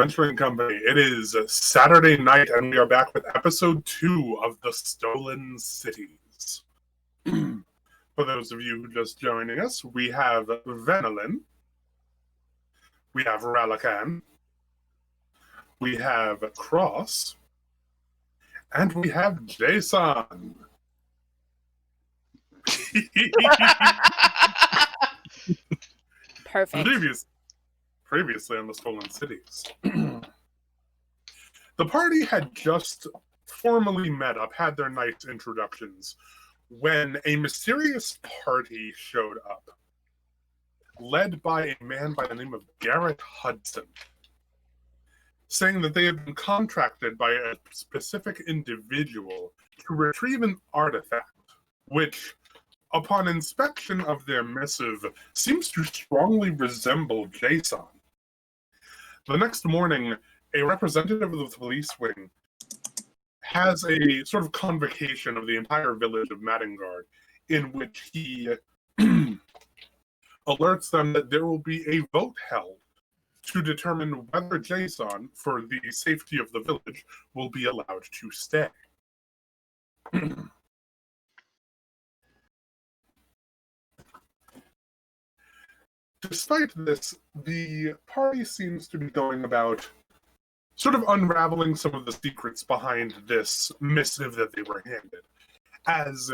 Adventuring Company. It is Saturday night, and we are back with episode 2 of The Stolen Cities. For those of you who are just joining us, we have Venelin, we have Ralakan, we have Cross, and we have Jason. Perfect. Previously on The Stolen Cities. The party had just formally met up, had their night introductions, when a mysterious party showed up, led by a man by the name of Garrett Hudson, saying that they had been contracted by a specific individual to retrieve an artifact, which, upon inspection of their missive, seems to strongly resemble Jason. The next morning, a representative of the police wing has a sort of convocation of the entire village of Maddingard, in which he alerts them that there will be a vote held to determine whether Jason, for the safety of the village, will be allowed to stay. Despite this, the party seems to be going about sort of unraveling some of the secrets behind this missive that they were handed, as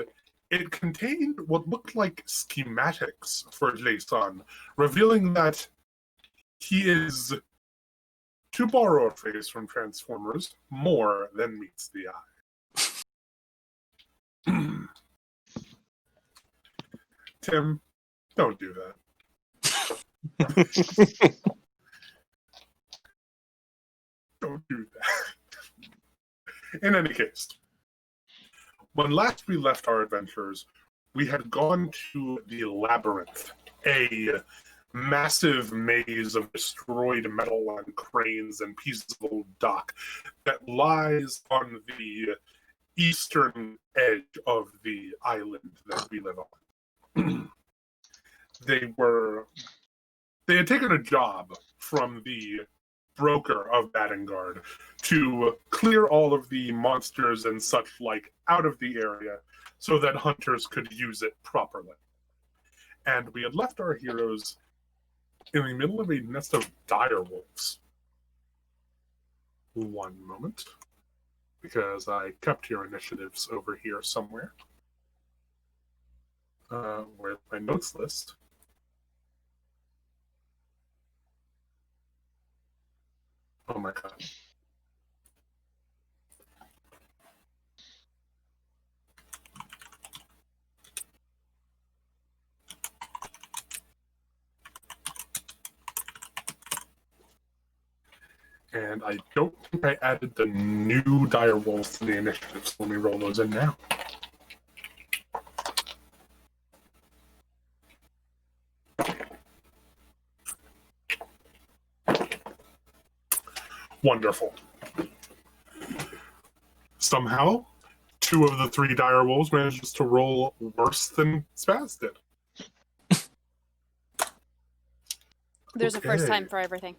it contained what looked like schematics for Jason, revealing that he is, to borrow a phrase from Transformers, more than meets the eye. Tim, don't do that. Don't do that. In any case, when last we left our adventures, we had gone to the Labyrinth, a massive maze of destroyed metal and cranes and pieces of old dock that lies on the eastern edge of the island that we live on. They had taken a job from the broker of Maddingard to clear all of the monsters and such like out of the area so that hunters could use it properly. And we had left our heroes in the middle of a nest of direwolves. One moment, because I kept your initiatives over here somewhere. Where's my notes list? Oh my god. And I don't think I added the new direwolves to the initiatives. Let me roll those in now. Wonderful. Somehow, 2 of the 3 direwolves manages to roll worse than Spaz did. There's a first time for everything.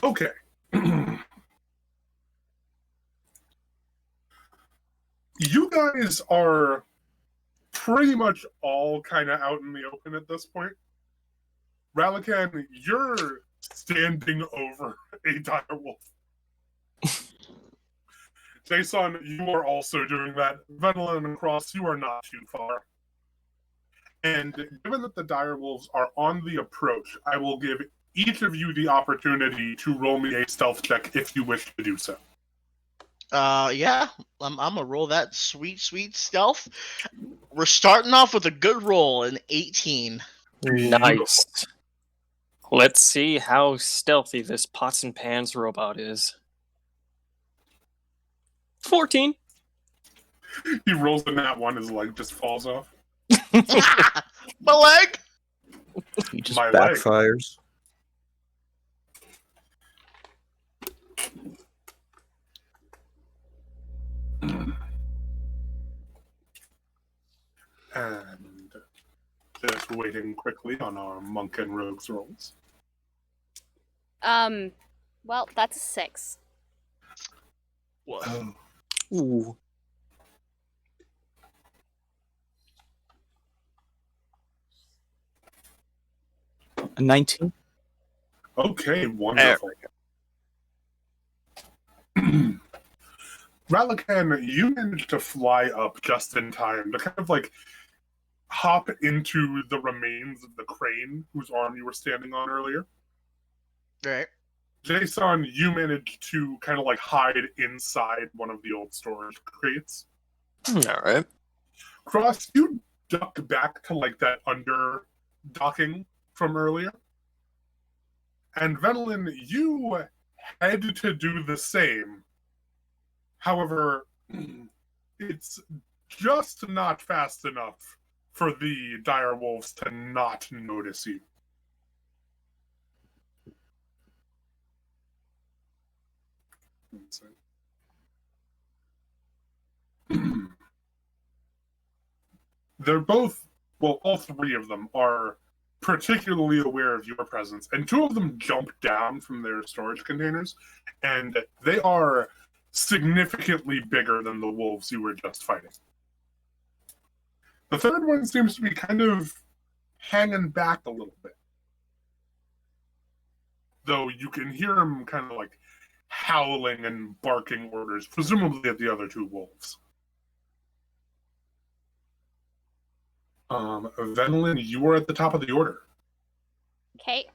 Okay. You guys are pretty much all kind of out in the open at this point. Ralakan, you're standing over a direwolf. Jason, you are also doing that. Venelin and Cross, you are not too far. And given that the direwolves are on the approach, I will give each of you the opportunity to roll me a stealth check if you wish to do so. Yeah, I'm gonna roll that sweet stealth. We're starting off with a good roll, an 18. Nice. Let's see how stealthy this pots and pans robot is. 14. He rolls in that one, his leg just falls off. My leg! He just My backfires. And Just waiting quickly on our monk and rogues rolls. Well, that's a 6. Woof. Ooh. A 19. Okay, wonderful. Ralakan, you managed to fly up just in time to kind of like hop into the remains of the crane whose arm you were standing on earlier. Right. Jason, you managed to kind of like hide inside one of the old storage crates. All right. Cross, you duck back to like that under docking from earlier. And Venelin, you had to do the same. However, it's just not fast enough for the dire wolves to not notice you. They're both, well, all three of them are particularly aware of your presence, and two of them jump down from their storage containers, and they are significantly bigger than the wolves you were just fighting. The third one seems to be kind of hanging back a little bit, though you can hear him kind of like howling and barking orders, presumably at the other two wolves. Venelin, you are at the top of the order. Okay.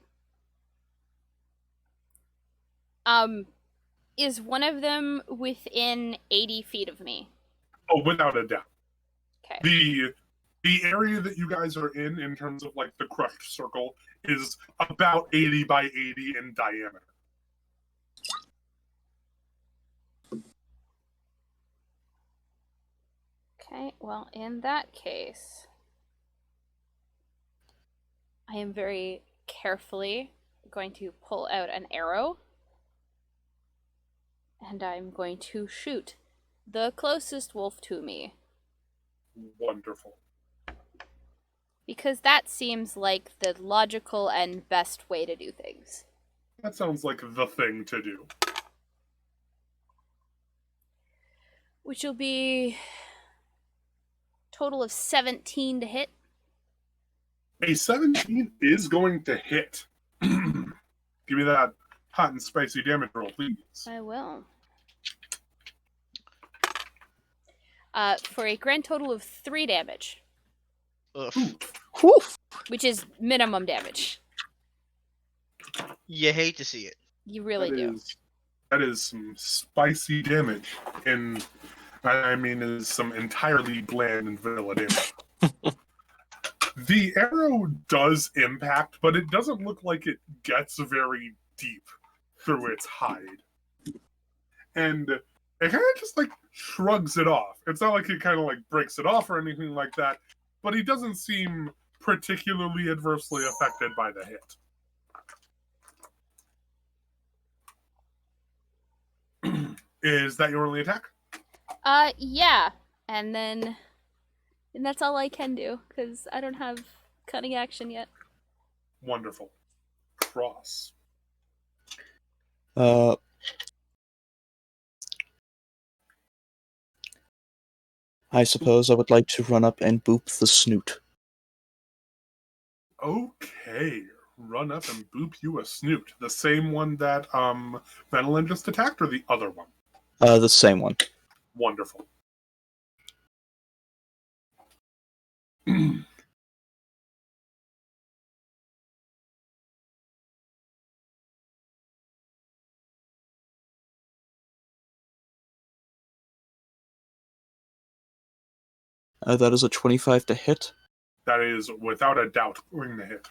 Is one of them within 80 feet of me? Oh, without a doubt. Okay. The area that you guys are in terms of like the crushed circle, is about 80 by 80 in diameter. Okay, well, in that case, I am very carefully going to pull out an arrow, and I'm going to shoot the closest wolf to me. Wonderful. Because that seems like the logical and best way to do things. That sounds like the thing to do. Which will be total of 17 to hit. A 17 is going to hit. Give me that hot and spicy damage roll, please. I will. For a grand total of 3 damage. Ugh. Whew. Which is minimum damage. You hate to see it. You really do. That is some spicy damage. And I mean, is some entirely bland and vanilla damage. The arrow does impact, but it doesn't look like it gets very deep through its hide. And it kind of just like shrugs it off. It's not like it kind of like breaks it off or anything like that, but he doesn't seem particularly adversely affected by the hit. Is that your only attack? Yeah. And that's all I can do, because I don't have cunning action yet. Wonderful. Cross. I suppose I would like to run up and boop the snoot. Okay. Run up and boop you a snoot. The same one that Venelin just attacked, or the other one? The same one. Wonderful. That is a 25 to hit. That is without a doubt going to hit.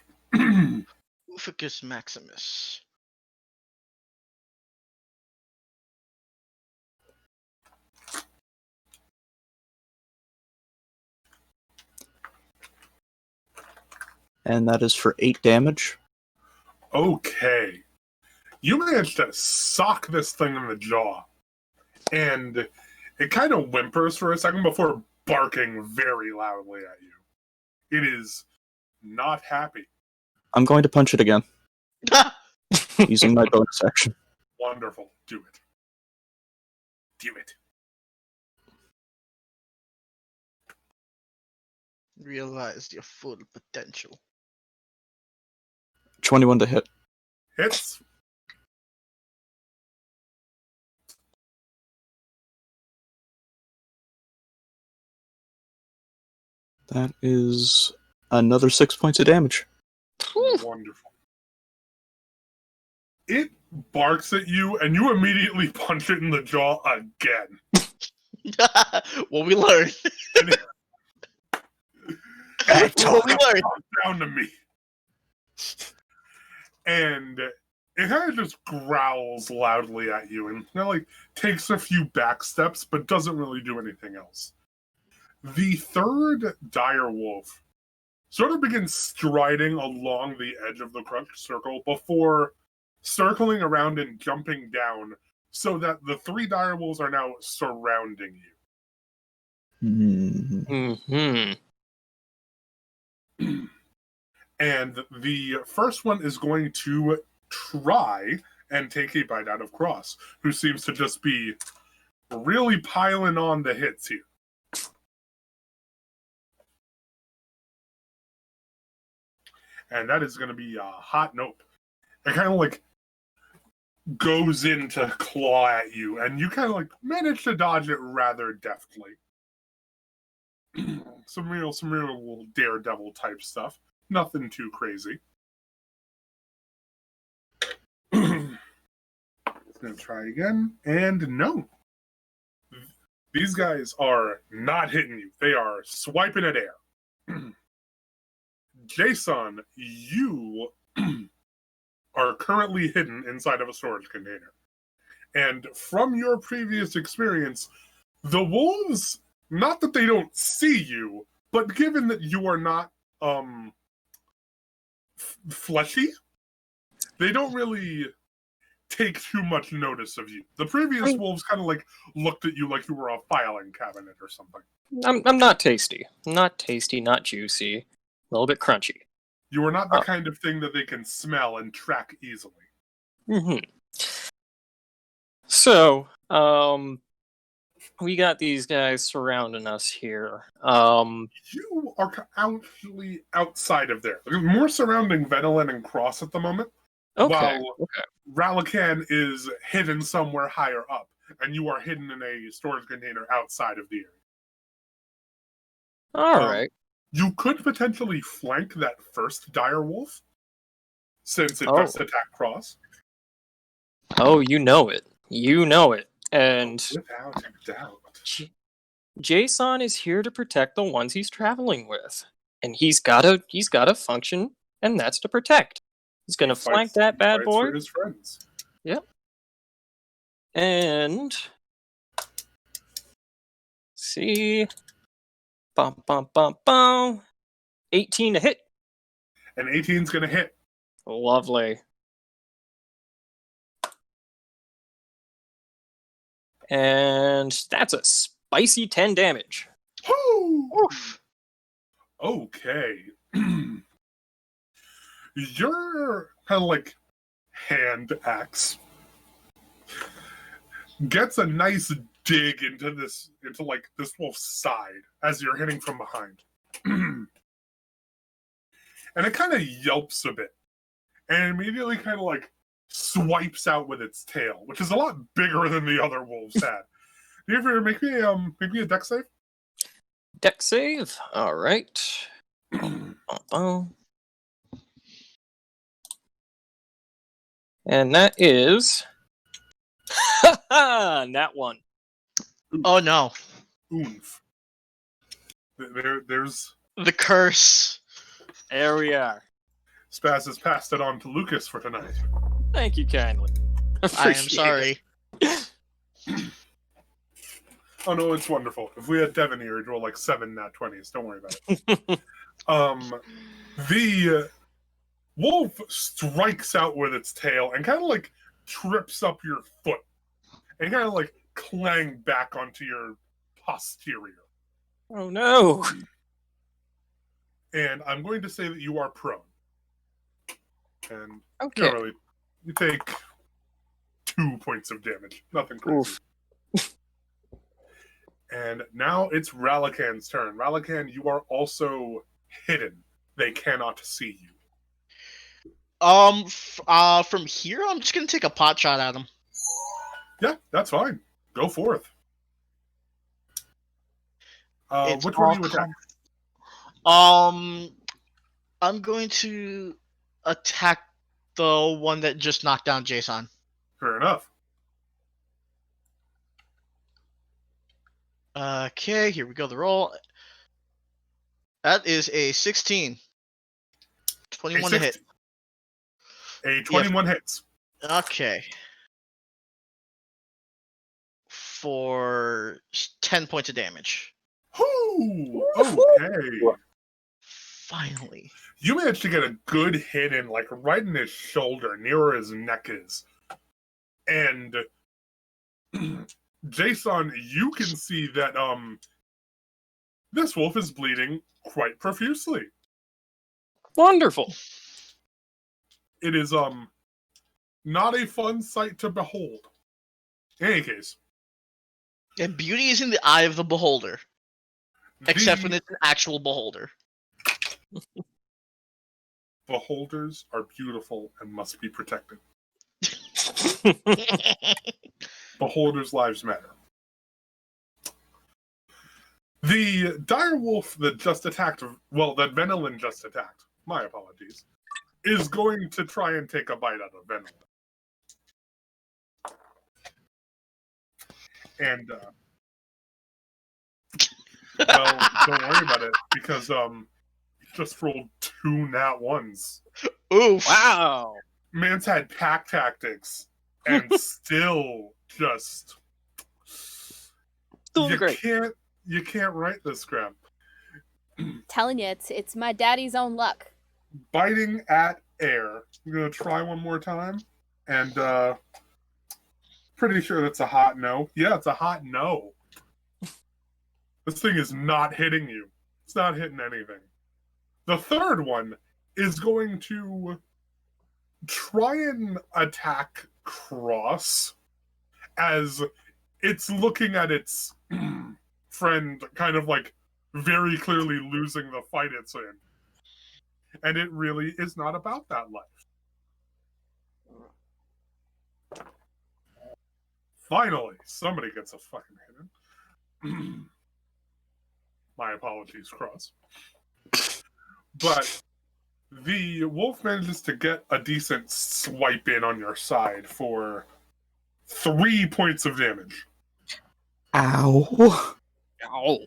Uficus Maximus. And that is for 8 damage. Okay. You managed to sock this thing in the jaw. And it kind of whimpers for a second before barking very loudly at you. It is not happy. I'm going to punch it again, using my bonus action. Wonderful. Do it. Do it. Realize your full potential. 21 to hit. Hits. That is another 6 points of damage. Wonderful. It barks at you, and you immediately punch it in the jaw again. What we learned. What we learned. Down to me. And it kind of just growls loudly at you and like takes a few back steps, but doesn't really do anything else. The third dire wolf sort of begins striding along the edge of the crushed circle before circling around and jumping down so that the three dire wolves are now surrounding you. Mm-hmm. And the first one is going to try and take a bite out of Cross, who seems to just be really piling on the hits here. And that is going to be a hot nope. It kind of like goes in to claw at you, and you kind of like manage to dodge it rather deftly. some real little daredevil type stuff. Nothing too crazy. Gonna try again, and no. These guys are not hitting you. They are swiping at air. Jason, you are currently hidden inside of a storage container. And from your previous experience, the wolves, not that they don't see you, but given that you are not fleshy, they don't really take too much notice of you. The previous wolves kind of like looked at you like you were a filing cabinet or something. I'm not tasty. Not tasty, not juicy. A little bit crunchy. You are not the kind of thing that they can smell and track easily. Mm-hmm. So, we got these guys surrounding us here. You are actually outside of there. There's more surrounding Venelin and Cross at the moment. Okay. While Ralakan is hidden somewhere higher up, and you are hidden in a storage container outside of the area. All right. You could potentially flank that first dire wolf, since it just attacked Cross. Oh, you know it. You know it. And Without a doubt. Jason is here to protect the ones he's traveling with. And he's gotta function, and that's to protect. He's gonna flank that bad boy. For his friends. Yep. And see. Bum bum bum bum. 18 to hit. And 18's gonna hit. Lovely. And that's a spicy 10 damage. Woo! Oof. Okay. Your kind of like hand axe gets a nice dig into this wolf's side as you're hitting from behind. And it kind of yelps a bit. And immediately kind of like swipes out with its tail, which is a lot bigger than the other wolves had. Do you ever make me a dex save? Dex save. All right. And that is that one. Oh no. Oomph. There's The curse. There we are. Spaz has passed it on to Lucas for tonight. Thank you kindly. I am Appreciate sorry. Oh no, it's wonderful. If we had Devin here, he'd roll like 7 nat 20s. Don't worry about it. The wolf strikes out with its tail and kind of like trips up your foot and kind of like clang back onto your posterior. Oh no. and I'm going to say that you are prone. And Okay. you take 2 points of damage. Nothing crazy. Oof. And now it's Ralakan's turn. Ralakan, you are also hidden. They cannot see you. From here, I'm just gonna take a pot shot at him. Yeah, that's fine. Go forth. It's Which one all do you attack? I'm going to attack the one that just knocked down Jason. Fair enough. Okay, here we go. The roll. That is a 16. 21 to hit. A 21 hits. Okay. For 10 points of damage. Whoo! Okay. Finally. You managed to get a good hit in, like, right in his shoulder, near where his neck is. And Jason, you can see that this wolf is bleeding quite profusely. Wonderful. It is not a fun sight to behold. In any case, And beauty is in the eye of the beholder. Except the when it's an actual beholder. beholders are beautiful and must be protected. Beholders' lives matter. The dire wolf that just attacked, well, that Venelin just attacked, my apologies, is going to try and take a bite out of Venelin. And, well, don't worry about it, because, he just rolled 2 nat 1s. Oof. Wow. Man's had pack tactics, and still just... Doing great. You can't write this crap. Telling you, it's my daddy's own luck. Biting at air. I'm gonna try one more time, and pretty sure that's a hot no. Yeah, it's a hot no. This thing is not hitting you. It's not hitting anything. The third one is going to try and attack Cross as it's looking at its friend kind of like very clearly losing the fight it's in. And it really is not about that life. Finally, somebody gets a fucking hidden. My apologies, Cross. But the wolf manages to get a decent swipe in on your side for 3 points of damage. Ow. Ow.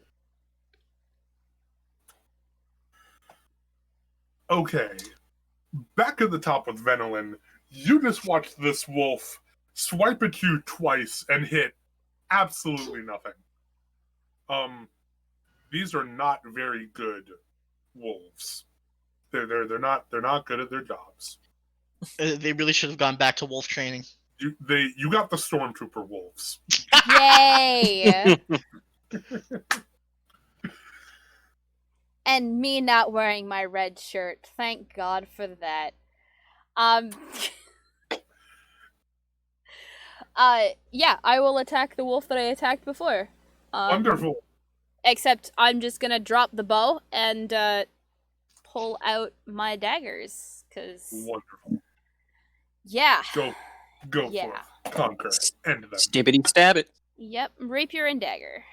Okay. Back at the top with Venelin, you just watched this wolf swipe at you twice and hit absolutely nothing. These are not very good wolves. They're not good at their jobs. They really should have gone back to wolf training. You got the stormtrooper wolves. Yay! And me not wearing my red shirt. Thank God for that. Yeah, I will attack the wolf that I attacked before. Wonderful. Except I'm just gonna drop the bow and pull out my daggers, cause Wonderful. yeah. Go Yeah. for it. Conquer. End them. Stibbity stab it. Yep, rapier and dagger.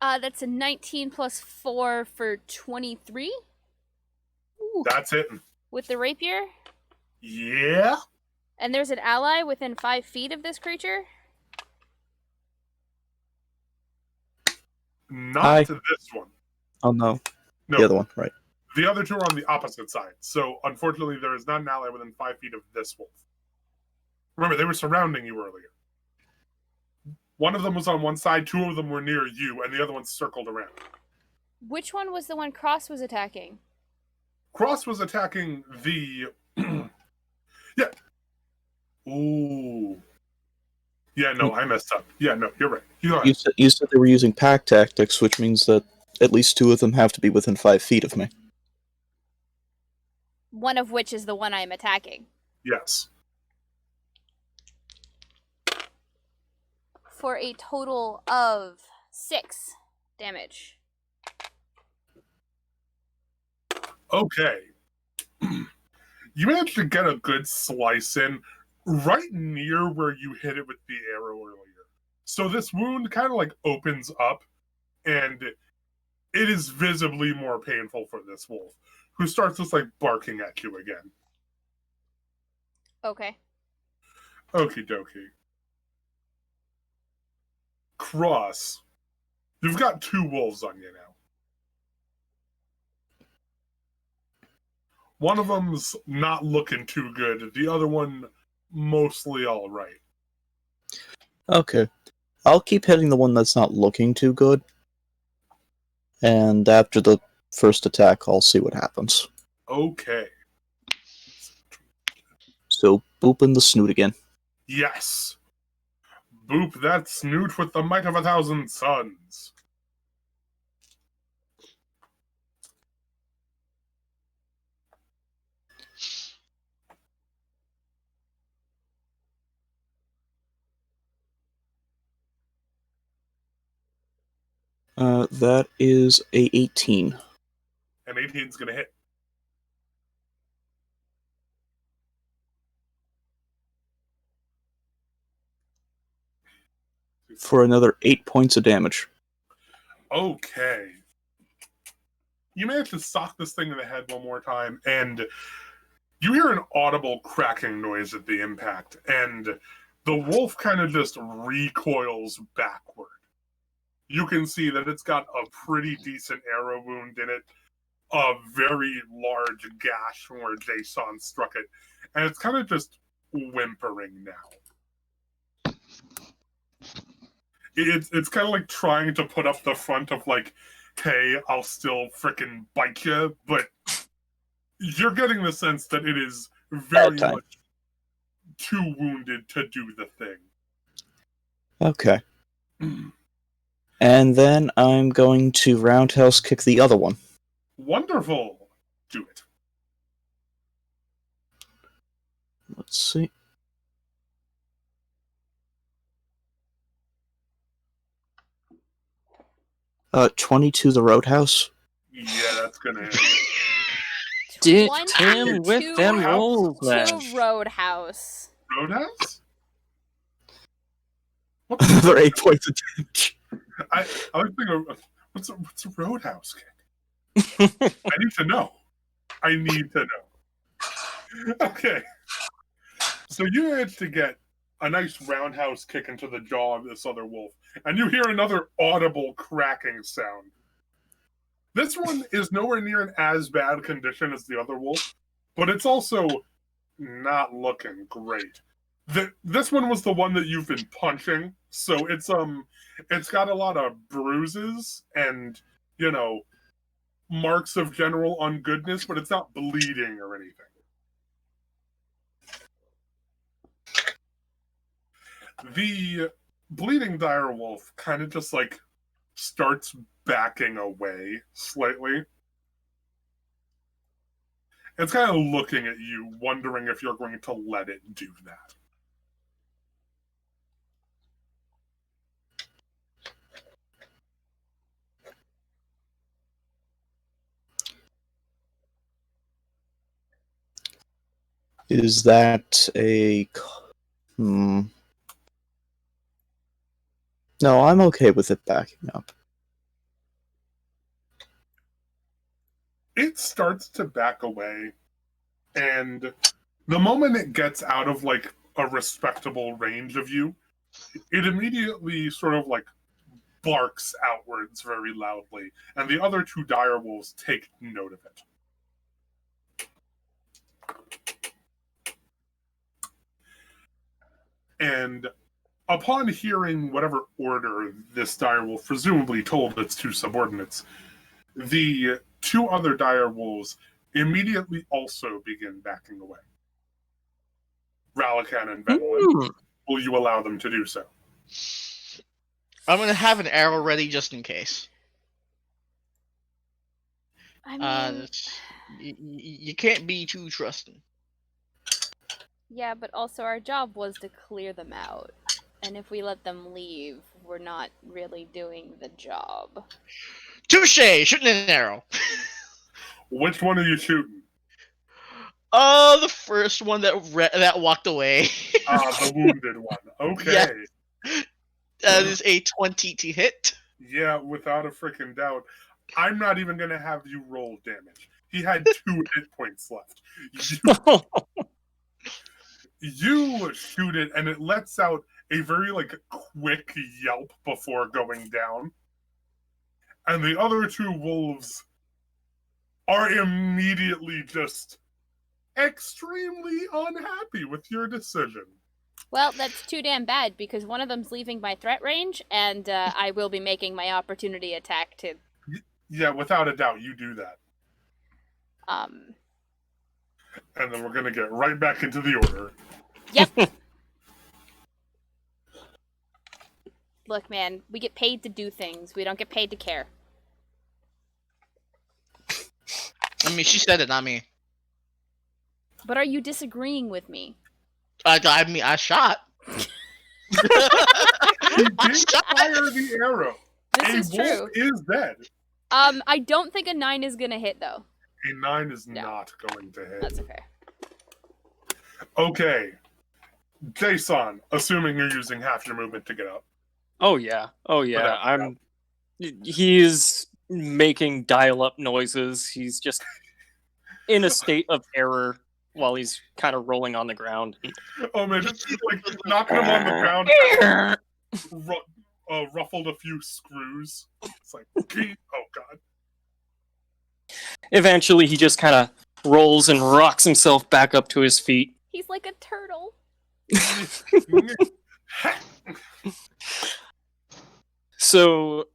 That's a 19 plus 4 for 23 That's it. with the rapier. Yeah. And there's an ally within 5 feet of this creature. Not Hi. to this one. Oh no. No. The other one, right. The other two are on the opposite side. So, unfortunately, there is not an ally within 5 feet of this wolf. Remember, they were surrounding you earlier. One of them was on one side, 2 of them were near you, and the other one circled around. Which one was the one Cross was attacking? Cross was attacking the Yeah, no, I messed up. Yeah, no, you're right. You go You ahead. said they were using pack tactics, which means that at least 2 of them have to be within 5 feet of me. One of which is the one I'm attacking. Yes. For a total of 6 damage. Okay. You managed to get a good slice in right near where you hit it with the arrow earlier. So this wound kind of like opens up, and it is visibly more painful for this wolf, who starts just like barking at you again. Okay. Okie dokie. Cross. You've got 2 wolves on you now. One of them's not looking too good. The other one, mostly all right. Okay. I'll keep hitting the one that's not looking too good. And after the first attack, I'll see what happens. Okay. So, booping the snoot again. Yes. Boop that snoot with the might of 1,000 suns. That is a 18. And 18's gonna hit. For another 8 points of damage. Okay. You manage to sock this thing in the head one more time, and you hear an audible cracking noise at the impact, and the wolf kind of just recoils backward. You can see that it's got a pretty decent arrow wound in it, a very large gash from where Jason struck it, and it's kind of just whimpering now. It's kind of like trying to put up the front of like, hey, I'll still frickin' bite you, but you're getting the sense that it is very much too wounded to do the thing. Okay. And then I'm going to roundhouse kick the other one. Wonderful. Do it. Let's see. Uh, 22 the roadhouse. Yeah, that's gonna hit. Did 22 him with them rolls, man. to Roadhouse. Roadhouse? Another 8 points of damage. I was thinking, what's a roadhouse kick? I need to know. I need to know. Okay. So you managed to get a nice roundhouse kick into the jaw of this other wolf, and you hear another audible cracking sound. This one is nowhere near in as bad condition as the other wolf, but it's also not looking great. This one was the one that you've been punching, so it's got a lot of bruises and, you know, marks of general ungoodness, but it's not bleeding or anything. The bleeding direwolf kind of just like starts backing away slightly. It's kind of looking at you, wondering if you're going to let it do that. Is that a... No, I'm okay with it backing up. It starts to back away, and the moment it gets out of like a respectable range of you, it immediately sort of like barks outwards very loudly, and the other 2 direwolves take note of it. And upon hearing whatever order this direwolf presumably told its 2 subordinates, the 2 other direwolves immediately also begin backing away. Ralakan and Venwin. will you allow them to do so? I'm gonna have an arrow ready just in case. I mean, You can't be too trusting. yeah, but also our job was to clear them out. And if we let them leave, we're not really doing the job. Touche! Shooting an arrow. Which one are you shooting? The first one that walked away. The wounded one. Okay. Yeah. That is a 20 to hit. Yeah, without a freaking doubt. I'm not even going to have you roll damage. He had 2 hit points left. You shoot it, and it lets out a very, quick yelp before going down. And the other 2 wolves are immediately just extremely unhappy with your decision. Well, that's too damn bad, because one of them's leaving my threat range, and I will be making my opportunity attack to... Yeah, without a doubt, you do that. Um... And then we're going to get right back into the order. Yep. Look, man, we get paid to do things. We don't get paid to care. I mean, she said it, not me. But are you disagreeing with me? I mean, I shot. He did fire the arrow. This is true. Wolf is dead. I don't think a 9 is gonna hit, though. A 9 is No. not going to hit. That's okay. Okay. Jason, assuming you're using half your movement to get up. Oh yeah. He's making dial-up noises. He's just in a state of error while he's kind of rolling on the ground. Oh man, just knocking him on the ground. Ruffled a few screws. It's like, oh god. Eventually, he just kind of rolls and rocks himself back up to his feet. He's like a turtle. So,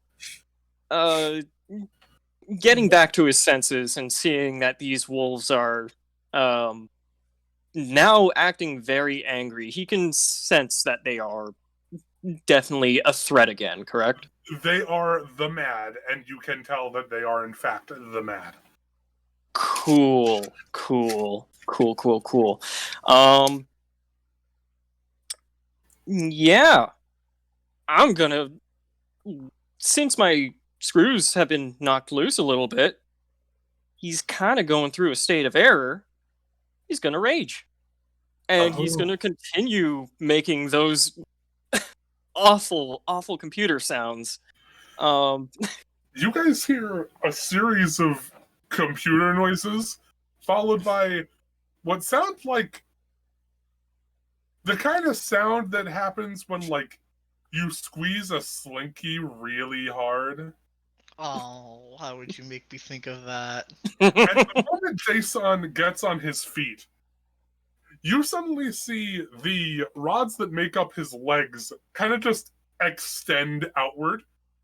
getting back to his senses and seeing that these wolves are now acting very angry, he can sense that they are definitely a threat again, correct? They are the Mad, and you can tell that they are in fact the Mad. Cool. Yeah. I'm gonna... Since my screws have been knocked loose a little bit, he's kind of going through a state of error. He's gonna rage. And he's gonna continue making those awful computer sounds. You guys hear a series of computer noises, followed by what sounds like the kind of sound that happens when, you squeeze a Slinky really hard. Oh, how would you make me think of that? And the moment Jason gets on his feet, you suddenly see the rods that make up his legs kind of just extend outward,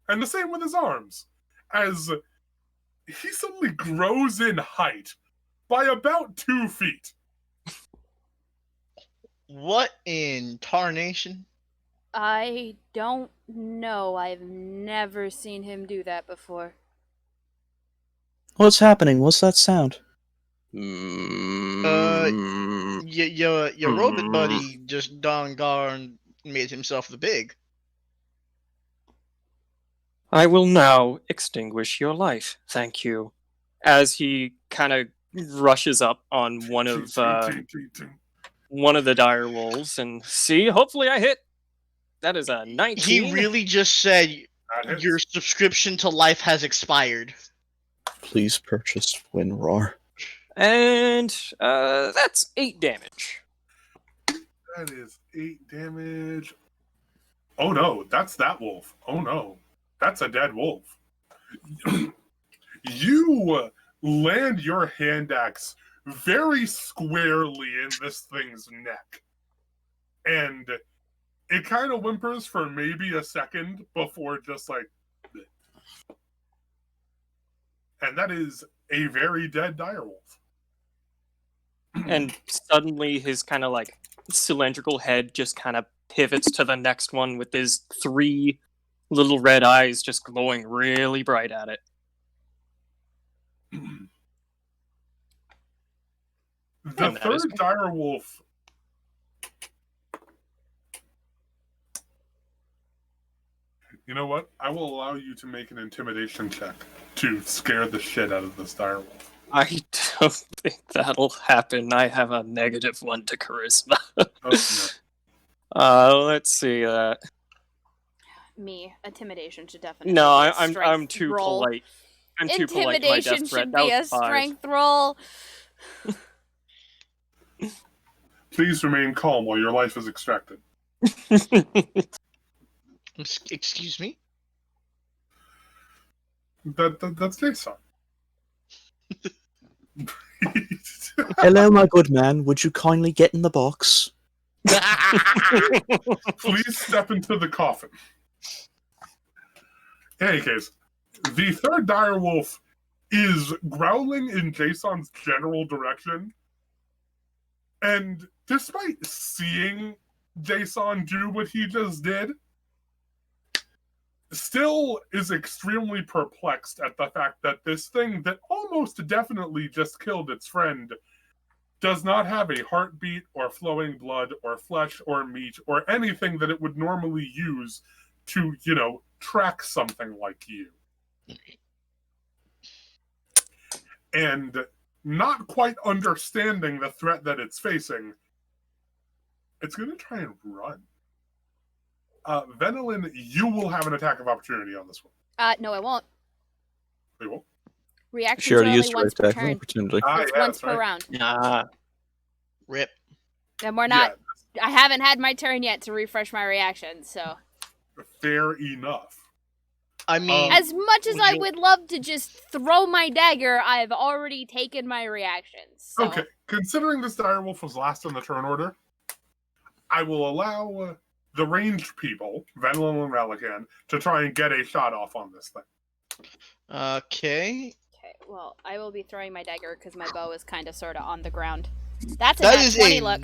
and the same with his arms, as he suddenly grows in height by about 2 feet. What in tarnation? I don't know. I've never seen him do that before. What's happening? What's that sound? Your robot buddy just darn made himself the big. I will now extinguish your life. Thank you. As he kind of rushes up on one of the dire wolves and see, hopefully I hit. That is a 19. He really just said your subscription to life has expired. Please purchase WinRAR. And that's 8 damage. That is 8 damage. Oh no, that's that wolf. Oh no, that's a dead wolf. You land your hand axe very squarely in this thing's neck. And it kind of whimpers for maybe a second before just and that is a very dead direwolf. and suddenly his kind of like cylindrical head just kind of pivots to the next one with his 3 little red eyes just glowing really bright at it. The And that is third me. direwolf. You know what? I will allow you to make an intimidation check to scare the shit out of this direwolf. I don't think that'll happen. I have a -1 to charisma. Oh, no. Let's see that. Me, intimidation should definitely. No, be a I'm strength too roll. polite. I'm too polite to my Intimidation death threat. should That be a was 5. strength roll. Please remain calm while your life is extracted. Excuse me? That's Jason. Hello, my good man. Would you kindly get in the box? Please step into the coffin. In any case, the third direwolf is growling in Jason's general direction. And despite seeing Jason do what he just did, still is extremely perplexed at the fact that this thing that almost definitely just killed its friend does not have a heartbeat or flowing blood or flesh or meat or anything that it would normally use to, track something like you. And not quite understanding the threat that it's facing, it's going to try and run. Venelin, you will have an attack of opportunity on this one. No, I won't. We will. Reactions She are already only used her once per attack of turn. opportunity. It's Yeah, once that's per right. round. Nah. Rip. And we're not. I haven't had my turn yet to refresh my reactions, so. Fair enough. I mean, As much as would I you- would love to just throw my dagger, I've already taken my reactions. So. Okay, considering this direwolf was last on the turn order, I will allow the ranged people, Venelin and Relican, to try and get a shot off on this thing. okay. Okay, well, I will be throwing my dagger because my bow is kind of sort of on the ground. That's a That nat is 20, a look.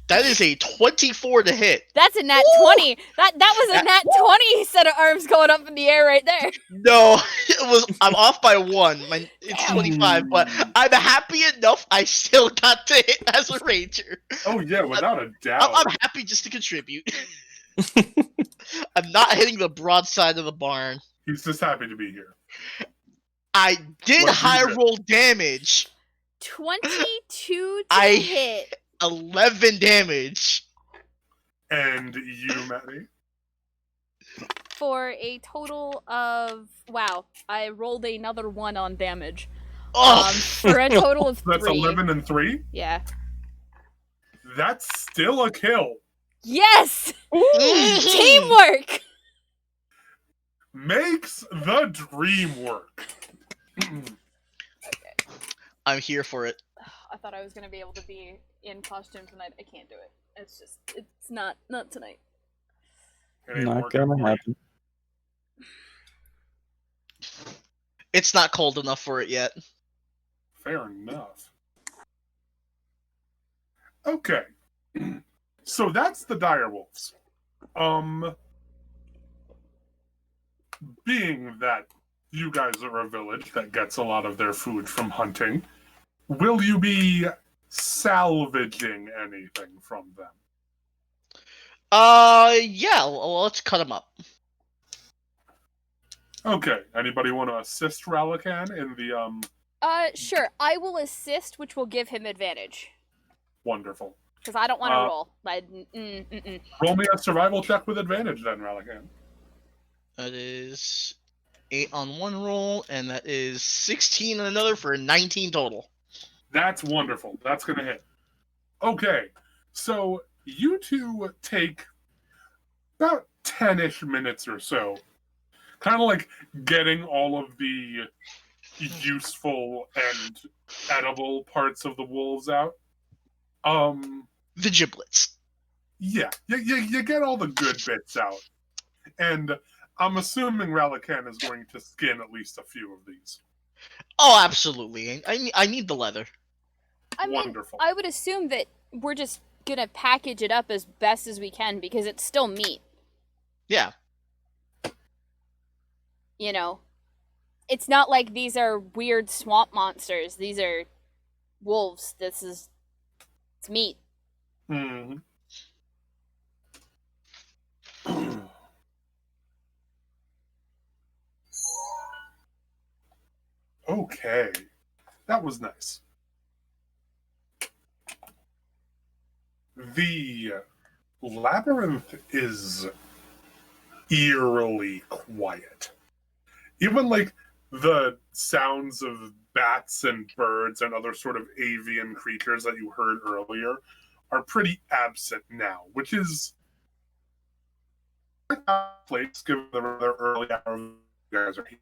that is a 24 to hit. That's a nat 20. That was a nat 20 set of arms going up in the air right there. No, I'm off by 1. It's Damn. 25, but I'm happy enough I still got to hit as a ranger. Oh yeah, without a doubt. I'm happy just to contribute. I'm not hitting the broadside of the barn. He's just happy to be here. I did What high you get? roll damage. 22 to I- hit. 11 damage. And you, Matty? For a total of... Wow, I rolled another 1 on damage. Oh, For a total of 3. That's 11 and 3? Yeah. That's still a kill. Yes! Mhm. Teamwork! Makes the dream work. I'm here for it. I thought I was gonna be able to be in costume tonight. I can't do it. It's not tonight. It ain't Not working gonna for you. happen. It's not cold enough for it yet. Fair enough. Okay. So that's the direwolves. Being that you guys are a village that gets a lot of their food from hunting, will you be salvaging anything from them? Yeah, well, let's cut them up. Okay. Anybody want to assist Relican in the Sure. I will assist, which will give him advantage. wonderful. Because I don't want to Uh, roll. Roll me a survival check with advantage then, Relican. That is 8 on one roll, and that is 16 on another for 19 total. That's wonderful. That's going to hit. Okay. So you two take about 10-ish minutes or so, kind of like getting all of the useful and edible parts of the wolves out. The giblets. Yeah, you get all the good bits out. And I'm assuming Relican is going to skin at least a few of these. Oh, absolutely. I need the leather. I mean, Wonderful. I would assume that we're just gonna package it up as best as we can because it's still meat. Yeah. You know, it's not like these are weird swamp monsters. These are wolves. It's meat. Mhm. Okay. That was nice. The labyrinth is eerily quiet. Even like the sounds of bats and birds and other sort of avian creatures that you heard earlier are pretty absent now, which is a place given the rather early hours you guys are here.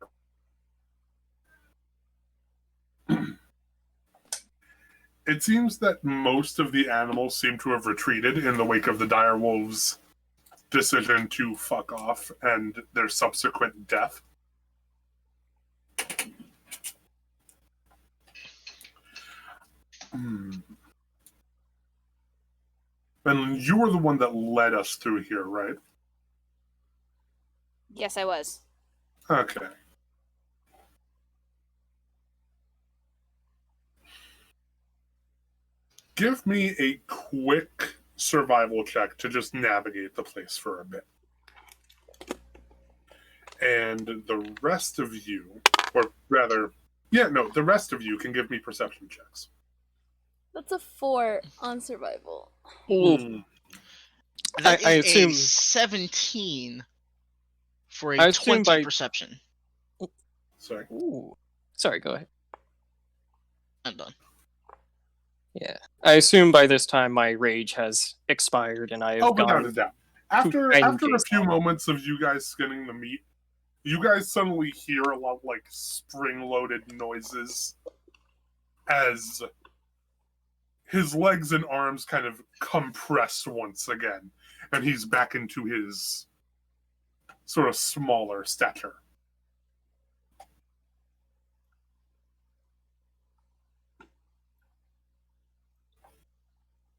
It seems that most of the animals seem to have retreated in the wake of the dire wolves' decision to fuck off and their subsequent death. And you were the one that led us through here, right? Yes, I was. Okay. Give me a quick survival check to just navigate the place for a bit. And the rest of you, or rather, the rest of you can give me perception checks. That's a 4 on survival. Ooh. That I is assume- a 17 for I a assume 20 by- perception. Sorry. Ooh. Sorry, go ahead. I'm done. Yeah. I assume by this time my rage has expired and I have Oh, without a gone. doubt. After Tiny a case few now. moments of you guys skinning the meat, you guys suddenly hear a lot of like spring-loaded noises as his legs and arms kind of compress once again, and he's back into his sort of smaller stature.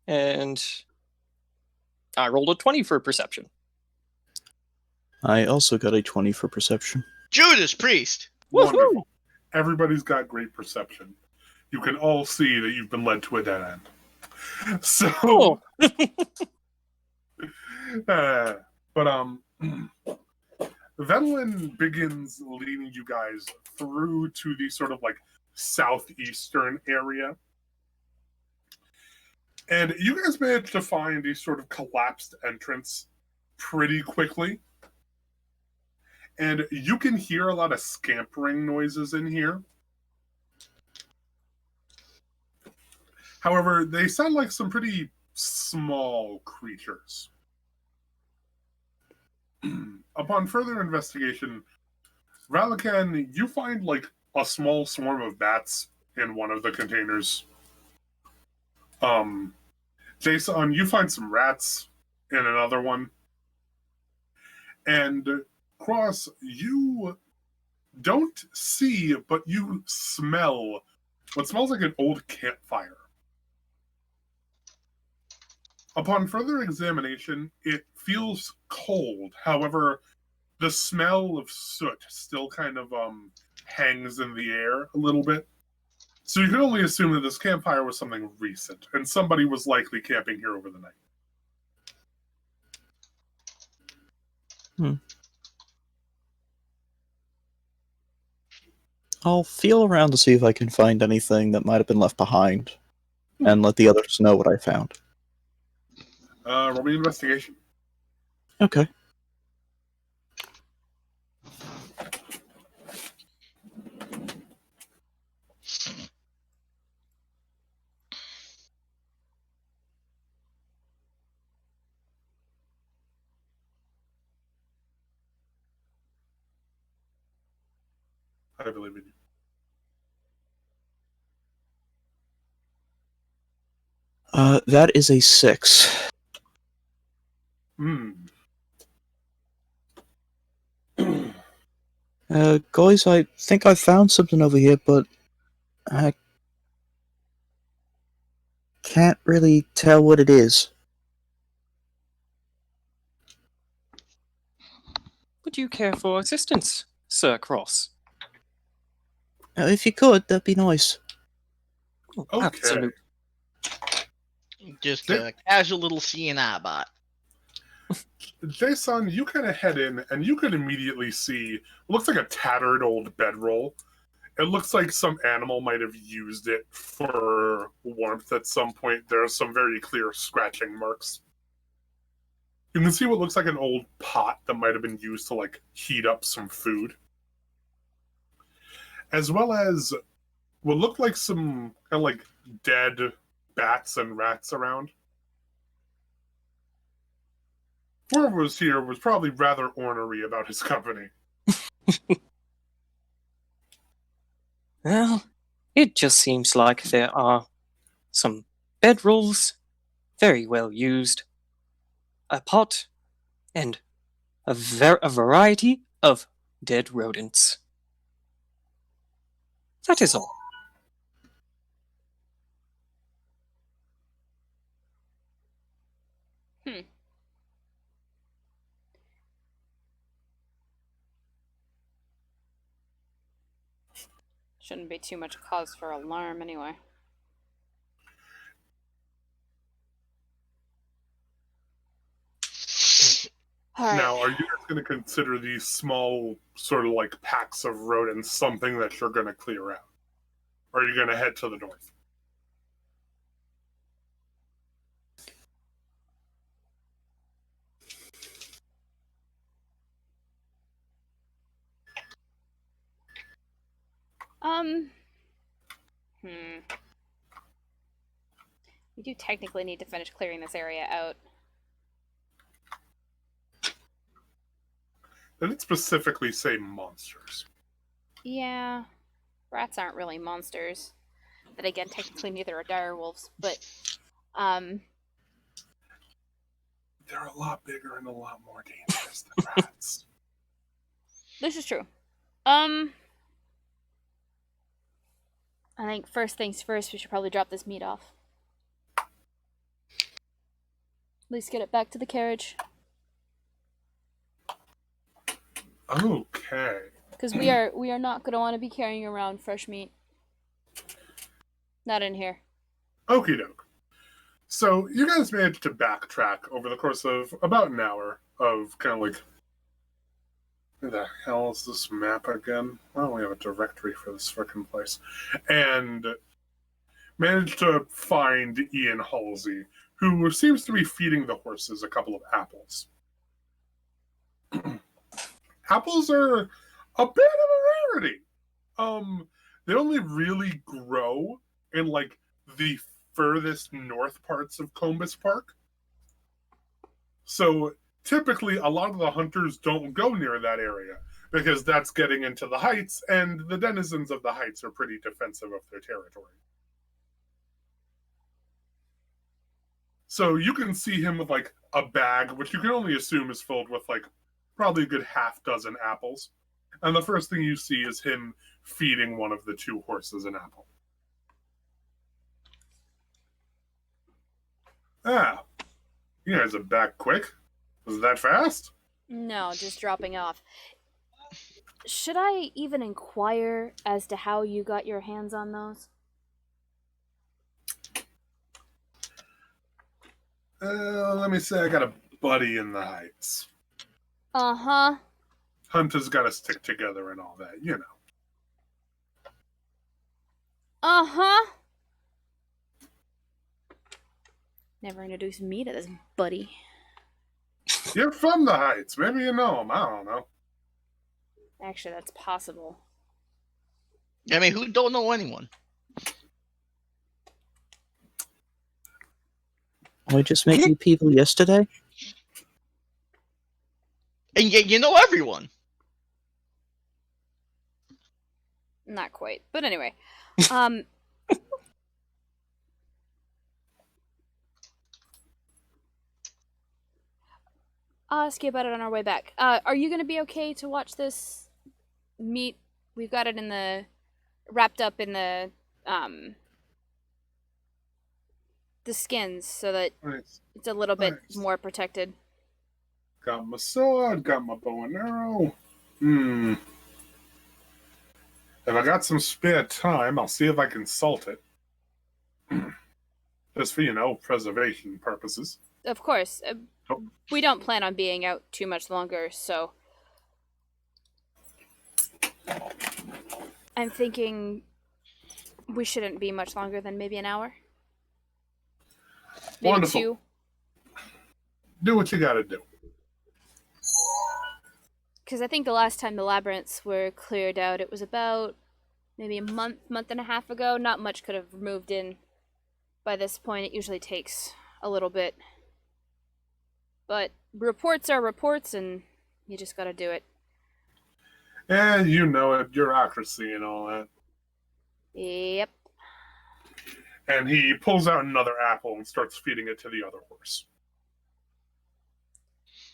And I rolled a 20 for perception. I also got a 20 for perception. Judas Priest! Wonderful. Everybody's got great perception. You can all see that you've been led to a dead end. So, Oh. but Venlin begins leading you guys through to the sort of like southeastern area. And you guys managed to find a sort of collapsed entrance pretty quickly. And you can hear a lot of scampering noises in here. However, they sound like some pretty small creatures. Upon further investigation, Ralakan, you find like a small swarm of bats in one of the containers. Jason, you find some rats in another one. And Cross, you don't see, but you smell what smells like an old campfire. Upon further examination, it feels cold. However, the smell of soot still kind of hangs in the air a little bit. So you can only assume that this campfire was something recent, and somebody was likely camping here over the night. I'll feel around to see if I can find anything that might have been left behind, and let the others know what I found. Roll me investigation. Okay. I believe in you. That is a 6. Guys, I think I found something over here, but can't really tell what it is. Would you care for assistance, Sir Cross? If you could, that'd be nice. Okay. Absolute. Just a casual little CNI bot. Jason, you kind of head in, and you can immediately see, looks like a tattered old bedroll. It looks like some animal might have used it for warmth at some point. There are some very clear scratching marks. You can see what looks like an old pot that might have been used to, like, heat up some food. As well as what looked like some kind of, like, dead bats and rats around. Whoever was here was probably rather ornery about his company. Well, it just seems like there are some bedrolls, very well used, a pot, and a variety of dead rodents. That is all. Shouldn't be too much cause for alarm anyway. Alright. Now, are you guys going to consider these small, sort of like packs of rodents something that you're going to clear out? Or are you going to head to the north? We do technically need to finish clearing this area out. Did it specifically say monsters? Yeah. Rats aren't really monsters. But again, technically neither are direwolves, but They're a lot bigger and a lot more dangerous than rats. this is true. I think first things first, we should probably drop this meat off. At least get it back to the carriage. Okay. Because we are not going to want to be carrying around fresh meat. Not in here. Okie doke. So you guys managed to backtrack over the course of about an hour of kind of like, where the hell is this map again? Why don't we have a directory for this frickin' place? And managed to find Ian Halsey, who seems to be feeding the horses a couple of apples. Apples are a bit of a rarity. They only really grow in like the furthest north parts of Combus Park. So typically a lot of the hunters don't go near that area because that's getting into the heights, and the denizens of the heights are pretty defensive of their territory. So you can see him with like a bag, which you can only assume is filled with like probably a good half dozen apples. And the first thing you see is him feeding one of the two horses an apple. Ah, you guys are back quick. Was it that fast? No, just dropping off. Should I even inquire as to how you got your hands on those? Let me say I got a buddy in the heights. Uh-huh. Hunters gotta stick together and all that, you know. Uh-huh. Never introduced me to this buddy. You're from the heights. Maybe you know him. I don't know. Actually, that's possible. I mean, who don't know anyone? I just met you people yesterday. And yet you know everyone. Not quite. But anyway. I'll ask you about it on our way back. Are you going to be okay to watch this meat? We've got it in the... wrapped up in the the skins so that Nice. it's a little bit Nice. more protected. Got my sword, got my bow and arrow. If I got some spare time, I'll see if I can salt it. Just for, preservation purposes. Of course, Oh. we don't plan on being out too much longer, so I'm thinking we shouldn't be much longer than maybe an hour. Maybe Wonderful. 2. Do what you gotta do. Because I think the last time the labyrinths were cleared out, it was about maybe a month and a half ago. Not much could have moved in by this point. It usually takes a little bit. But reports are reports, and you just gotta do it. And you know it, bureaucracy and all that. Yep. And he pulls out another apple and starts feeding it to the other horse.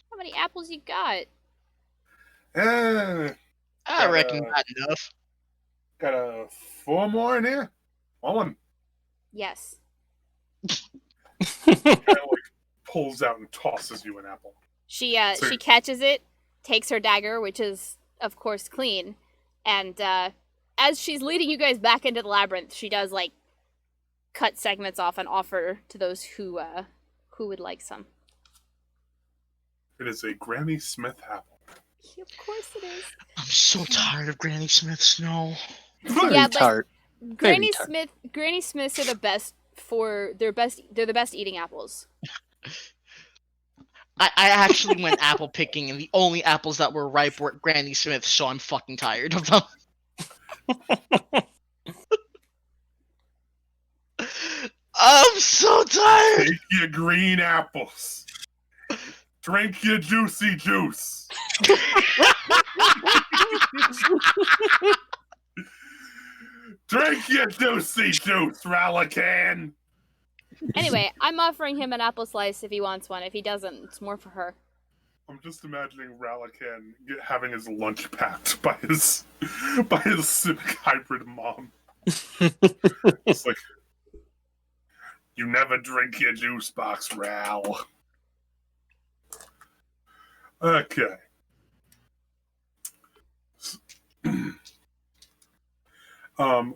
How many apples you got? I reckon not enough. Got 4 more in here? One. Yes. Kind of pulls out and tosses you an apple. She So- she catches it, takes her dagger, which is of course clean, and as she's leading you guys back into the labyrinth, she does cut segments off and offer to those who would like some. It is a Granny Smith apple. Of course it is. I'm so tired of Granny Smith Snow. Very Yeah, but- tart. Granny tart. Smiths are the best they're the best eating apples. I actually went apple picking, and the only apples that were ripe were at Granny Smith, so I'm fucking tired of them. I'm so tired. Take your green apples. Drink your juicy juice. Drink your juicy juice, Ralakan. Anyway, I'm offering him an apple slice if he wants one. If he doesn't, it's more for her. I'm just imagining Ralakan having his lunch packed by his civic hybrid mom. It's like, you never drink your juice box, Ral. Okay.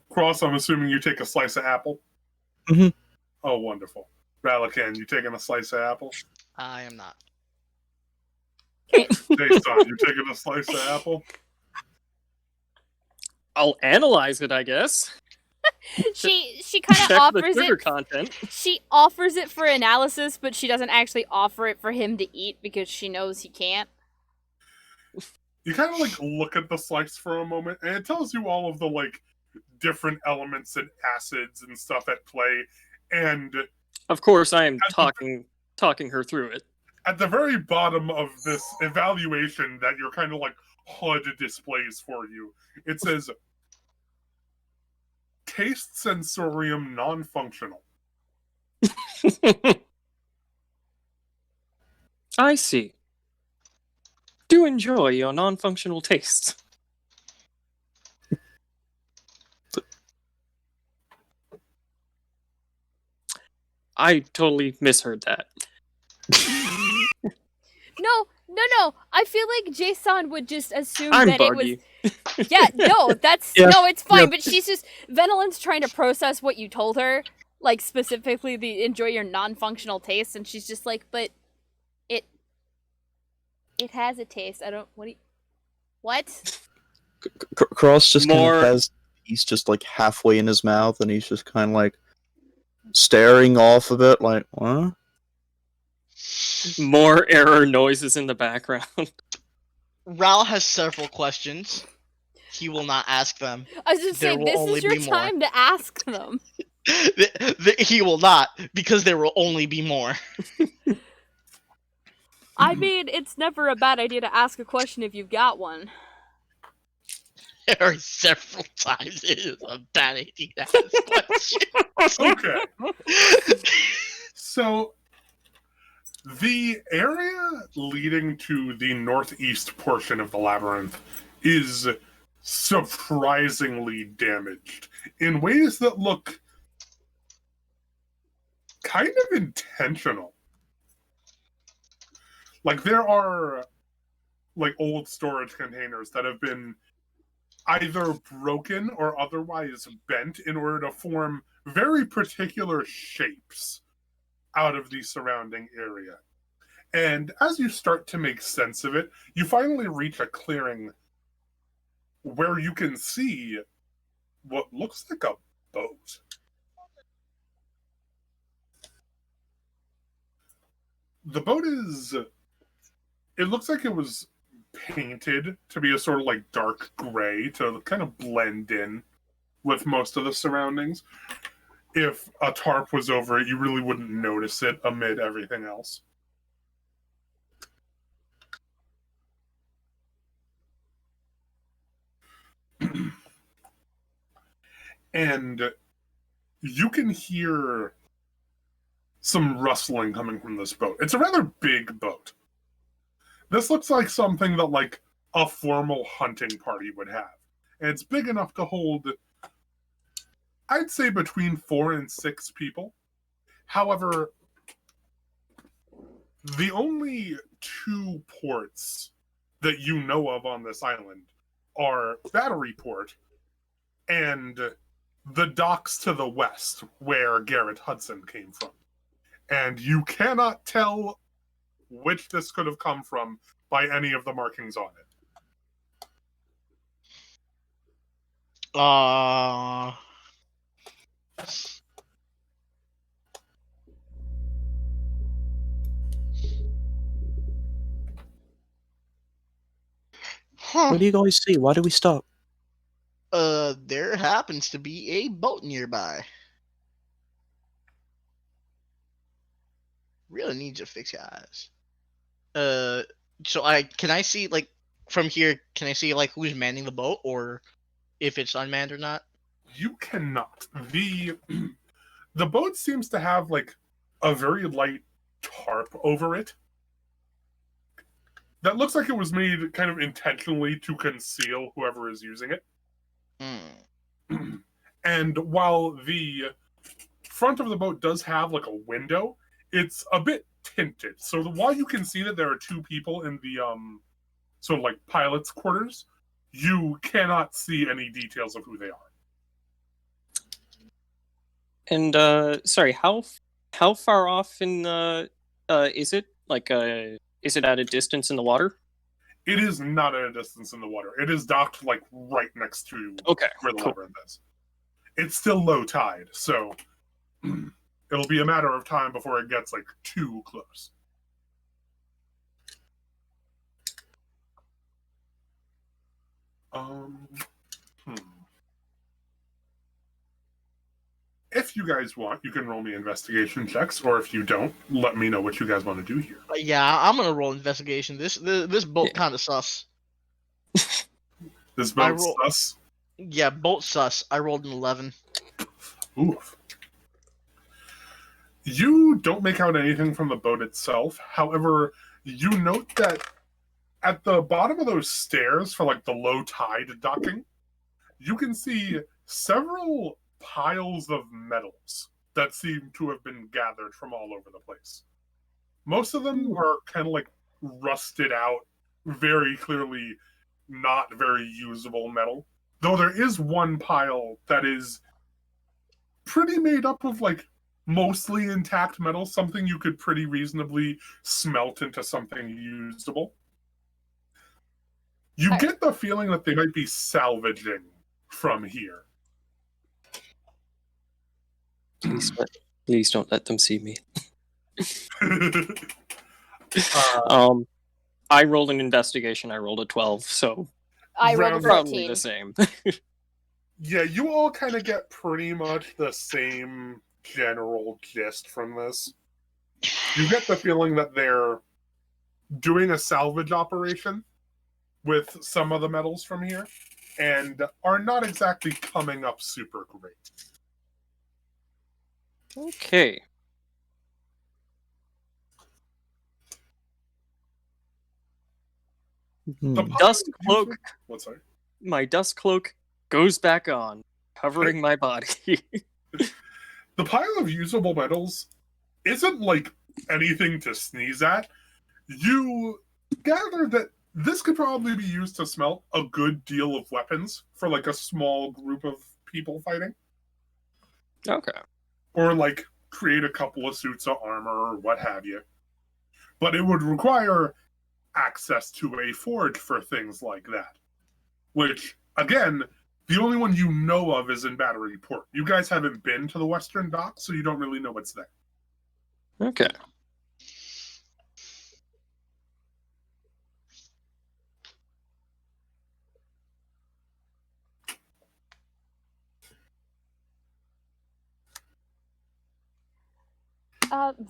Cross, I'm assuming you take a slice of apple? Mhm. Oh, wonderful. Ralakan, you taking a slice of apple? I am not. Jason, you taking a slice of apple? I'll analyze it, I guess. She kind of Check the offers sugar it. content. She offers it for analysis, but she doesn't actually offer it for him to eat because she knows he can't. You kind of look at the slice for a moment, and it tells you all of the different elements and acids and stuff at play. And Of course, I am talking her through it. at the very bottom of this evaluation that your kind of HUD displays for you, it says taste sensorium non-functional. I see. Do enjoy your non-functional tastes. I totally misheard that. No. I feel like Jason would just assume I'm that buggy. it was. Yeah, no, that's Yeah, no, it's fine. yeah. But she's just Venolin's trying to process what you told her, specifically the enjoy your non-functional taste, and she's just like, but it has a taste. I don't. What? Cross just kind More- of has. He's just halfway in his mouth, and he's just kind of staring off of it, what? More error noises in the background. Ral has several questions. He will not ask them. I was just There saying, will this only is your be more. time to ask them. He will not, because there will only be more. I mean, it's never a bad idea to ask a question if you've got one. There are several times it is a bad idea to ask questions. Okay. So, the area leading to the northeast portion of the labyrinth is surprisingly damaged in ways that look kind of intentional. Like, there are like old storage containers that have been either broken or otherwise bent in order to form very particular shapes out of the surrounding area. And as you start to make sense of it, you finally reach a clearing where you can see what looks like a boat. The boat is... It looks like it was painted to be a sort of like dark gray to kind of blend in with most of the surroundings. If a tarp was over it, you really wouldn't notice it amid everything else. And you can hear some rustling coming from this boat. It's a rather big boat. This looks like something that like a formal hunting party would have. And it's big enough to hold, I'd say, between 4 and 6 people. However, the only 2 ports that you know of on this island are Battery Port and the docks to the west, where Garrett Hudson came from. And you cannot tell which this could have come from by any of the markings on it. Huh. What do you guys see? Why do we stop? There happens to be a boat nearby. Really needs to fix your eyes. So can I see, like, from here, can I see, like, who's manning the boat, or if it's unmanned or not? You cannot. The boat seems to have like a very light tarp over it that looks like it was made kind of intentionally to conceal whoever is using it. And while the front of the boat does have like a window, it's a bit tinted. So while you can see that there are 2 people in the sort of like pilot's quarters, you cannot see any details of who they are. And sorry, how far off in is it? Like is it at a distance in the water? It is not at a distance in the water. It is docked like right next to Okay, where the cool. labyrinth is. It's still low tide, so it'll be a matter of time before it gets like too close. If you guys want, you can roll me investigation checks, or if you don't, let me know what you guys want to do here. Yeah, I'm gonna roll investigation. This boat kind of sus. This boat's sus. Yeah, boat sus. I rolled an 11. Oof. You don't make out anything from the boat itself. However, you note that at the bottom of those stairs for like the low tide docking, you can see several piles of metals that seem to have been gathered from all over the place. Most of them are kind of like rusted out, very clearly not very usable metal. Though there is one pile that is pretty made up of like mostly intact metal, something you could pretty reasonably smelt into something usable. You get the feeling that they might be salvaging from here. Please don't let them see me. I rolled an investigation. I rolled a 12, so I rolled a probably 14. the same. Yeah, you all kind of get pretty much the same general gist from this. You get the feeling that they're doing a salvage operation with some of the metals from here and are not exactly coming up super great. Okay. The Dust pile- cloak. What's that? My dust cloak goes back on, covering my body. The pile of usable metals isn't like anything to sneeze at. You gather that this could probably be used to smelt a good deal of weapons for like a small group of people fighting, Okay. or like create a couple of suits of armor or what have you. But it would require access to a forge for things like that, which, again, the only one you know of is in Battery Port. You guys haven't been to the Western Dock, so you don't really know what's there. Okay.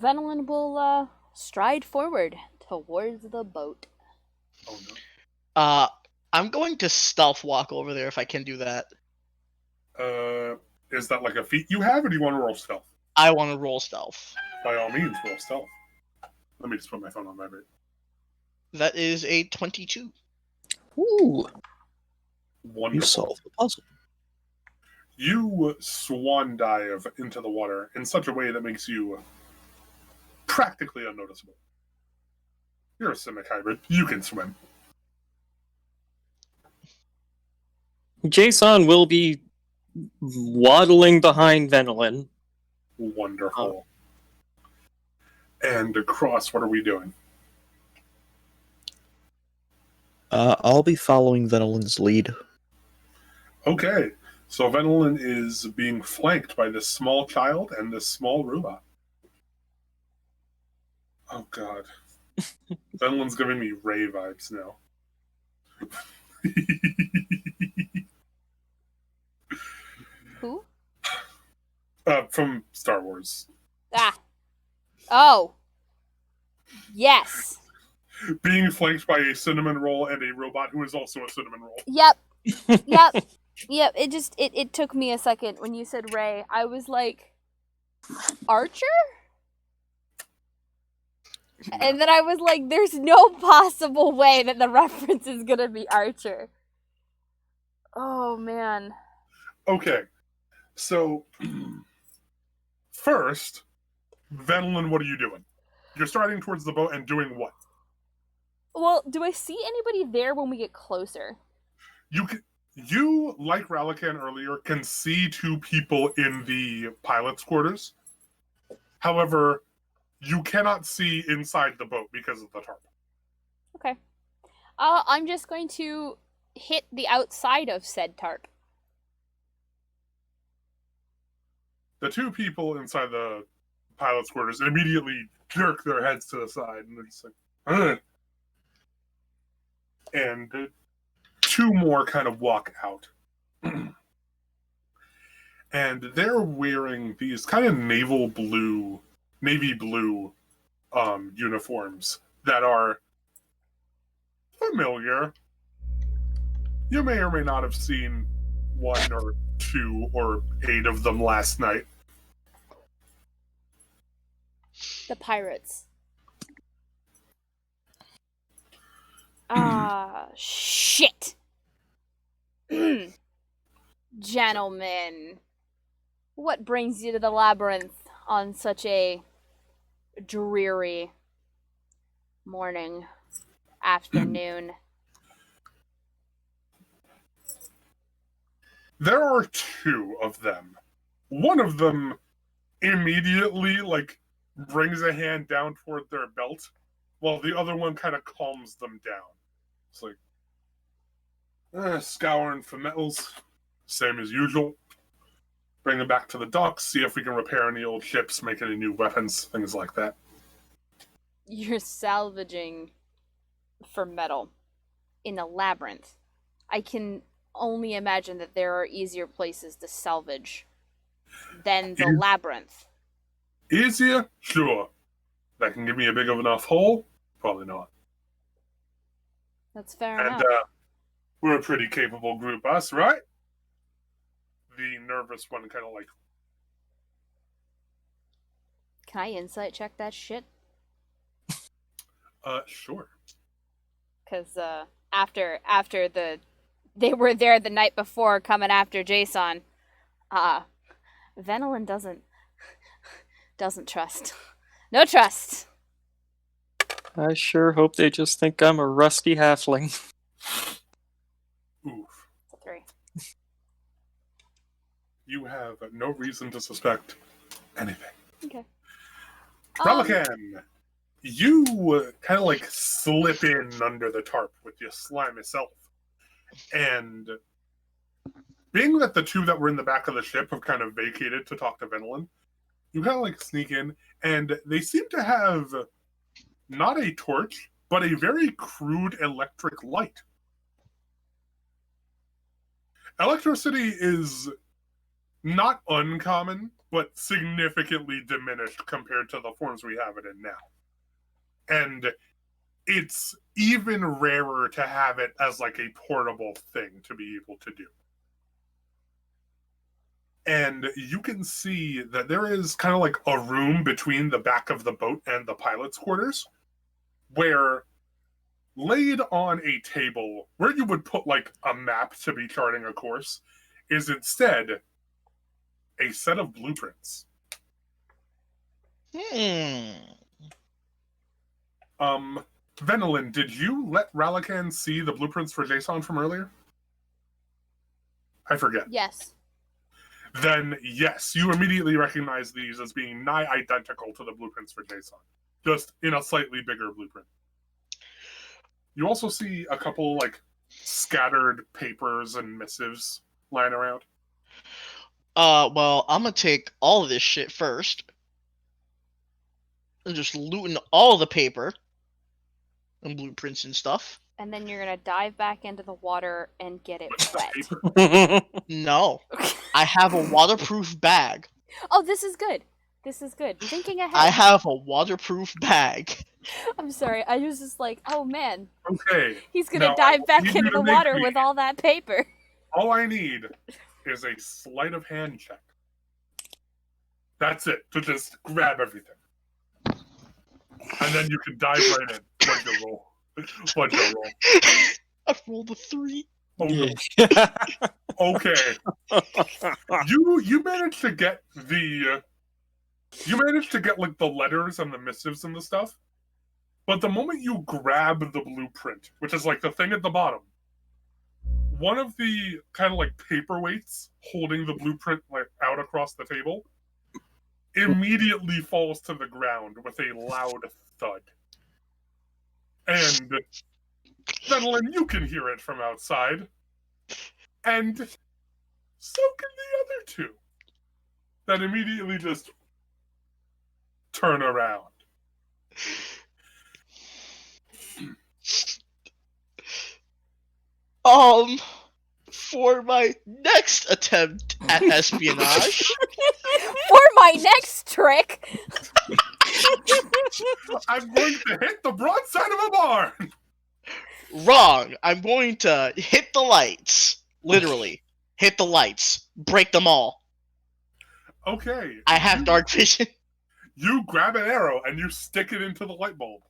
Venelin will stride forward towards the boat. Oh no. I'm going to stealth walk over there if I can do that. Is that like a feat you have, or do you want to roll stealth? I want to roll stealth. By all means, roll stealth. Let me just put my phone on vibrate. That is a 22. Ooh. You Wonderful. solved the puzzle. You swan dive into the water in such a way that makes you practically unnoticeable. You're a Simic hybrid. You can swim. Jason will be waddling behind Venelin. Wonderful. And across, what are we doing? I'll be following Venelin's lead. Okay, so Venelin is being flanked by this small child and this small robot. Oh god. Venelin's giving me Ray vibes now. Who? From Star Wars. Ah. Oh. Yes. Being flanked by a cinnamon roll and a robot who is also a cinnamon roll. Yep. Yep. Yep. It took me a second when you said Ray. I was like, Archer? And then I was like, there's no possible way that the reference is gonna be Archer. Oh man. Okay, so first, Venelin, what are you doing? You're striding towards the boat and doing what? Well, do I see anybody there when we get closer? You, like Ralakan earlier, can see two people in the pilot's quarters. However, you cannot see inside the boat because of the tarp. Okay. I'm just going to hit the outside of said tarp. The two people inside the pilot's quarters immediately jerk their heads to the side, and they're just like, "Ugh." And two more kind of walk out. And they're wearing these kind of navy blue uniforms that are familiar. You may or may not have seen one or two or 8 of them last night. The pirates. Shit. Gentlemen, what brings you to the labyrinth on such a dreary morning, afternoon? There are 2 of them. One of them immediately, brings a hand down toward their belt, while the other one kind of calms them down. It's like, scouring for metals, same as usual. Bring them back to the docks, see if we can repair any old ships, make any new weapons, things like that. You're salvaging for metal in a labyrinth. I can only imagine that there are easier places to salvage than the labyrinth. Easier? Sure. That can give me a big enough hole? Probably not. That's fair And enough. we're a pretty capable group, us, right? The nervous one kind of Can I insight check that shit? Sure. Because after they were there the night before coming after Jason, Venelin doesn't trust No trust. I sure hope they just think I'm a rusty halfling. Oof. 3. You have no reason to suspect anything. Okay. Relican, you kind of like slip in under the tarp with your slimy self. And being that the two that were in the back of the ship have kind of vacated to talk to Venelin, you kind of like sneak in, and they seem to have not a torch, but a very crude electric light. Electricity is not uncommon, but significantly diminished compared to the forms we have it in now. And it's even rarer to have it as like a portable thing to be able to do. And you can see that there is kind of like a room between the back of the boat and the pilot's quarters, where laid on a table where you would put like a map to be charting a course is instead a set of blueprints. Venelin, did you let Relican see the blueprints for Jason from earlier? I forget. Yes. Then yes, you immediately recognize these as being nigh identical to the blueprints for Jason, just in a slightly bigger blueprint. You also see a couple like scattered papers and missives lying around. Well, I'm gonna take all of this shit first. And just looting all the paper and blueprints and stuff. And then you're gonna dive back into the water and get it What's the wet. paper? No. I have a waterproof bag. Oh, this is good. This is good. Thinking ahead. I have a waterproof bag. I'm sorry. I was just like, oh man, Okay, he's gonna Now, dive back you need into to the make water me- with all that paper. all I need is a sleight of hand check. That's it, to just grab everything. And then you can dive right in. What'd you roll? What'd you roll? I've rolled a 3. Oh, no. Okay. You managed to get the like the letters and the missives and the stuff, but the moment you grab the blueprint, which is like the thing at the bottom, one of the kind of like paperweights holding the blueprint like out across the table immediately falls to the ground with a loud thud. And Venelin, you can hear it from outside. And so can the other two. That immediately just turn around. For my next attempt at espionage, For my next trick. I'm going to hit the broadside of a barn! wrong. I'm going to hit the lights. Literally. Hit the lights. Break them all. Okay. I have dark vision. You grab an arrow and you stick it into the light bulb.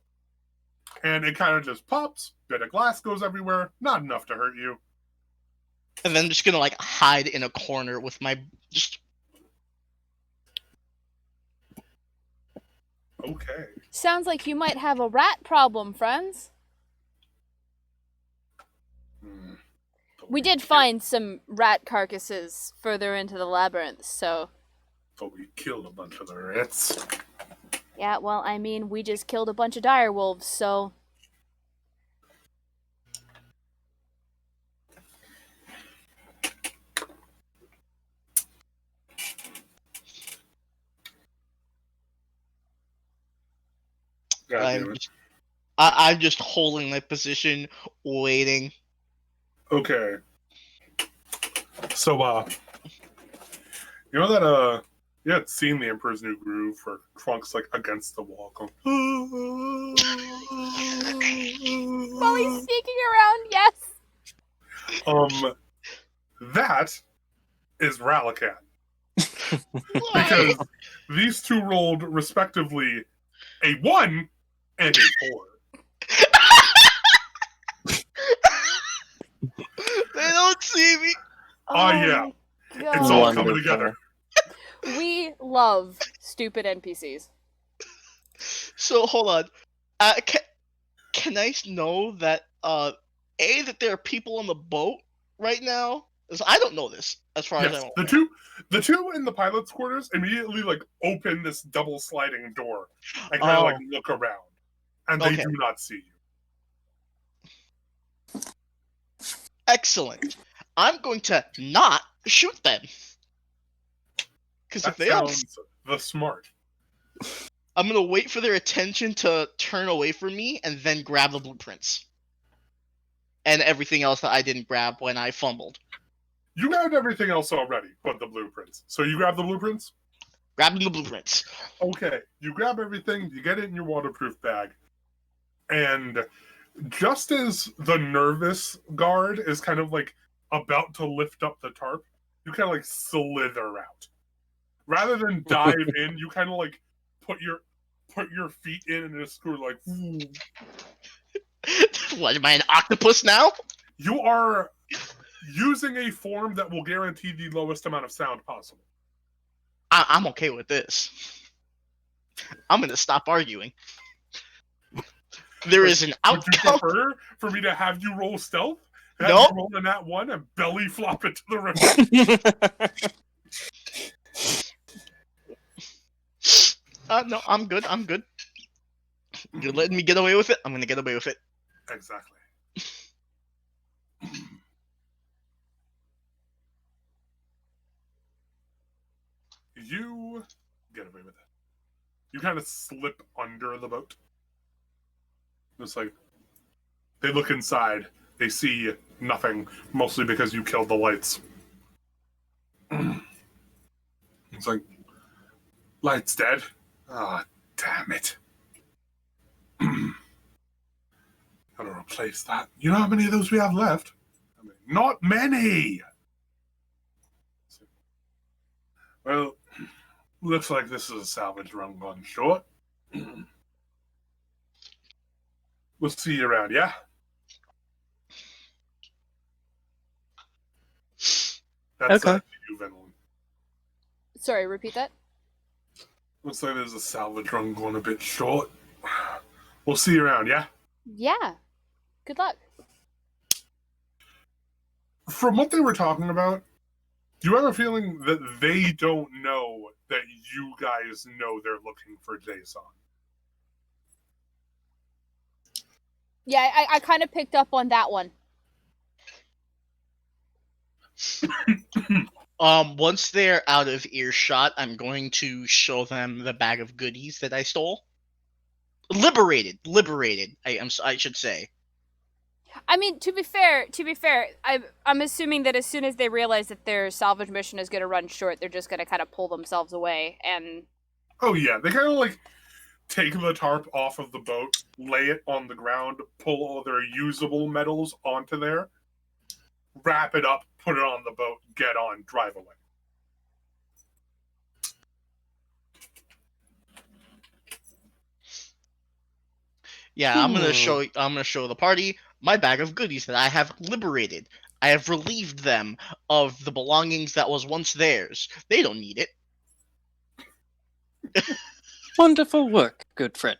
And it kind of just pops, bit of glass goes everywhere, not enough to hurt you. And then I'm just gonna like hide in a corner with my just Okay. Sounds like you might have a rat problem, friends. Hmm. We did find some rat carcasses further into the labyrinth, so... So we killed a bunch of the rats. Yeah, well, I mean, we just killed a bunch of dire wolves, so... God damn I'm it. just, I'm just holding my position, waiting. Okay. So, you know that, you had seen The Emperor's New Groove where Trunk's, like, against the wall going... While he's sneaking around, yes! That is Ralakan. Because these two rolled, respectively, a 1 and a 4. They don't see me. Oh, yeah. my It's God. all coming together. We love stupid NPCs. So hold on. Can I know that that there are people on the boat right now? 'Cause I don't know this as far as Yes, I'm the two in the pilot's quarters immediately like open this double sliding door and kind of Oh, like look around, and they Okay. do not see you. excellent. I'm going to not shoot them. Because if That they are, sounds the smart. I'm gonna wait for their attention to turn away from me and then grab the blueprints. And everything else that I didn't grab when I fumbled. You grabbed everything else already, but the blueprints. So you grab the blueprints? Grabbing the blueprints. Okay. You grab everything, you get it in your waterproof bag, and just as the nervous guard is kind of like about to lift up the tarp, you kind of like slither out. Rather than dive in, you kind of like put your feet in and just screw like. Ooh. What, am I an octopus now? You are using a form that will guarantee the lowest amount of sound possible. I'm okay with this. I'm gonna stop arguing. There is an Would you outcome. prefer for me to have you roll stealth? Have Nope. you roll in that one and belly flop it to the river? No, I'm good. I'm good. You're letting me get away with it. I'm gonna get away with it. Exactly. You get away with it. You kind of slip under the boat. It's like they look inside. They see nothing, mostly because you killed the lights. It's like, lights dead. Ah, damn it. Gotta replace that. You know how many of those we have left? I mean, not many. Well, looks like this is a salvage run gone short. We'll see you around, yeah? That's Okay. you, Venlin. Sorry, repeat that. Looks like there's a salvage run going a bit short. We'll see you around, yeah? Yeah. Good luck. From what they were talking about, do you have a feeling that they don't know that you guys know they're looking for Jason? Yeah, I kind of picked up on that one. Once they're out of earshot, I'm going to show them the bag of goodies that I stole. Liberated. I should say. I mean, to be fair, I'm assuming that as soon as they realize that their salvage mission is going to run short, they're just going to kind of pull themselves away. And Oh yeah, they kind of like take the tarp off of the boat, lay it on the ground, pull all their usable metals onto there, wrap it up, put it on the boat, get on, drive away. Yeah, I'm gonna show the party my bag of goodies that I have liberated. I have relieved them of the belongings that was once theirs. They don't need it. Wonderful work, good friend.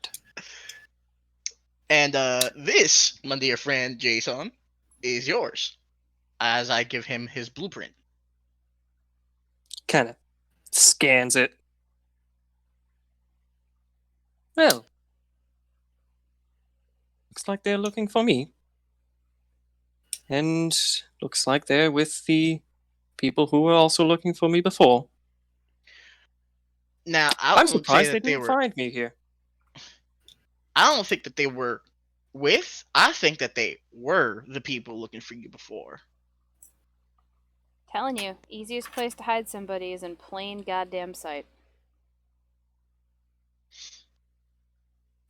And this, my dear friend Jason, is yours. As I give him his blueprint. Kind of scans it. Well, looks like they're looking for me. And looks like they're with the people who were also looking for me before. Now, I'm surprised they didn't find me here. I don't think that they were with. I think that they were the people looking for you before. telling you, easiest place to hide somebody is in plain goddamn sight.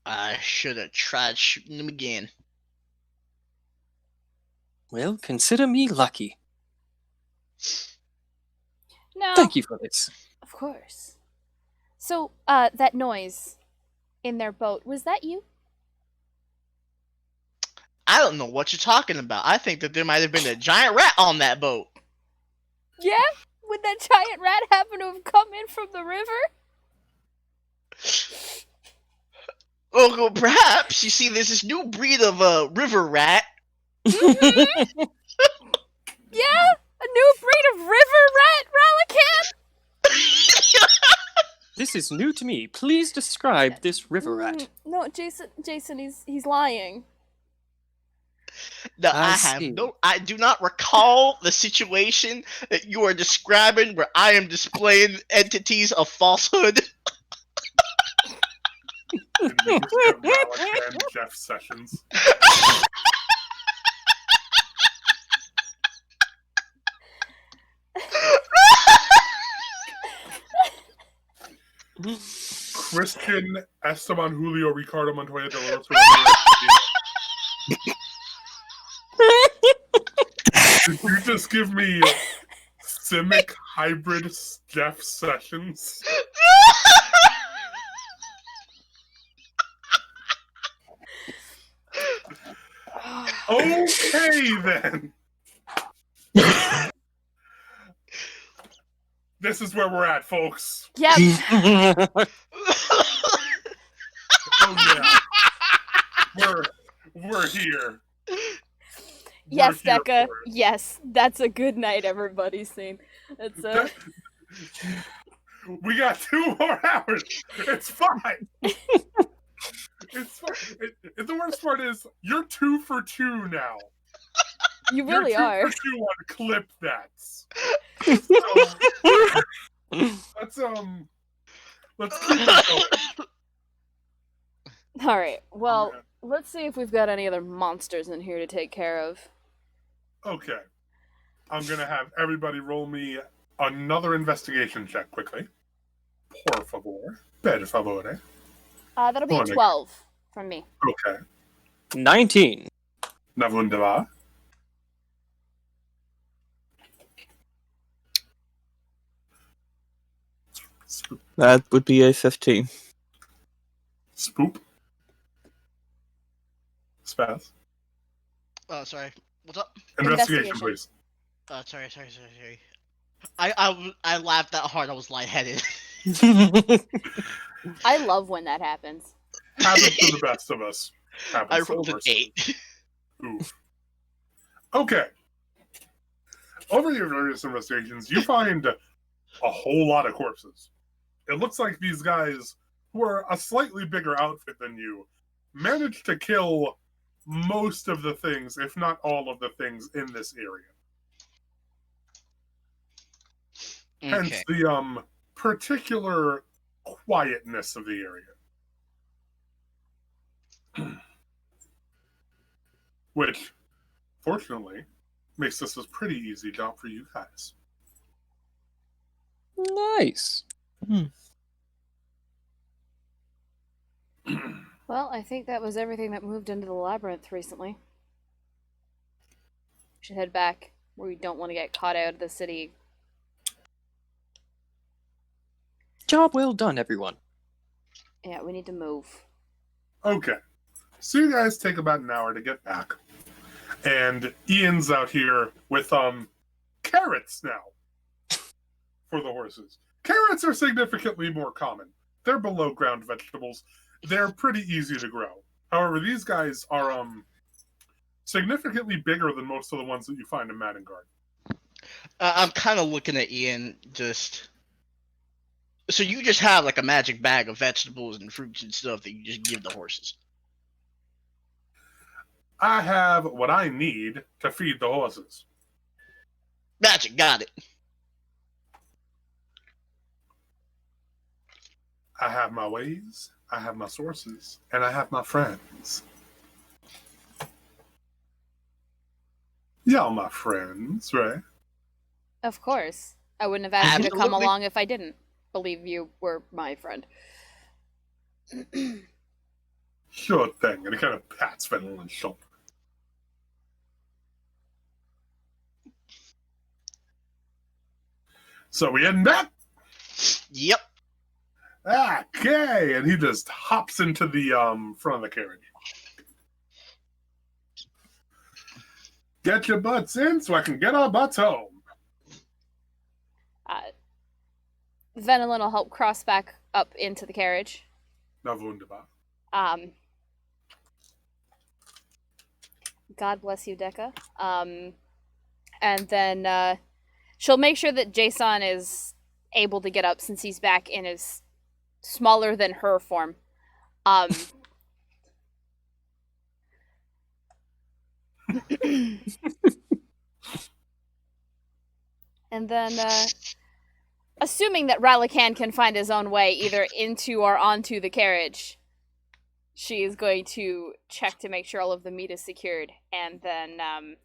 I should have tried shooting them again. Well, consider me lucky. No, Thank you for this. of course. So, that noise in their boat, was that you? I don't know what you're talking about. I think that there might have been a giant rat on that boat. Yeah? Would that giant rat happen to have come in from the river? Well, perhaps you see there's this new breed of river rat. Mm-hmm. Yeah, a new breed of river rat relican. This is new to me. Please describe this river rat. No, Jason, he's lying. No, I see. I do not recall the situation that you are describing where I am displaying entities of falsehood. And we just get Relican Jeff Sessions. Christian Esteban Julio Ricardo Montoya de Lorenzo. Did you just give me Simic hybrid Jeff Sessions? Okay then. This is where we're at, folks. Yep. Oh yeah. We're here. Yes, We're here Becca. for it. Yes, that's a good night, everybody. Scene. It's We got 2 more hours. It's fine. It's fine. The worst part is you're 2 for 2 now. you You're really 2 are. for 2 on clip that. Let's keep it going. All right. Well, Yeah. let's see if we've got any other monsters in here to take care of. Okay. I'm gonna have everybody roll me another investigation check quickly. Por favor. Per favore. That'll be Morning. 12 from me. Okay. 19. Na wunderbar. Spoop. That would be a 15. Spoop. Spaz. Oh, sorry. What's up? Investigation, Investigation. please. Sorry. I laughed that hard. I was lightheaded. I love when that happens. Happens to the best of us. Happens I to the rolled an worst of us. 8. Oof. Okay. Over your various investigations, you find a whole lot of corpses. It looks like these guys, who are a slightly bigger outfit than you, managed to kill most of the things, if not all of the things, in this area. Hence Okay. the particular quietness of the area. Which, fortunately, makes this a pretty easy job for you guys. Nice. Well, I think that was everything that moved into the labyrinth recently. We should head back where we don't want to get caught out of the city. Job well done, everyone. Yeah, we need to move. Okay. So you guys take about an hour to get back. And Ian's out here with carrots now for the horses. Carrots are significantly more common. They're below ground vegetables. They're pretty easy to grow. However, these guys are significantly bigger than most of the ones that you find in Madengard. I'm kind of looking at Ian just. So you just have like a magic bag of vegetables and fruits and stuff that you just give the horses. I have what I need to feed the horses. Magic, got it. I have my ways, I have my sources, and I have my friends. Y'all my friends, right? Of course. I wouldn't have asked you to come Absolutely. along if I didn't believe you were my friend. Sure thing. And he kind of pats Fennel on the shoulder. So we heading back? Yep. Okay. And he just hops into the front of the carriage. Get your butts in so I can get our butts home. Venelin will help cross back up into the carriage. Na wunderbar. God bless you, Decca. And then she'll make sure that Jason is able to get up since he's back in his smaller than her form. And then, assuming that Ralakan can find his own way either into or onto the carriage, she is going to check to make sure all of the meat is secured, and then,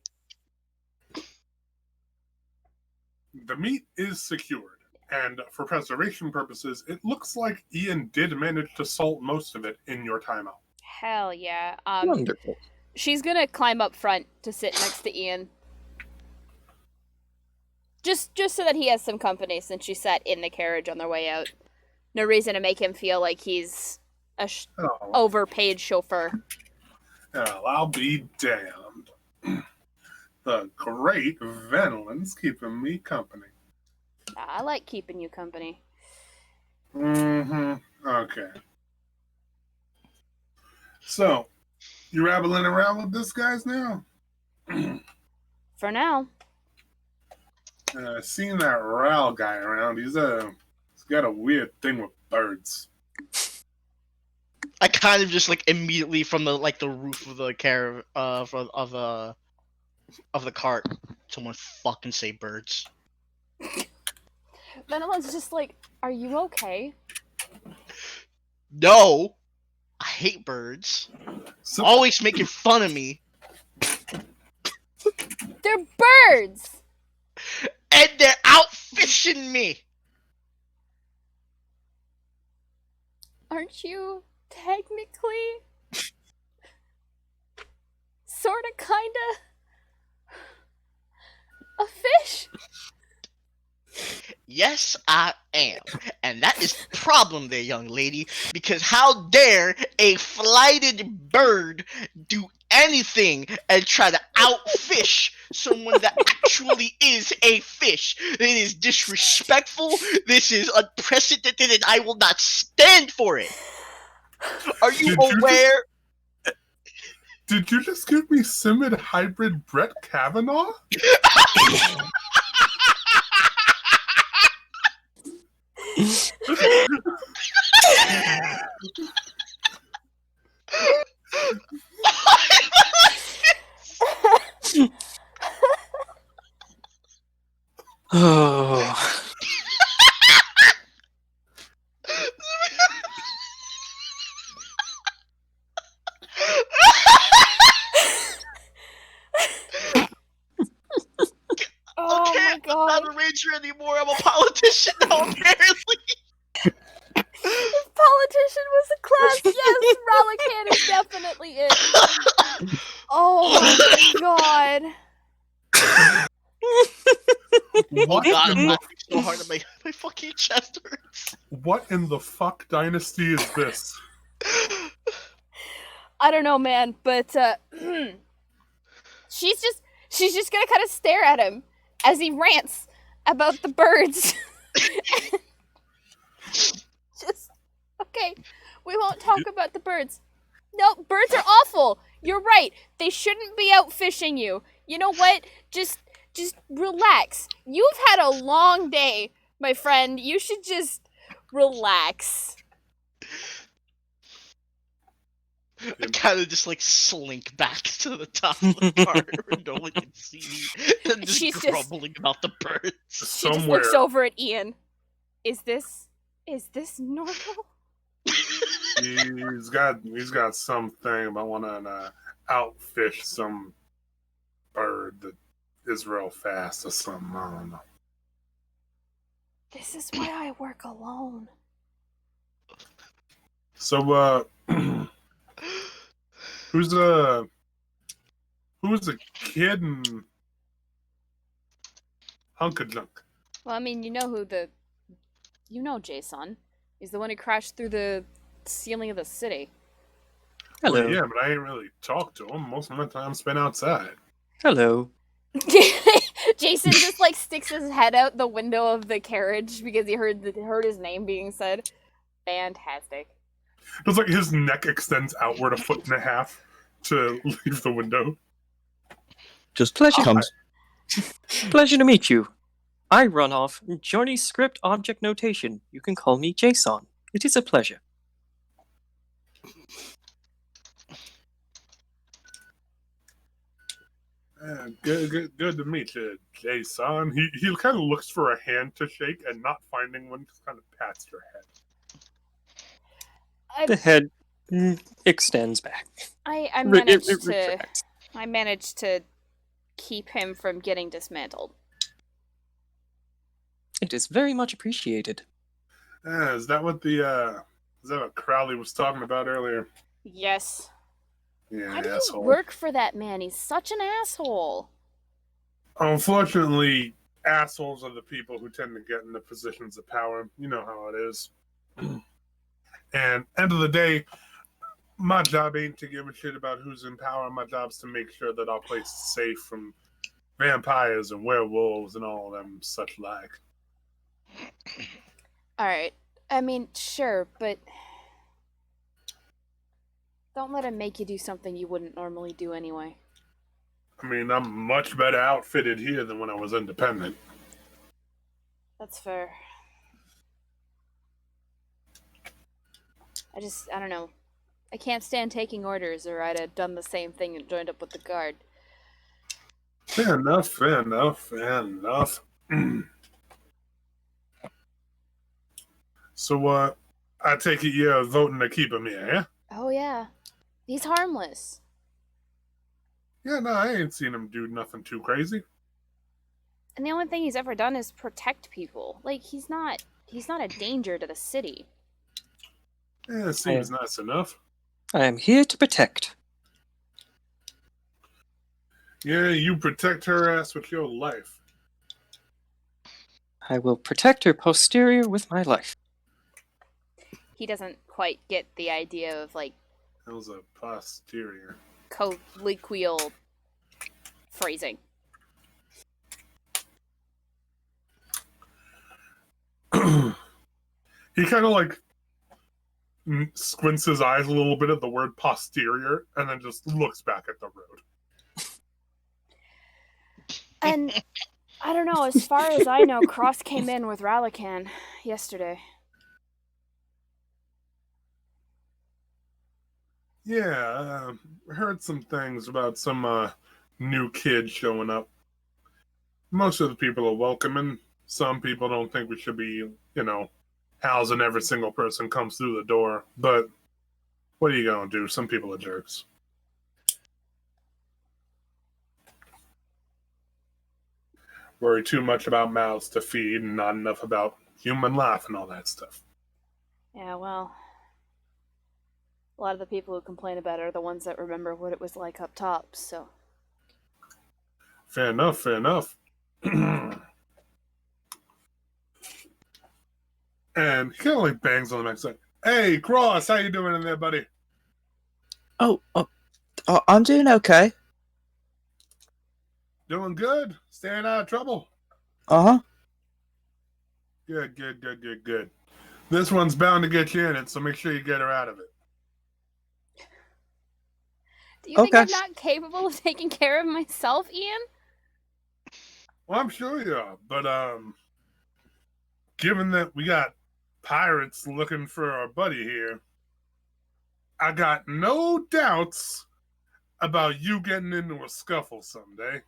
The meat is secured, and for preservation purposes, it looks like Ian did manage to salt most of it in your timeout. hell yeah. Wonderful. She's gonna climb up front to sit next to Ian. Just so that he has some company since she sat in the carriage on their way out. No reason to make him feel like he's a Oh, overpaid chauffeur. well, I'll be damned. The great Venlin's keeping me company. I like keeping you company. Mm-hmm. Okay. So, you rabbling around with this guys now? For now. Seen that Ral guy around. He's got a weird thing with birds. I kind of just like immediately from the roof of the of the cart, someone fucking say birds. Venelon's just like, are you okay? No, I hate birds. So, Always making fun of me, They're birds! and they're out fishing me. Aren't you technically sorta kinda a fish? Yes, I am. And that is the problem there, young lady, because how dare a flighted bird do anything and try to outfish someone that actually is a fish? It is disrespectful, this is unprecedented, and I will not stand for it. Are you Did you aware? did you just give me Simid hybrid Brett Kavanaugh? Oh. Oh Okay, my I'm god. not a ranger anymore, I'm a politician now, apparently. If politician was a class, yes, Ralakan is definitely it. Oh my god. What, Oh god, in I'm the, laughing so hard that my fucking chest hurts. what in the fuck dynasty is this? I don't know, man, but she's just gonna kind of stare at him as he rants about the birds. Just okay, we won't talk about the birds. No, birds are awful. You're right. They shouldn't be out fishing you. You know what? Just relax. You've had a long day, my friend. You should just relax. I kind of just like slink back to the top of the car where no one can see me, and just She's just- grumbling about the birds. She just Somewhere, looks over at Ian. Is this normal? he's got something about wanting to outfish some bird that is real fast or something. I don't know. This is why I work alone. So, who's a kid in Hunkadunk? Well, I mean, you know Jason. He's the one who crashed through the ceiling of the city. Hello. Well, yeah, but I ain't really talked to him. Most of my time spent outside. Hello. Jason just like sticks his head out the window of the carriage because he heard his name being said. Fantastic. Just like his neck extends outward a foot and a half to leave the window. Just Pleasure. comes. Pleasure to meet you. I run off Journey Script Object Notation. You can call me Jason. It is a pleasure. Good to meet you, Jason. He kind of looks for a hand to shake, and not finding one, just kind of pats your head. The head extends back. I It managed to retracts. I managed to keep him from getting dismantled. It is very much appreciated. Is that what Crowley was talking about earlier? Yes. Yeah, Why do you asshole. work for that man? He's such an asshole. Unfortunately, assholes are the people who tend to get in the positions of power. You know how it is. And end of the day, my job ain't to give a shit about who's in power. My job's to make sure that our place is safe from vampires and werewolves and all of them such like. Alright. I mean, sure, but don't let him make you do something you wouldn't normally do anyway. I mean, I'm much better outfitted here than when I was independent. That's fair. I don't know. I can't stand taking orders, or I'd have done the same thing and joined up with the guard. Fair enough. So, I take it you're voting to keep him here, yeah? Oh yeah. He's harmless. Yeah, no, I ain't seen him do nothing too crazy. And the only thing he's ever done is protect people. Like, he's not a danger to the city. Yeah, it seems nice enough. I am here to protect. Yeah, you protect her ass with your life. I will protect her posterior with my life. He doesn't quite get the idea of, like, That was a posterior. colloquial phrasing. He kind of like squints his eyes a little bit at the word posterior and then just looks back at the road. And I don't know, as far as I know, Cross came in with Ralakan yesterday. Yeah, heard some things about some new kid showing up. Most of the people are welcoming. Some people don't think we should be, housing every single person comes through the door. But what are you gonna do? Some people are jerks. Worry too much about mouths to feed and not enough about human life and all that stuff. Yeah, well, a lot of the people who complain about it are the ones that remember what it was like up top, so. Fair enough. And he kind of like bangs on the next side. Hey, Cross, how you doing in there, buddy? Oh, I'm doing okay. Doing good? Staying out of trouble? Uh-huh. Good. This one's bound to get you in it, so make sure you get her out of it. Do you think Okay. I'm not capable of taking care of myself, Ian? Well, I'm sure you are, but given that we got pirates looking for our buddy here, I got no doubts about you getting into a scuffle someday.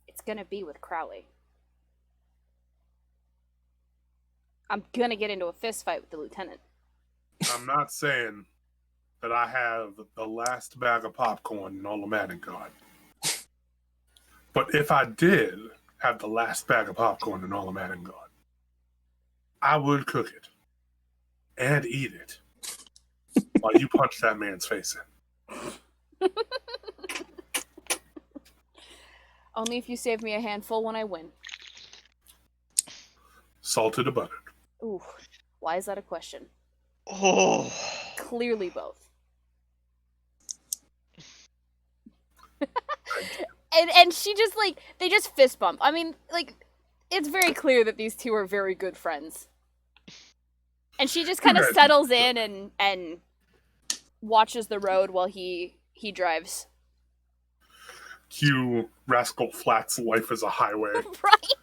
It's gonna be with Crowley. I'm gonna get into a fist fight with the lieutenant. I'm not saying that I have the last bag of popcorn in all of Maddenguard. But if I did have the last bag of popcorn in all of Maddenguard, I would cook it and eat it while you punch that man's face in. Only if you save me a handful when I win. Salted or buttered. Ooh, why is that a question? Oh. Clearly both. and she just, like, they just fist bump. I mean, like, it's very clear that these two are very good friends. And she just kind of Okay. settles in and watches the road while he drives. Cue Rascal Flatts' Life is a Highway. Right?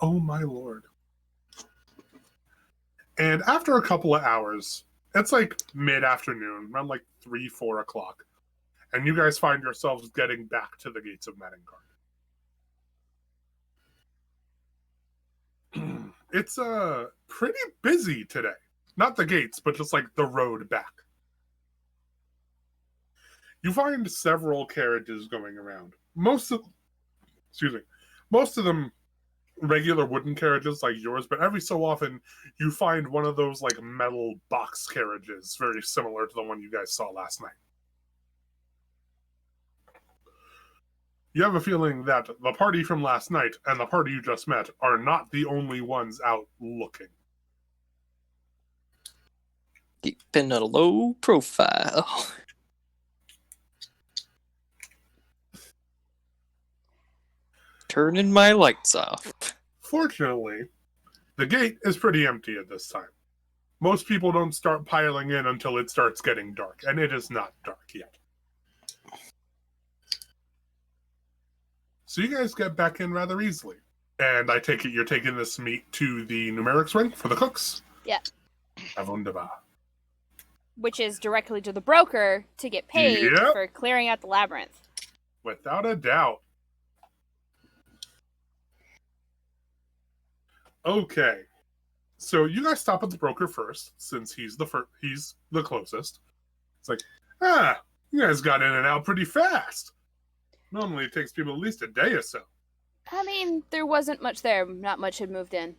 Oh my lord. And after a couple of hours, it's like mid-afternoon, around like 3, 4 o'clock, and you guys find yourselves getting back to the gates of Medengard. It's pretty busy today. Not the gates, but just like the road back. You find several carriages going around. Most of them regular wooden carriages like yours, but every so often you find one of those like metal box carriages, very similar to the one you guys saw last night. You have a feeling that the party from last night and the party you just met are not the only ones out looking. Keeping a low profile. Turning my lights off. Fortunately, the gate is pretty empty at this time. Most people don't start piling in until it starts getting dark, and it is not dark yet. So you guys get back in rather easily. And I take it you're taking this meat to the numerics ring for the cooks? Yeah. Wunderbar. Which is directly to the broker to get paid Yep. for clearing out the labyrinth. Without a doubt. Okay. So you guys stop at the broker first, since he's the closest. It's like, you guys got in and out pretty fast. Normally it takes people at least a day or so. I mean, there wasn't much there. Not much had moved in.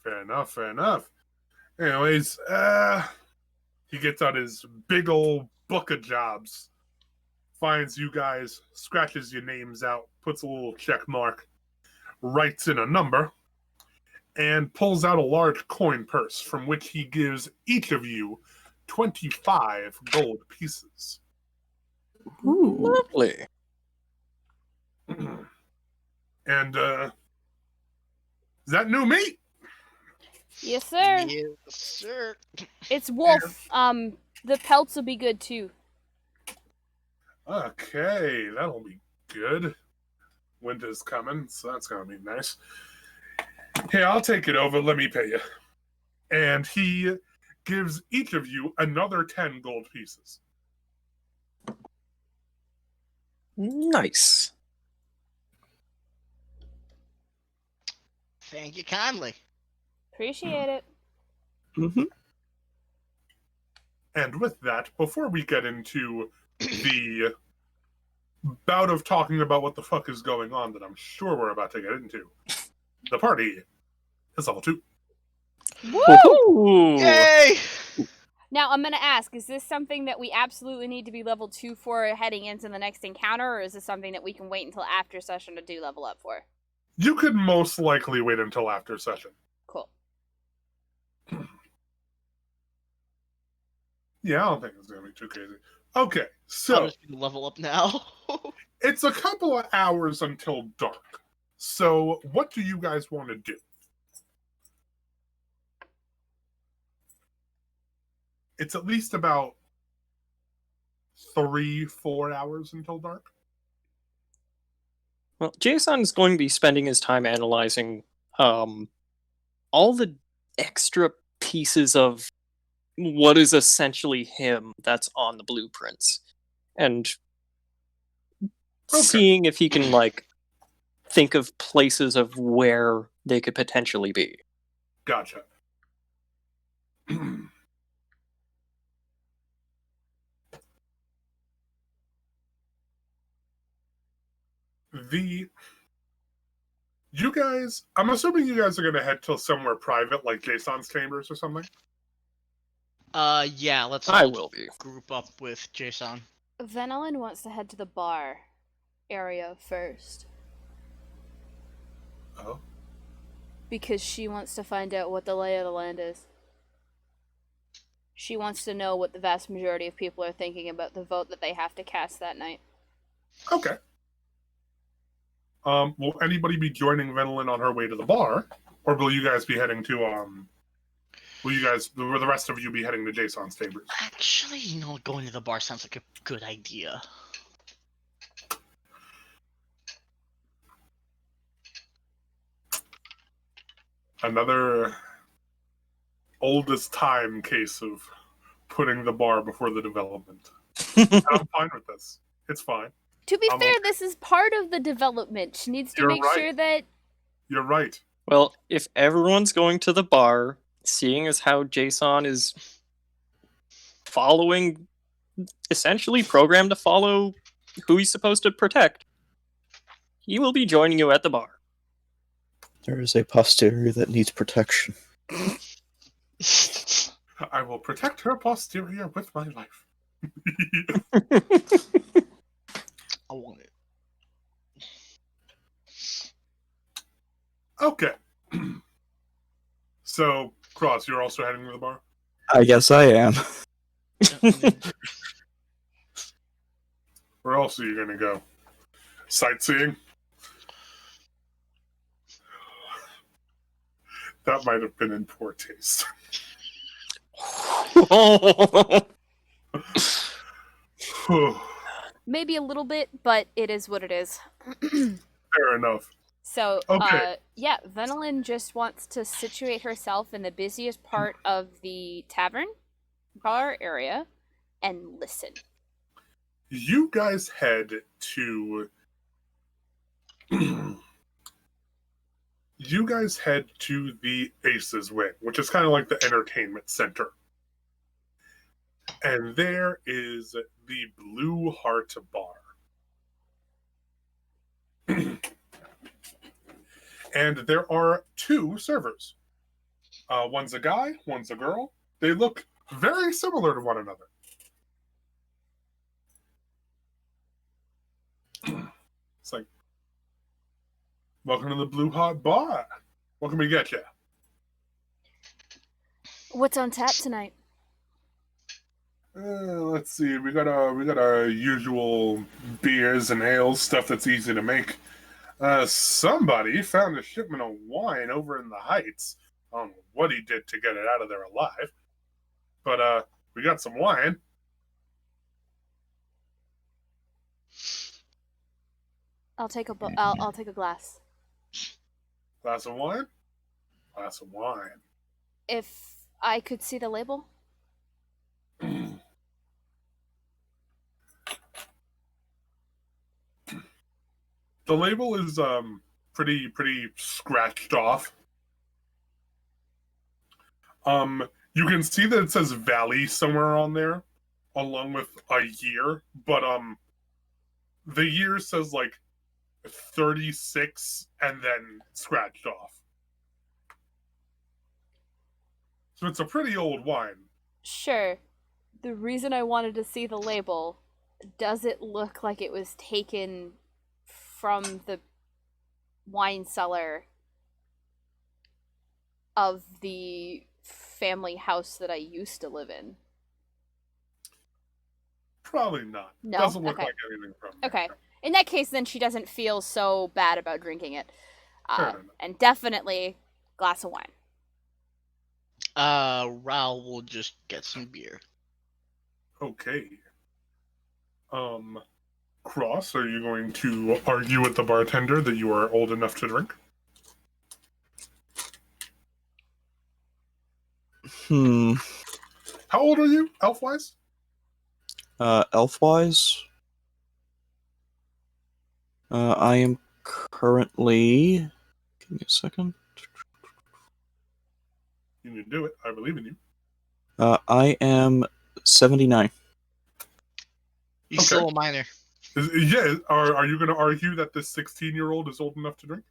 Fair enough. Anyways, he gets out his big old book of jobs, finds you guys, scratches your names out, puts a little check mark, writes in a number, and pulls out a large coin purse from which he gives each of you 25 gold pieces. Ooh, lovely. And, is that new meat? Yes, sir. Yes, sir. It's wolf. The pelts will be good too. Okay, that'll be good. Winter's coming, so that's gonna be nice. Hey, I'll take it over. Let me pay you. And he gives each of you another 10 gold pieces. Nice. Thank you kindly. Appreciate it. Mm-hmm. And with that, before we get into the bout of talking about what the fuck is going on that I'm sure we're about to get into, the party is level 2. Woo! Ooh. Yay! Now, I'm gonna ask, is this something that we absolutely need to be level 2 for heading into the next encounter, or is this something that we can wait until after session to do level up for? You could most likely wait until after session. Cool. Yeah, I don't think it's going to be too crazy. Okay, I'm so just gonna level up now. it's a couple of hours until dark. So what do you guys want to do? It's at least about 3-4 hours until dark. Well, Jason is going to be spending his time analyzing all the extra pieces of what is essentially him that's on the blueprints, and seeing if he can like think of places of where they could potentially be. Gotcha. You guys, I'm assuming you guys are going to head to somewhere private, like Jason's chambers or something? Yeah, let's I all will be. group up with Jason. Van Ellen wants to head to the bar area first. Oh. Because she wants to find out what the lay of the land is. She wants to know what the vast majority of people are thinking about the vote that they have to cast that night. Okay. Will anybody be joining Venelin on her way to the bar, or will you guys be heading to Will the rest of you be heading to Jason's chambers? Actually, going to the bar sounds like a good idea. Another oldest time case of putting the bar before the development. I'm fine with this. It's fine. To be I'm fair, okay. this is part of the development. She needs to You're make right. sure that You're right. Well, if everyone's going to the bar, seeing as how Jason is following, essentially programmed to follow who he's supposed to protect, he will be joining you at the bar. There is a posterior that needs protection. I will protect her posterior with my life. I want it. Okay. So, Cross, you're also heading to the bar? I guess I am. Where else are you going to go? Sightseeing? That might have been in poor taste. maybe a little bit, but it is what it is. Fair enough. So, Okay. yeah, Venelin just wants to situate herself in the busiest part of the tavern bar area and listen. You guys head to the Aces Wing, which is kind of like the entertainment center. And there is the Blue Heart Bar. And there are two servers. One's a guy, one's a girl. They look very similar to one another. It's like, welcome to the Blue Heart Bar. What can we get you? What's on tap tonight? Let's see. We got our usual beers and ales, stuff that's easy to make. Somebody found a shipment of wine over in the Heights. I don't know what he did to get it out of there alive, but we got some wine. I'll take a glass. Glass of wine. Glass of wine. If I could see the label. The label is pretty scratched off. You can see that it says Valley somewhere on there, along with a year, but the year says like 36 and then scratched off. So it's a pretty old wine. Sure. The reason I wanted to see the label, does it look like it was taken from the wine cellar of the family house that I used to live in? Probably not. No? Doesn't look Okay. like anything from there. Okay. In that case, then she doesn't feel so bad about drinking it. Fair enough. And definitely glass of wine. Raul will just get some beer. Okay. Cross, are you going to argue with the bartender that you are old enough to drink? How old are you, elf-wise? Elf-wise? I am currently... Give me a second. You can do it. I believe in you. I am 79. He's Okay. still a minor. Yeah, are you going to argue that this 16-year-old is old enough to drink?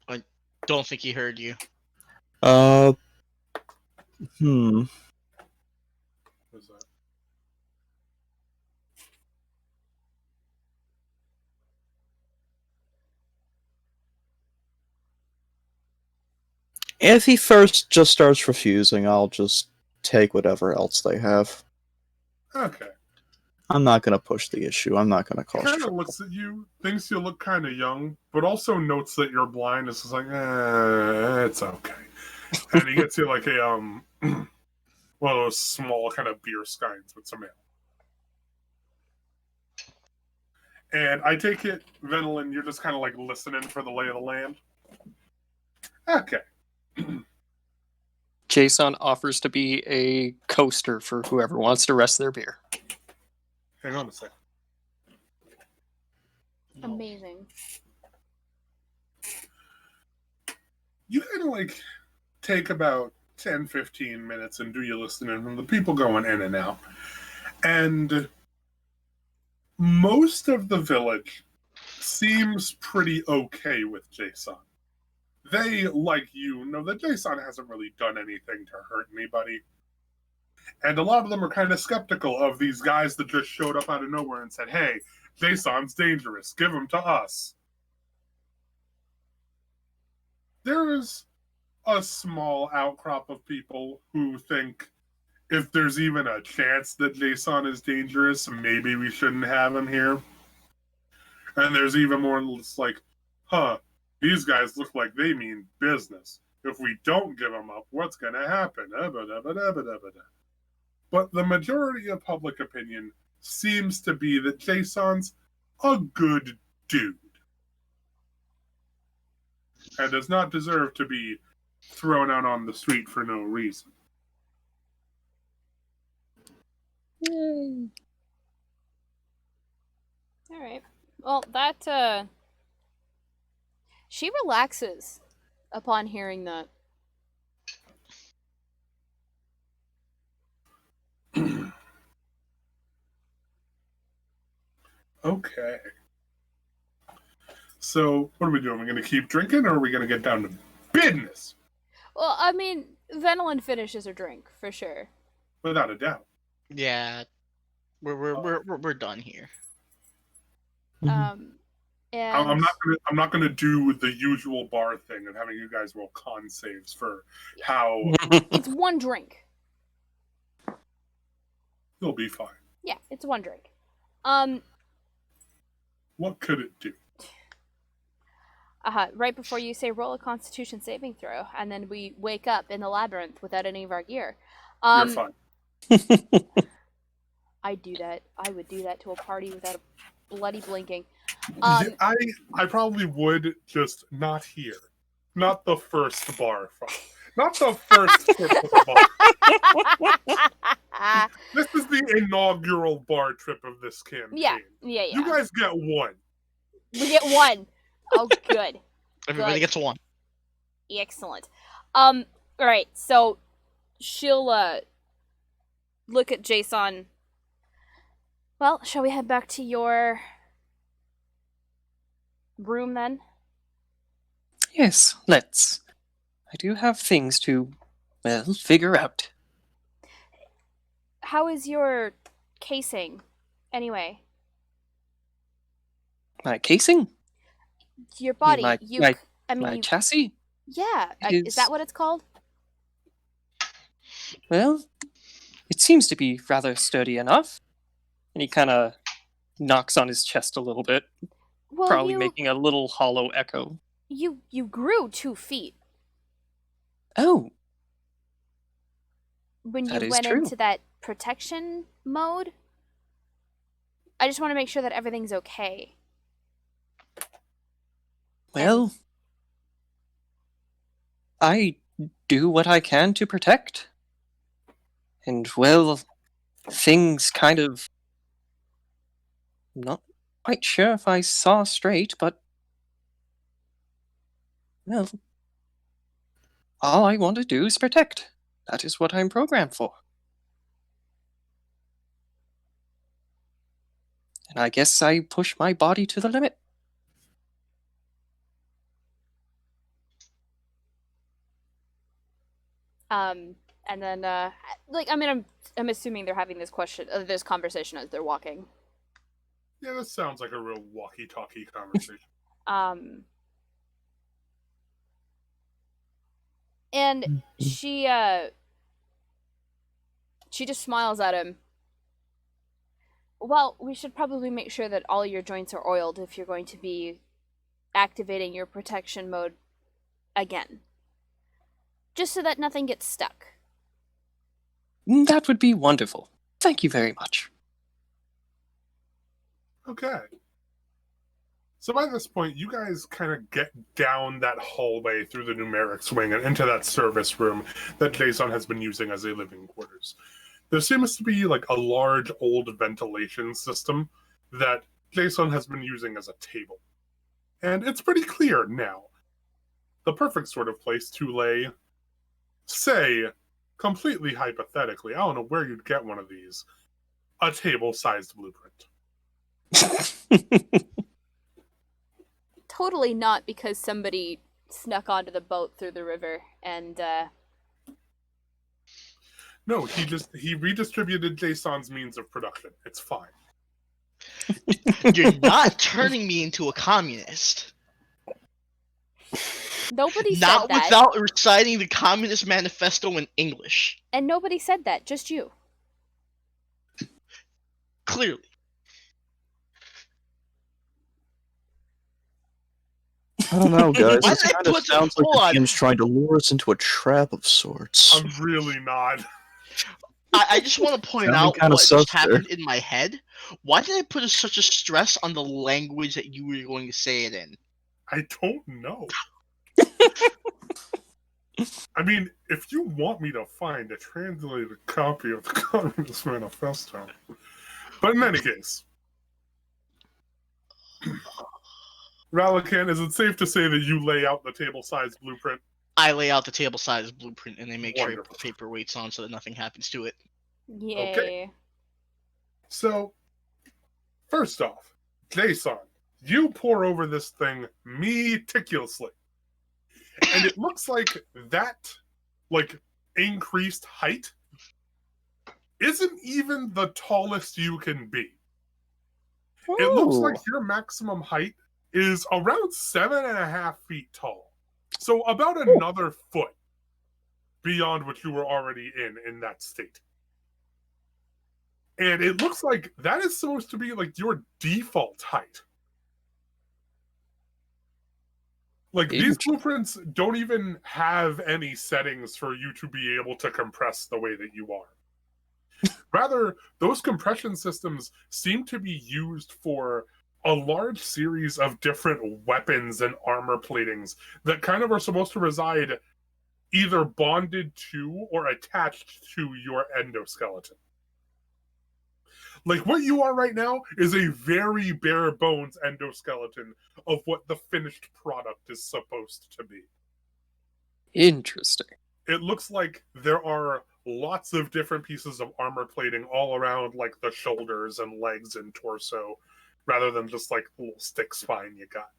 I don't think he heard you. What is that? If he first just starts refusing, I'll just take whatever else they have. Okay. I'm not gonna push the issue. I'm not gonna He cause kind of trouble. looks at you, thinks you look kind of young, but also notes that you're blind. Is just like, it's okay. And he gets you like a one of those small kind of beer steins with some ale. And I take it, Venelin, you're just kind of like listening for the lay of the land. Okay. Jason offers to be a coaster for whoever wants to rest their beer. Hang on a second. Amazing. You kind of like take about 10, 15 minutes and do your listening from the people going in and out. And most of the village seems pretty okay with Jason. They, like you, know that Jason hasn't really done anything to hurt anybody. And a lot of them are kind of skeptical of these guys that just showed up out of nowhere and said, hey, Jason's dangerous. Give him to us. There is a small outcrop of people who think if there's even a chance that Jason is dangerous, maybe we shouldn't have him here. And there's even more that's like, these guys look like they mean business. If we don't give them up, what's going to happen? But the majority of public opinion seems to be that Jason's a good dude and does not deserve to be thrown out on the street for no reason. All right. Well, that she relaxes upon hearing that. Okay. So, what are we doing? Are we going to keep drinking, or are we going to get down to business? Well, I mean, Venelin finishes her drink for sure. Without a doubt. Yeah, we're done here. And I'm not gonna do the usual bar thing of having you guys roll con saves for how it's one drink. you'll be fine. Yeah, it's one drink. What could it do? Right before you say roll a Constitution saving throw, and then we wake up in the labyrinth without any of our gear. You're fine. I do that. I would do that to a party without a bloody blinking. I probably would, just not here. Not the first bar. Not the first trip to the bar. This is the inaugural bar trip of this campaign. Yeah. You guys get one. We get one. Oh, good. Everybody gets one. Excellent. All right. So she'll look at Jason. Well, shall we head back to your room then? Yes, let's. I do have things to, well, figure out. How is your casing, anyway? My casing? Your body. My chassis? Yeah. Is- Is that what it's called? Well, it seems to be rather sturdy enough. And he kind of knocks on his chest a little bit, Well, probably making a little hollow echo. You grew 2 feet Oh, when you That is went true. into that protection mode. I just want to make sure that everything's okay. well, I do what I can to protect. And, well, things kind of... Not quite sure if I saw straight, but... Well, all I want to do is protect. That is what I'm programmed for. And I guess I push my body to the limit. And then I'm assuming they're having this conversation as they're walking. Yeah, this sounds like a real walkie-talkie conversation. And she just smiles at him. Well, we should probably make sure that all your joints are oiled if you're going to be activating your protection mode again. Just so that nothing gets stuck. That would be wonderful. Thank you very much. Okay. So by this point, you guys kind of get down that hallway through the numerics wing and into that service room that Jason has been using as a living quarters. There seems to be like a large old ventilation system that Jason has been using as a table. And it's pretty clear now. The perfect sort of place to lay, say, completely hypothetically, I don't know where you'd get one of these, a table-sized blueprint. Totally not because somebody snuck onto the boat through the river and, No, he redistributed Jason's means of production. It's fine. You're not turning me into a communist. Nobody said Not that. without reciting the Communist Manifesto in English. And nobody said that, just you. Clearly. I don't know, guys. Why This did I kind of put- sounds like hold the on. game's trying to lure us into a trap of sorts. I'm really not. I just want to point Sounding out kinda what sus just there. happened in my head. Why did I put such a stress on the language that you were going to say it in? I don't know. I mean, if you want me to find a translated copy of the Communist Manifesto. But in any case, Ralakan, is it safe to say that you lay out the table-sized blueprint? I lay out the table size blueprint and I make sure I Wonderful. put paperweights on so that nothing happens to it. Yay. Okay. So, first off, Jason, you pour over this thing meticulously. And it looks like that, increased height isn't even the tallest you can be. It looks like your maximum height is around 7.5 feet tall. So about another foot beyond what you were already in that state. And it looks like that is supposed to be like your default height. Like, these blueprints don't even have any settings for you to be able to compress the way that you are. Rather, those compression systems seem to be used for a large series of different weapons and armor platings that kind of are supposed to reside either bonded to or attached to your endoskeleton. Like, what you are right now is a very bare bones endoskeleton of what the finished product is supposed to be. Interesting. It looks like there are lots of different pieces of armor plating all around, like the shoulders and legs and torso, rather than just like the little stick spine you got.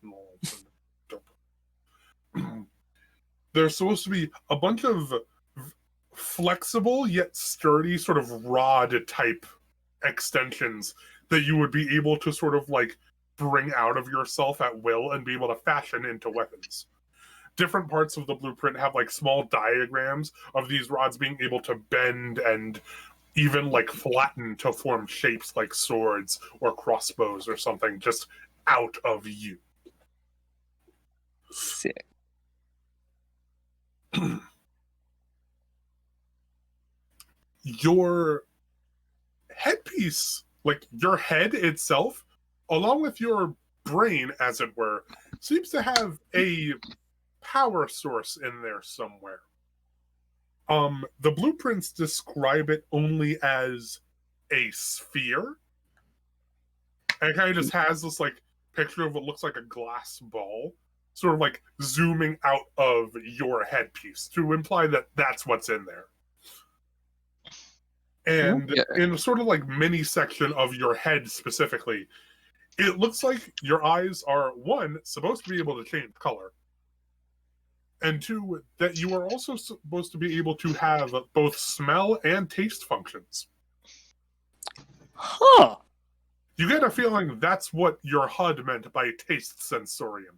There's supposed to be a bunch of flexible yet sturdy sort of rod type extensions that you would be able to sort of like bring out of yourself at will and be able to fashion into weapons. Different parts of the blueprint have like small diagrams of these rods being able to bend and even like flatten to form shapes like swords or crossbows or something just out of you. Sick. Your headpiece, like your head itself, along with your brain, as it were, seems to have a power source in there somewhere. The blueprints describe it only as a sphere. And it kind of just has this like picture of what looks like a glass ball, sort of like zooming out of your headpiece to imply that that's what's in there. And Okay. in a sort of like mini section of your head specifically, it looks like your eyes are, one, supposed to be able to change color, and two, that you are also supposed to be able to have both smell and taste functions. Huh. You get a feeling that's what your HUD meant by taste sensorium.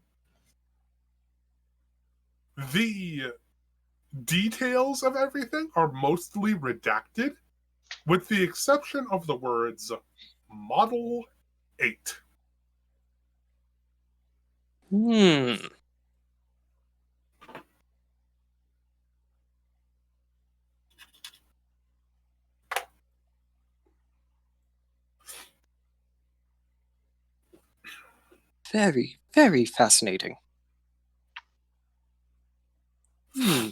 The details of everything are mostly redacted, with the exception of the words Model 8. Hmm. Very, very fascinating. Hmm.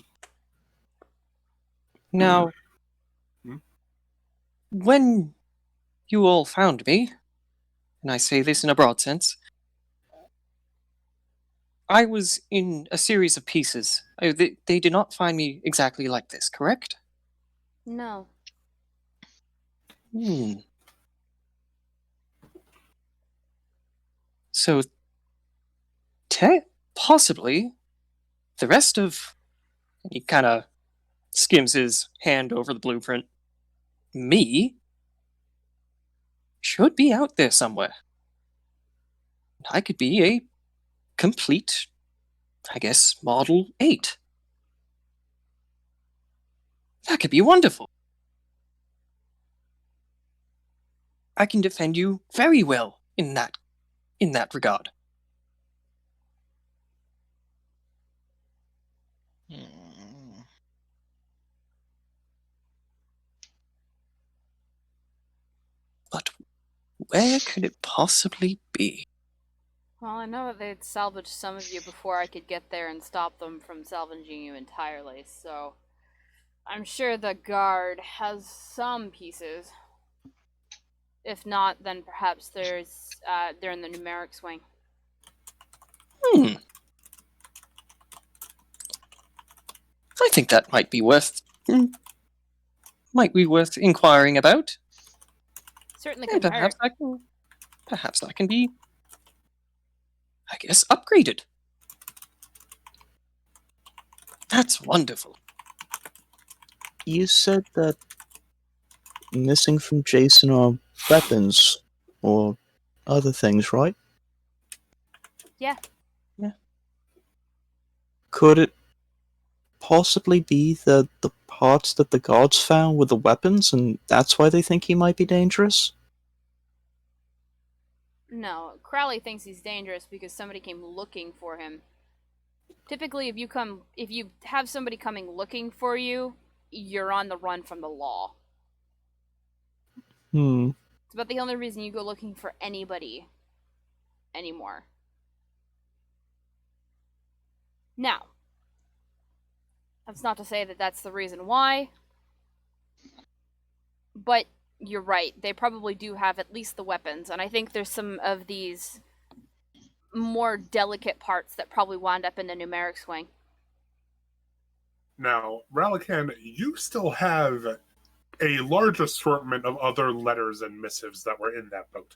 Now, Hmm? when you all found me, and I say this in a broad sense, I was in a series of pieces. They did not find me exactly like this, correct? No. Hmm. So, possibly, the rest of... He kind of skims his hand over the blueprint. Me should be out there somewhere. I could be a complete, I guess, Model 8. That could be wonderful. I can defend you very well in that regard. Hmm. But where could it possibly be? Well, I know that they'd salvaged some of you before I could get there and stop them from salvaging you entirely, so I'm sure the guard has some pieces. If not, then perhaps they're in the numerics wing. Hmm. I think that might be worth inquiring about. Certainly And couldn't hurt. perhaps that can be, I guess, upgraded. That's wonderful. You said that missing from Jason are weapons or other things, right? Yeah. Could it possibly be that the parts that the guards found were the weapons, and that's why they think he might be dangerous? No, Crowley thinks he's dangerous because somebody came looking for him. Typically, if you have somebody coming looking for you, you're on the run from the law. It's about the only reason you go looking for anybody anymore. Now, that's not to say that that's the reason why, but you're right. They probably do have at least the weapons, and I think there's some of these more delicate parts that probably wound up in the numerics wing. Now, Ralakan, you still have a large assortment of other letters and missives that were in that boat.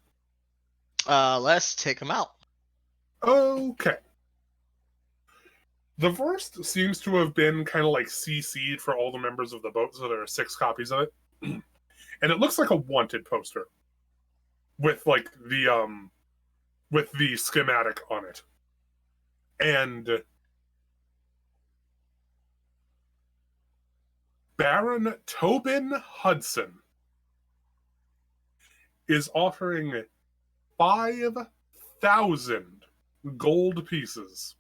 Let's take them out. Okay. The first seems to have been kind of like CC'd for all the members of the boat, so there are 6 copies of it. And it looks like a wanted poster with like with the schematic on it. And Baron Tobin Hudson is offering 5,000 gold pieces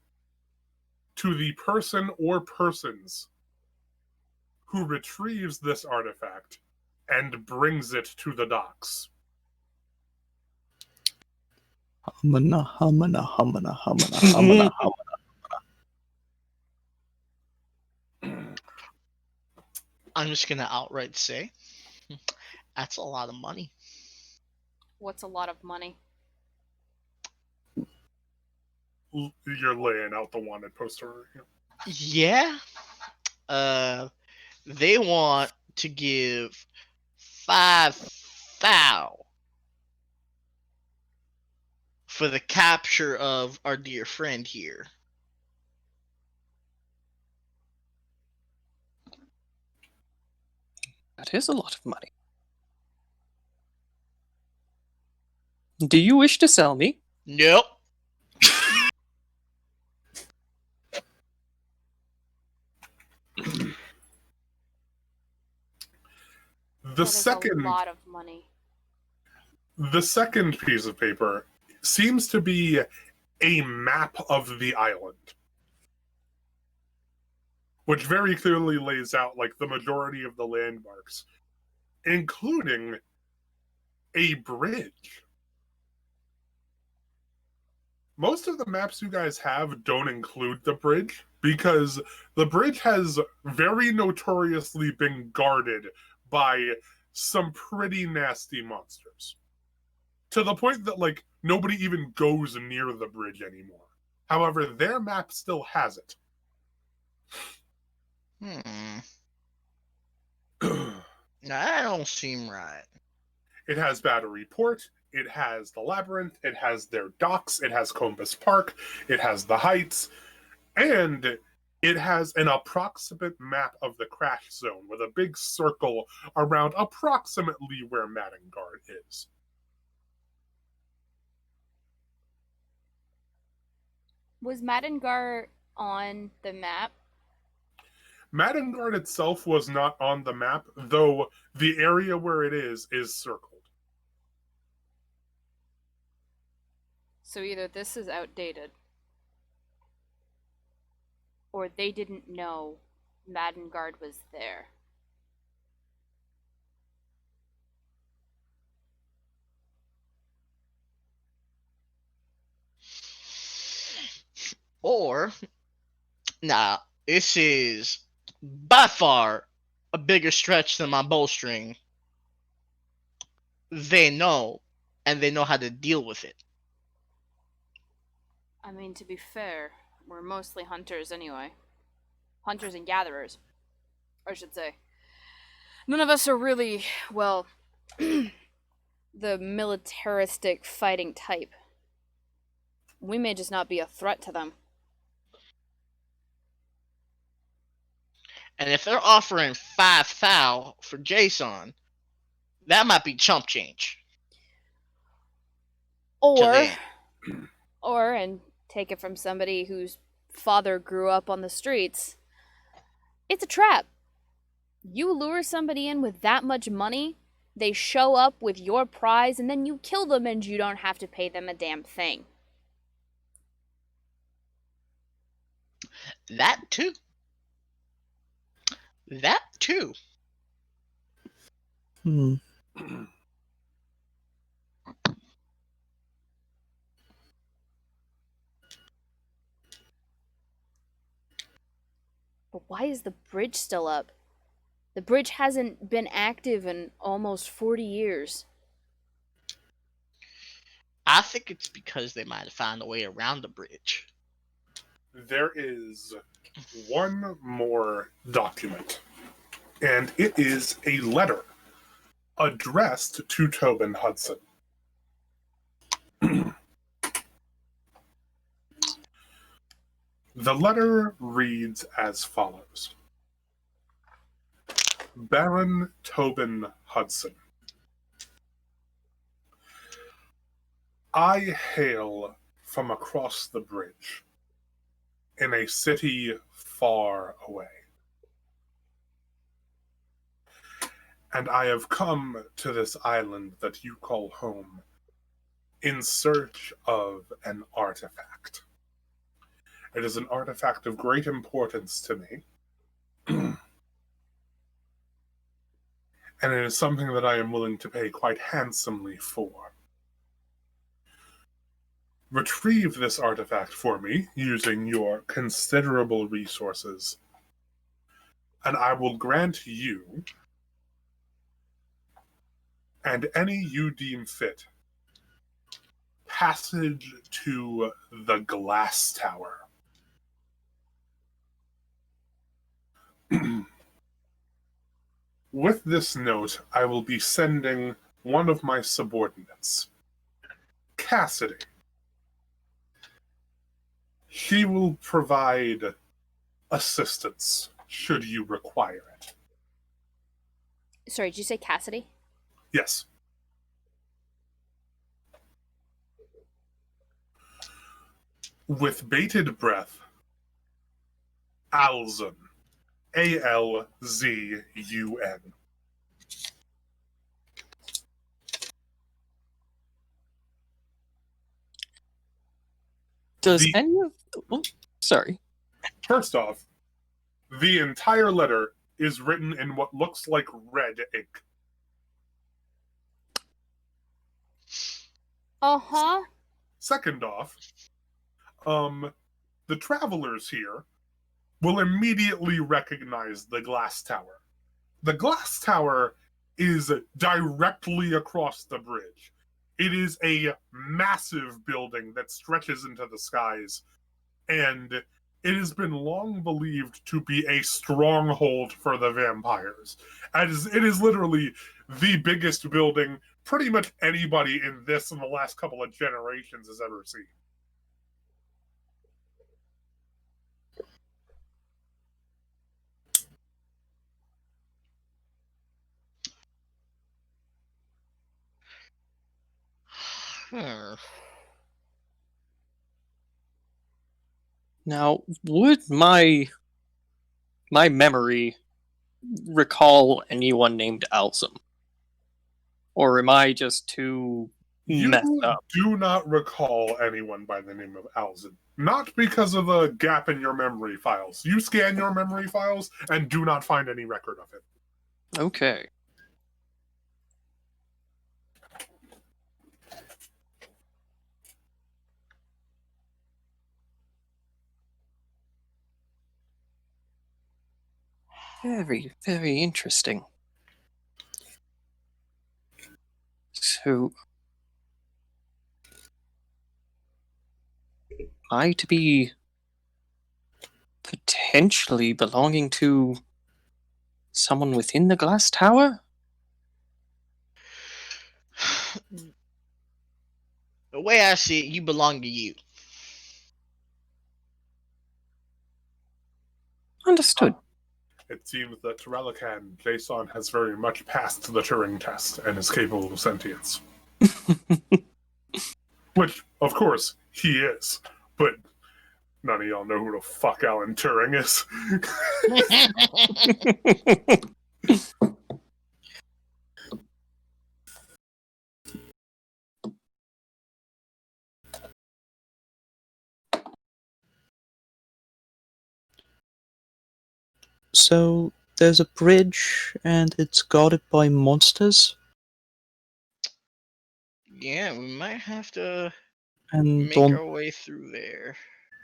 to the person or persons who retrieves this artifact and brings it to the docks. Humana, humana, humana, humana, humana, humana. I'm just gonna outright say, that's a lot of money. What's a lot of money? You're laying out the wanted poster. Yeah. They want to give 5,000 for the capture of our dear friend here. That is a lot of money. Do you wish to sell me? Nope. The That is second a lot of money. the second piece of paper seems to be a map of the island, which very clearly lays out like the majority of the landmarks, including a bridge. Most of the maps you guys have don't include the bridge because the bridge has very notoriously been guarded by some pretty nasty monsters. To the point that like nobody even goes near the bridge anymore. However, their map still has it. That don't seem right. It has Battery Port, it has the Labyrinth, it has their docks, it has Combus Park, it has the Heights, and it has an approximate map of the crash zone with a big circle around approximately where Maddenguard is. Was Madengar on the map? Maddenguard itself was not on the map, though the area where it is circled. So either this is outdated, or they didn't know Maddenguard was there. Or, nah, this is by far a bigger stretch than my bowstring. They know, and they know how to deal with it. I mean, to be fair, we're mostly hunters anyway. Hunters and gatherers, I should say. None of us are really, well, the militaristic fighting type. We may just not be a threat to them. And if they're offering 5 thou for Jason, that might be chump change. Or, and take it from somebody whose father grew up on the streets, it's a trap. You lure somebody in with that much money, they show up with your prize, and then you kill them and you don't have to pay them a damn thing. That too. That too. But why is the bridge still up? The bridge hasn't been active in almost 40 years. I think it's because they might have found a way around the bridge. There is one more document, and it is a letter addressed to Tobin Hudson. The letter reads as follows. Baron Tobin Hudson. I hail from across the bridge, in a city far away. And I have come to this island that you call home in search of an artifact. It is an artifact of great importance to me. And it is something that I am willing to pay quite handsomely for. Retrieve this artifact for me using your considerable resources, and I will grant you, and any you deem fit, passage to the Glass Tower. With this note, I will be sending one of my subordinates, Cassidy. He will provide assistance should you require it. Sorry, did you say Cassidy? Yes. With bated breath, Alzun. Alzun. Does The- any of... Oh, sorry. First off, the entire letter is written in what looks like red ink. Uh-huh. Second off, the travelers here will immediately recognize the glass tower. The glass tower is directly across the bridge. It is a massive building that stretches into the skies, and it has been long believed to be a stronghold for the vampires, as it is literally the biggest building pretty much anybody in this in the last couple of generations has ever seen. Hmm. Now, would my memory recall anyone named Alzum? Or am I just too You messed up? do not recall anyone by the name of Alzin. Not because of a gap in your memory files. You scan your memory files and do not find any record of it. Okay. Very, very interesting. So, am I to be potentially belonging to someone within the glass tower? The way I see it, you belong to you. Understood. It seems that Relican Jason has very much passed the Turing test and is capable of sentience. Which, of course, he is. But none of y'all know who the fuck Alan Turing is. So there's a bridge, and it's guarded by monsters, Yeah, we might have to and make our way through there.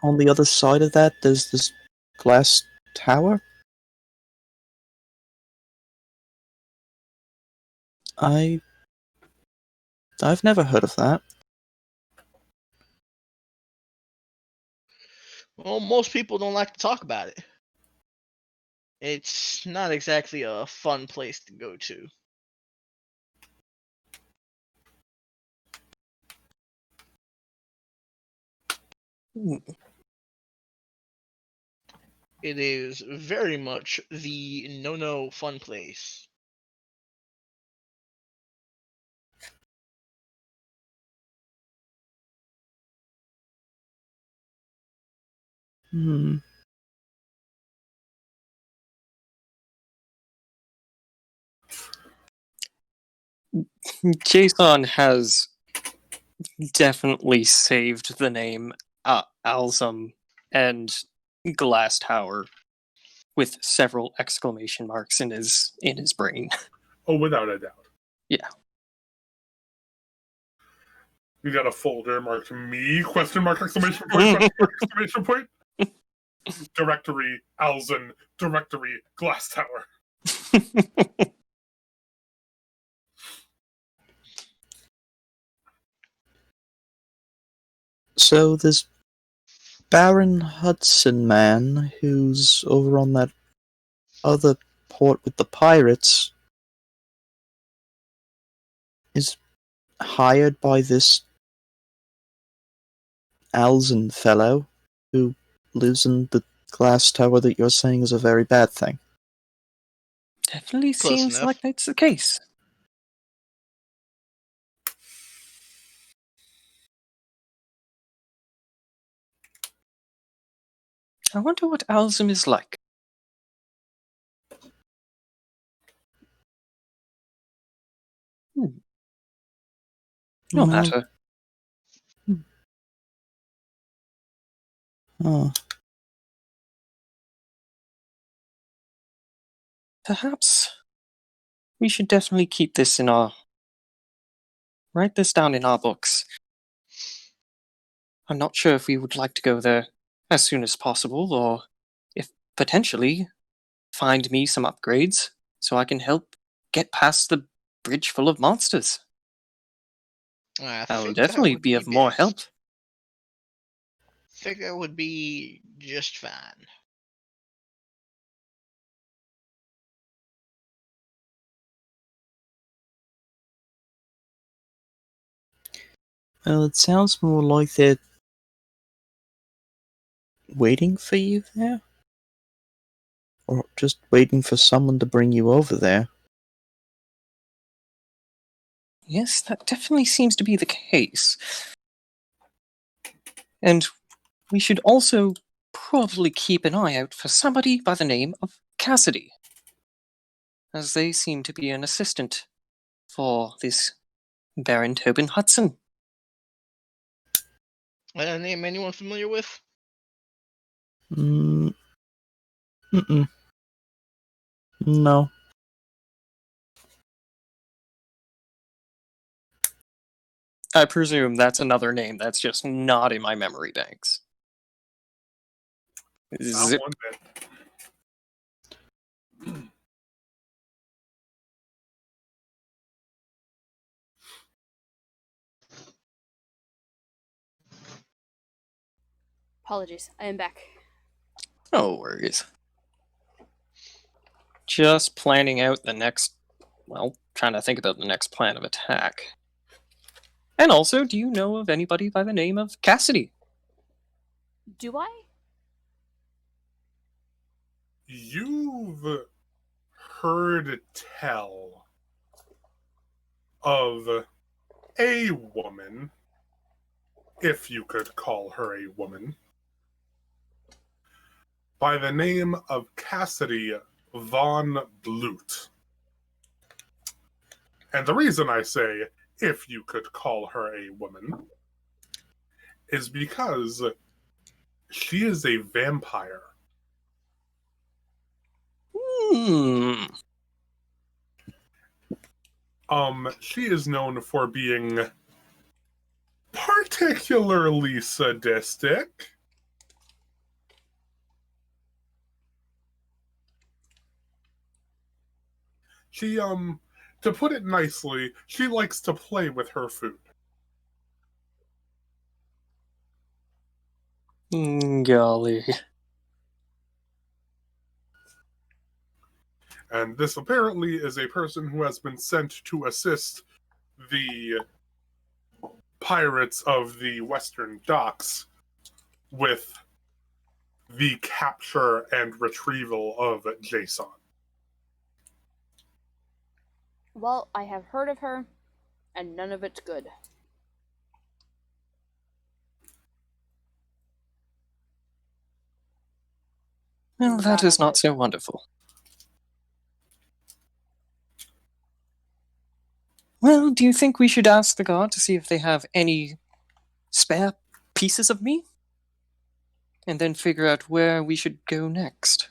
on the other side of that, there's this glass tower. I've never heard of that. Well, most people don't like to talk about it. It's not exactly a fun place to go to. It is very much the no fun place. Hmm. Jason has definitely saved the name Alzum and Glass Tower with several exclamation marks in his brain. Oh, without a doubt. Yeah. You got a folder marked me, question mark, exclamation point, question mark, exclamation point. Directory, Alzin, directory, Glass Tower. So there's Baron Hudson man who's over on that other port with the pirates is hired by this Alzin fellow who lives in the glass tower that you're saying is a very bad thing. Definitely Close seems enough. like that's the case. I wonder what Alzum is like. No Well, matter. Oh, Perhaps we should definitely keep this in our. Write this down in our books. I'm not sure if we would like to go there as soon as possible, or if potentially find me some upgrades so I can help get past the bridge full of monsters. I That will think that definitely would be of more best. help. Think that would be just fine. well, it sounds more like they're waiting for you there? Or just waiting for someone to bring you over there? Yes, that definitely seems to be the case. And we should also probably keep an eye out for somebody by the name of Cassidy, as they seem to be an assistant for this Baron Tobin Hudson. A name anyone familiar with? Mm, mm-mm. No. I presume that's another name that's just not in my memory banks. Not Zip. one bit. Apologies, I am back. No worries. Just planning out the next. Well, trying to think about the next plan of attack. And also, do you know of anybody by the name of Cassidy? Do I? You've heard tell of a woman, if you could call her a woman, by the name of Cassidy von Blut. And the reason I say, if you could call her a woman, is because she is a vampire. Hmm. She is known for being particularly sadistic. She, to put it nicely, she likes to play with her food. Golly. And this apparently is a person who has been sent to assist the pirates of the Western Docks with the capture and retrieval of Jason. Well, I have heard of her, and none of it's good. Well, that is not so wonderful. Well, do you think we should ask the guard to see if they have any spare pieces of me? And then figure out where we should go next?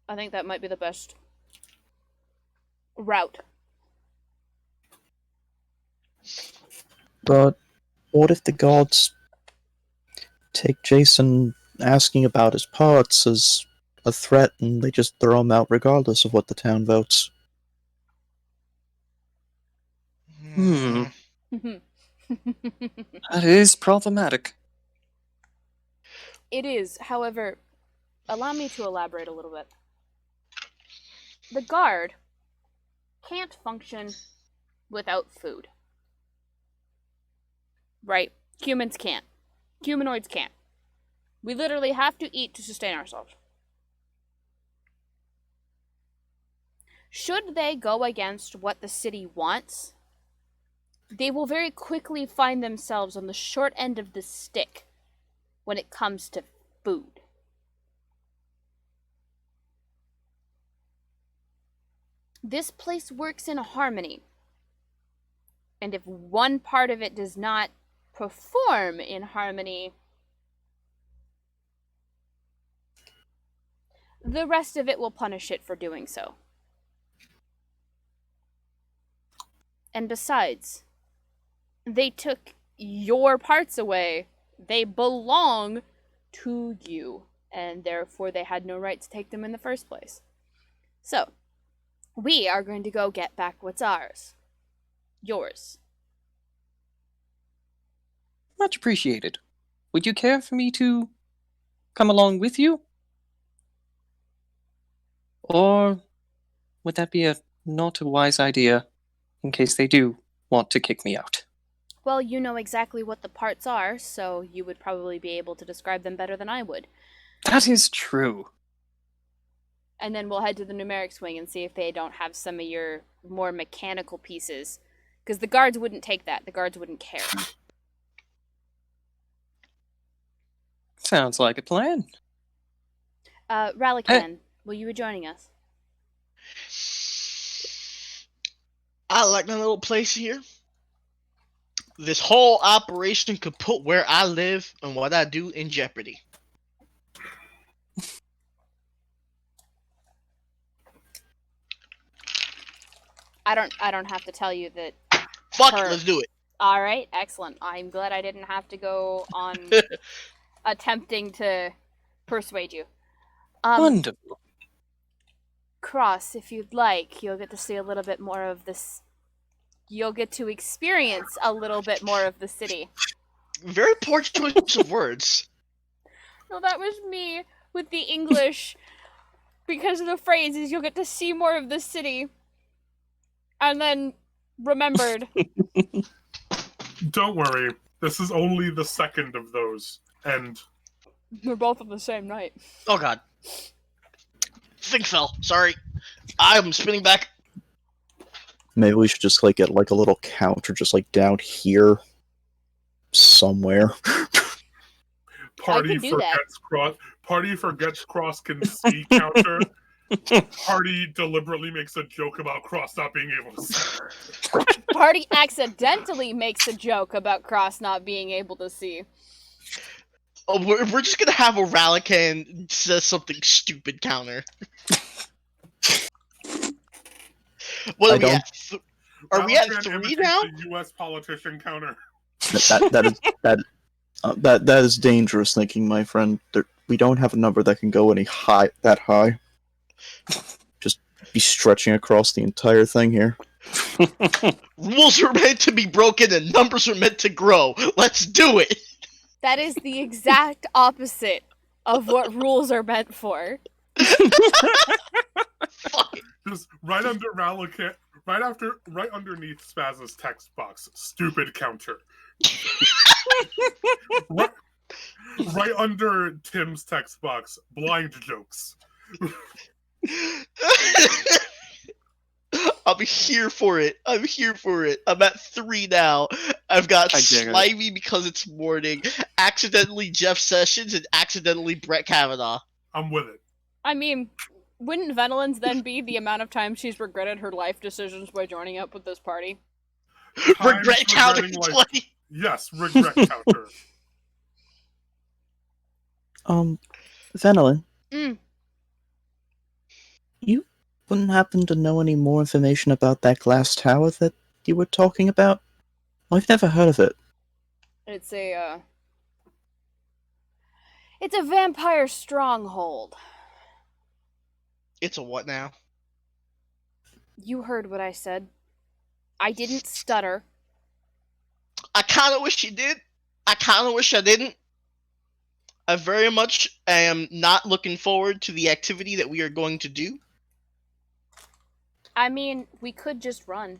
I think that might be the best route. But what if the gods take Jason asking about his parts as a threat and they just throw him out regardless of what the town votes? That is problematic. It is, however, allow me to elaborate a little bit. The guard can't function without food. Right? Humans can't. Humanoids can't. We literally have to eat to sustain ourselves. Should they go against what the city wants, they will very quickly find themselves on the short end of the stick when it comes to food. This place works in harmony. And if one part of it does not perform in harmony, the rest of it will punish it for doing so. And besides, they took your parts away. They belong to you, and therefore they had no right to take them in the first place. So, we are going to go get back what's ours. Yours. Much appreciated. Would you care for me to come along with you? Or would that be a not a wise idea in case they do want to kick me out? Well, you know exactly what the parts are, so you would probably be able to describe them better than I would. That is true. And then we'll head to the numerics wing and see if they don't have some of your more mechanical pieces. Because the guards wouldn't take that. The guards wouldn't care. Sounds like a plan. Ralakan, will you be joining us? I like my little place here. This whole operation could put where I live and what I do in jeopardy. I don't have to tell you that. Fuck Her- it, let's do it. All right, excellent. I'm glad I didn't have to go on attempting to persuade you. Wonderful. Cross, if you'd like, you'll get to see a little bit more of this. You'll get to experience a little bit more of the city. Very poor choice of words. No, that was me with the English. Because of the phrases, you'll get to see more of the city. And then remembered. Don't worry. This is only the second of those. And We're both on the same night. Oh god. Thing fell. Sorry. I'm spinning back. Maybe we should just like get like a little counter just like down here somewhere. Party could do that. forgets Cross can see counter. Party deliberately makes a joke about Cross not being able to see. Party accidentally makes a joke about Cross not being able to see. Oh, we're just gonna have a Ralakan says something stupid counter. What are we at? Are we at Ralakan 3 imitates now? a U.S. politician counter. That is dangerous thinking, my friend. We don't have a number that can go that high. Just be stretching across the entire thing here. Rules are meant to be broken and numbers are meant to grow. Let's do it. That is the exact opposite of what rules are meant for. Fuck it. Just right under Ralakan, right underneath Spaz's text box, stupid counter. right under Tim's text box, blind jokes. I'm here for it. I'm here for it. I'm at 3 now. I've got I dig it. Slimy because it's morning, accidentally Jeff Sessions, and accidentally Brett Kavanaugh. I'm with it. I mean, wouldn't Venolins then be the amount of times she's regretted her life decisions by joining up with this party? Times Regret counter regretting life. 20. Yes, regret counter. Venolin, Mm. you wouldn't happen to know any more information about that glass tower that you were talking about? I've never heard of it. It's a vampire stronghold. It's a what now? You heard what I said. I didn't stutter. I kind of wish you did. I kind of wish I didn't. I very much am not looking forward to the activity that we are going to do. I mean, we could just run.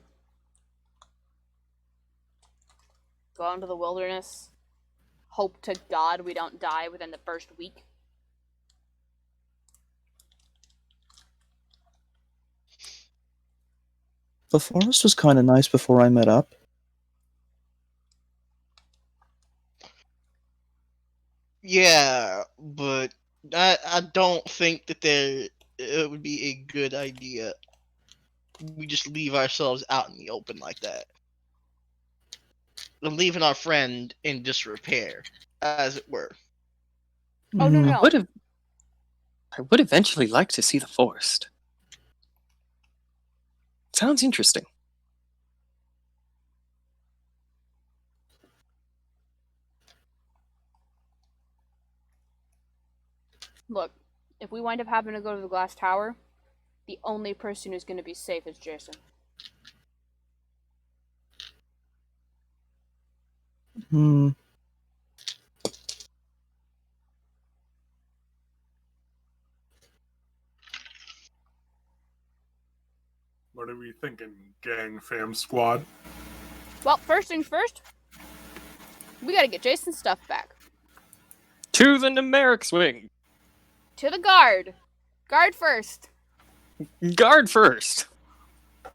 Go out into the wilderness. Hope to God we don't die within the first week. The forest was kind of nice before I met up. Yeah, but I don't think that it would be a good idea. We just leave ourselves out in the open like that. And leaving our friend in disrepair, as it were. Oh, no, Mm, no. I would eventually like to see the forest. Sounds interesting. Look, if we wind up having to go to the glass tower, the only person who's going to be safe is Jason. Hmm. What are we thinking, gang fam squad? Well, first things first, we gotta get Jason's stuff back. To the Numeric Swing! To the guard. Guard first. Guard first!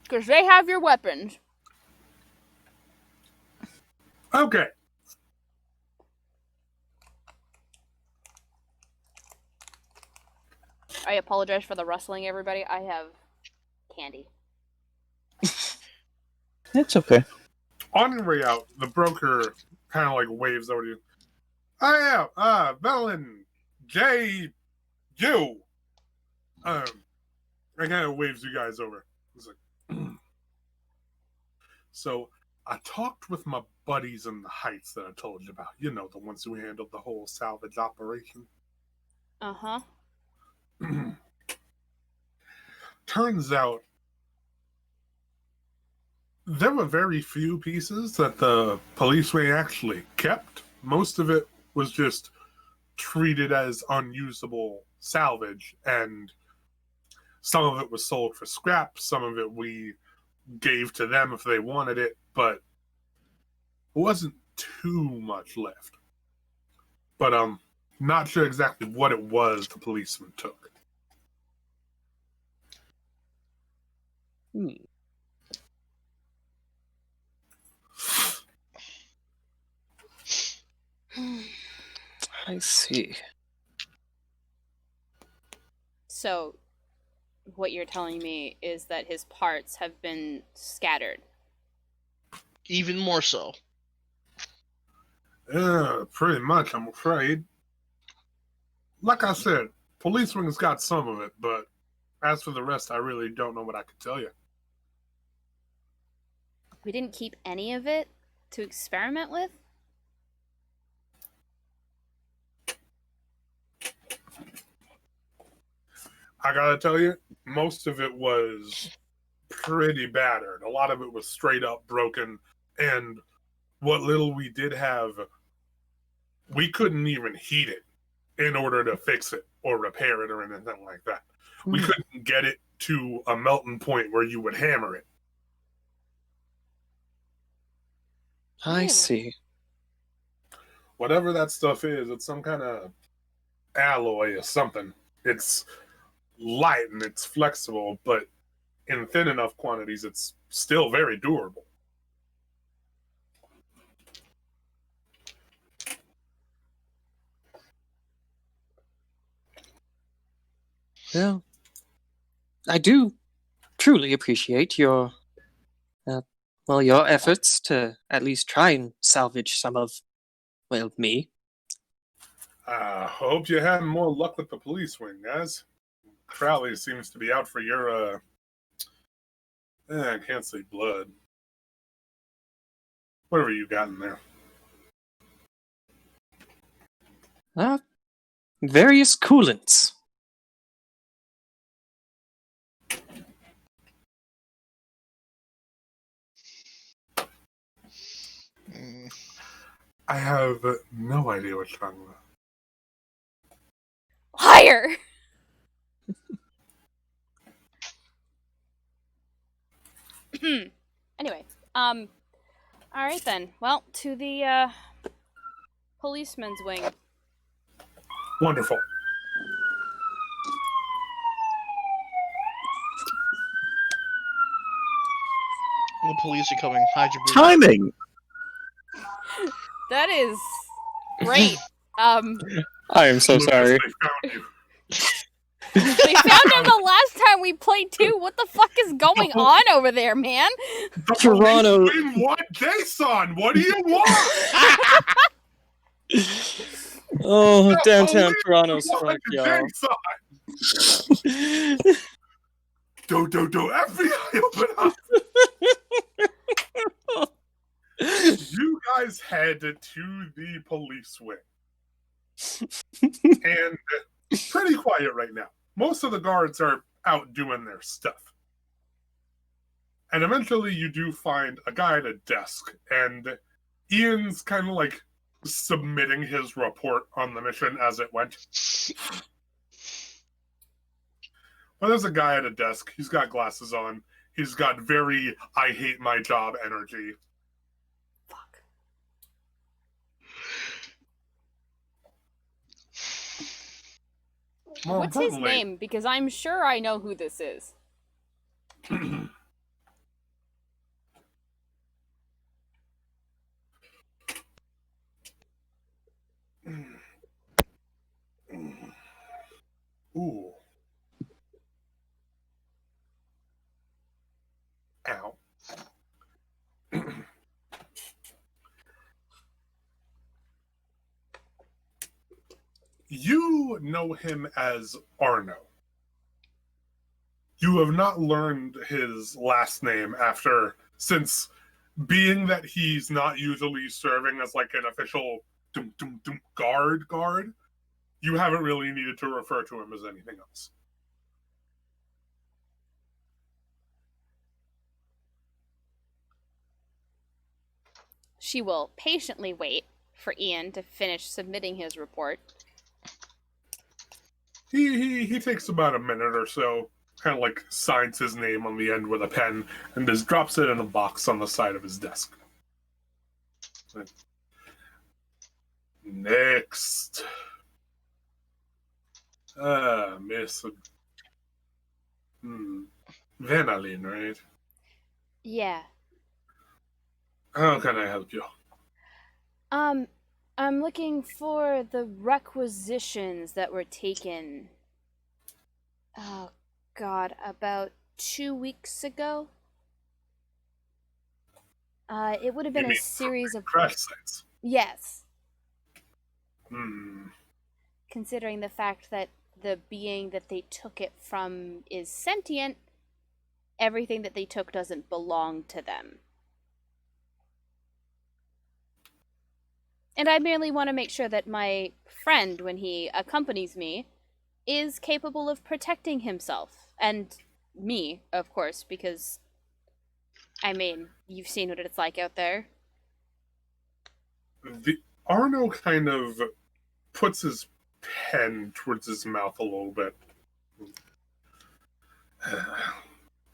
Because they have your weapons. Okay. I apologize for the rustling, everybody. I have candy. It's okay. On your way out, the broker kind of like waves over to you. Oh yeah, Velen, J, you. And kind of waves you guys over. He's like, so I talked with my buddies in the Heights that I told you about. You know, the ones who handled the whole salvage operation. Uh-huh. Turns out there were very few pieces that the police wing actually kept. Most of it was just treated as unusable salvage, and some of it was sold for scrap, some of it we gave to them if they wanted it, but it wasn't too much left. But not sure exactly what it was the policeman took. I see. So, what you're telling me is that his parts have been scattered. Even more so. Yeah, pretty much, I'm afraid. Like I said, police wing's got some of it, but as for the rest, I really don't know what I could tell you. We didn't keep any of it to experiment with? I gotta tell you, most of it was pretty battered. A lot of it was straight up broken, and what little we did have, we couldn't even heat it in order to fix it or repair it or anything like that. We couldn't get it to a melting point where you would hammer it. I see. Whatever that stuff is, it's some kind of alloy or something. It's light and it's flexible, but in thin enough quantities, it's still very durable. Well, I do truly appreciate your efforts to at least try and salvage some of, well, me. I hope you have more luck with the police wing, guys. Crowley seems to be out for your, I can't say blood. Whatever you got in there. Various coolants. I have no idea what you're talking about. Higher! Anyway, alright then. Well, to the, policeman's wing. Wonderful. The police are coming. Hide your boots. Timing! That is great. I am so Lucas, sorry. they found you. They found him the last time we played too. What the fuck is going on over there, man? The Toronto- police wing want Jason. What do you want? Oh, The downtown police Toronto's want front, y'all. Jason. Do, FBI, open up! You guys head to the police wing. And pretty quiet right now. Most of the guards are out doing their stuff. And eventually you do find a guy at a desk, and Ian's kind of like submitting his report on the mission as it went. Well, there's a guy at a desk. He's got glasses on. He's got very I hate my job energy. Fuck. More What's his importantly- name? Because I'm sure I know who this is. Ooh. Ow. You know him as Arno. You have not learned his last name since being that he's not usually serving as like an official guard, you haven't really needed to refer to him as anything else. She will patiently wait for Ian to finish submitting his report. He takes about a minute or so, kind of like signs his name on the end with a pen, and just drops it in a box on the side of his desk. Next. Miss Vanalyn, right? Yeah. How can I help you? I'm looking for the requisitions that were taken. Oh, God, about 2 weeks ago. It would have been You a mean series of. Crash sites. Yes. Hmm. Considering the fact that the being that they took it from is sentient, everything that they took doesn't belong to them. And I merely want to make sure that my friend, when he accompanies me, is capable of protecting himself. And me, of course, because, I mean, you've seen what it's like out there. Arno kind of puts his pen towards his mouth a little bit.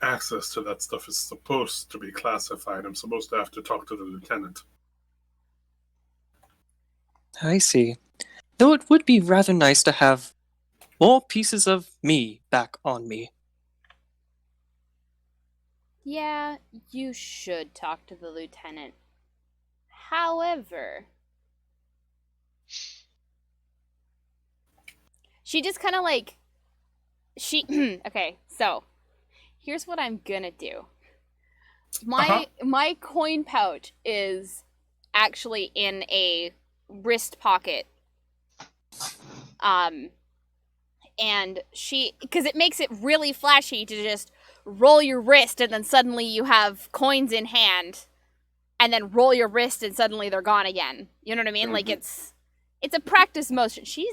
Access to that stuff is supposed to be classified. I'm supposed to have to talk to the lieutenant. I see. Though it would be rather nice to have more pieces of me back on me. Yeah, you should talk to the lieutenant. However, she just kind of like, okay, so here's what I'm gonna do. My coin pouch is actually in a wrist pocket. And because it makes it really flashy to just roll your wrist and then suddenly you have coins in hand, and then roll your wrist and suddenly they're gone again. You know what I mean? Mm-hmm. Like it's a practice motion. She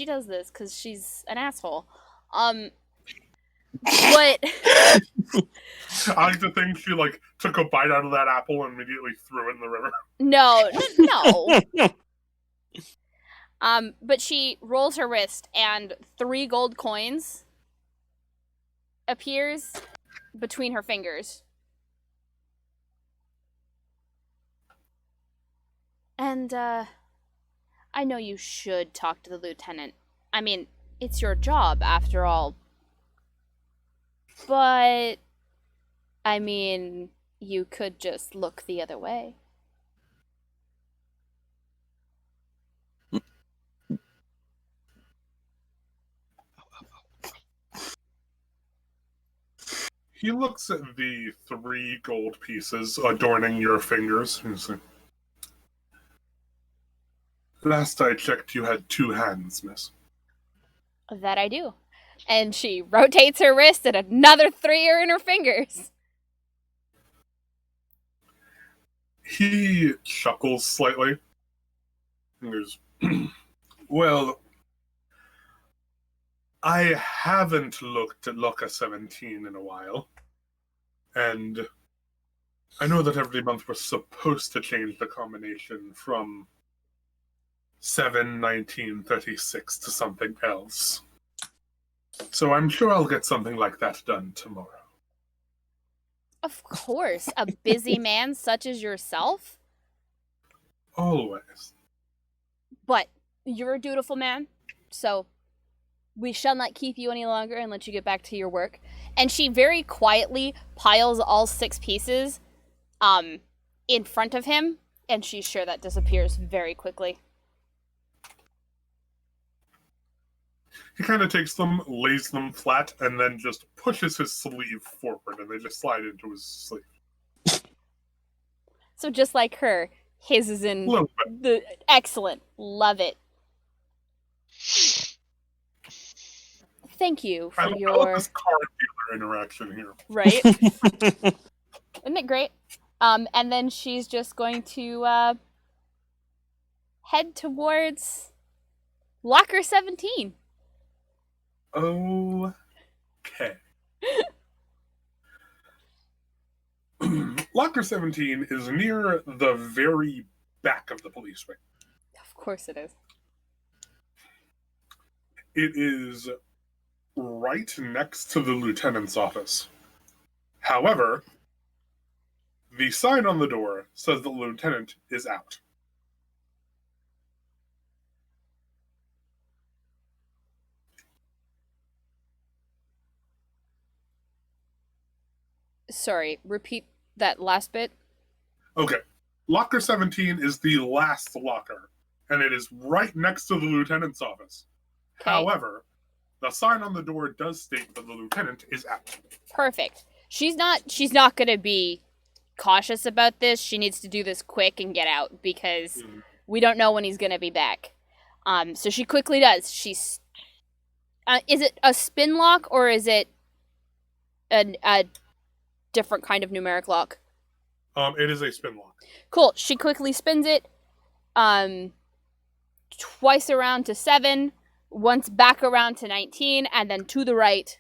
does this because she's an asshole. But I like to think she like took a bite out of that apple and immediately threw it in the river. No. But she rolls her wrist and 3 gold coins appears between her fingers. And, I know you should talk to the lieutenant. I mean, it's your job, after all. But, I mean, you could just look the other way. He looks at the 3 gold pieces adorning your fingers and says, "Last I checked, you had 2 hands, miss." That I do. And she rotates her wrist, and another 3 are in her fingers. He chuckles slightly. And goes, well, I haven't looked at Loca 17 in a while. And I know that every month we're supposed to change the combination from 7/19/36 to something else. So I'm sure I'll get something like that done tomorrow. Of course, a busy man such as yourself. Always. But you're a dutiful man, so we shall not keep you any longer and let you get back to your work. And she very quietly piles all 6 pieces in front of him, and she's sure that disappears very quickly. He kind of takes them, lays them flat, and then just pushes his sleeve forward, and they just slide into his sleeve. So just like her, his is in A little bit. the excellent. Love it. Thank you for I love your this car dealer interaction here. right. Isn't it great? And then she's just going to head towards Locker 17. Okay. Locker 17 is near the very back of the police wing. Of course it is. It is right next to the lieutenant's office. However, the sign on the door says the lieutenant is out. Sorry, repeat that last bit. Okay. Locker 17 is the last locker, and it is right next to the lieutenant's office. Okay. However, the sign on the door does state that the lieutenant is out. Perfect. She's not going to be cautious about this. She needs to do this quick and get out because we don't know when he's going to be back. So she quickly does. She's is it a spin lock or is it a different kind of numeric lock? It is a spin lock. Cool. She quickly spins it twice around to 7, once back around to 19, and then to the right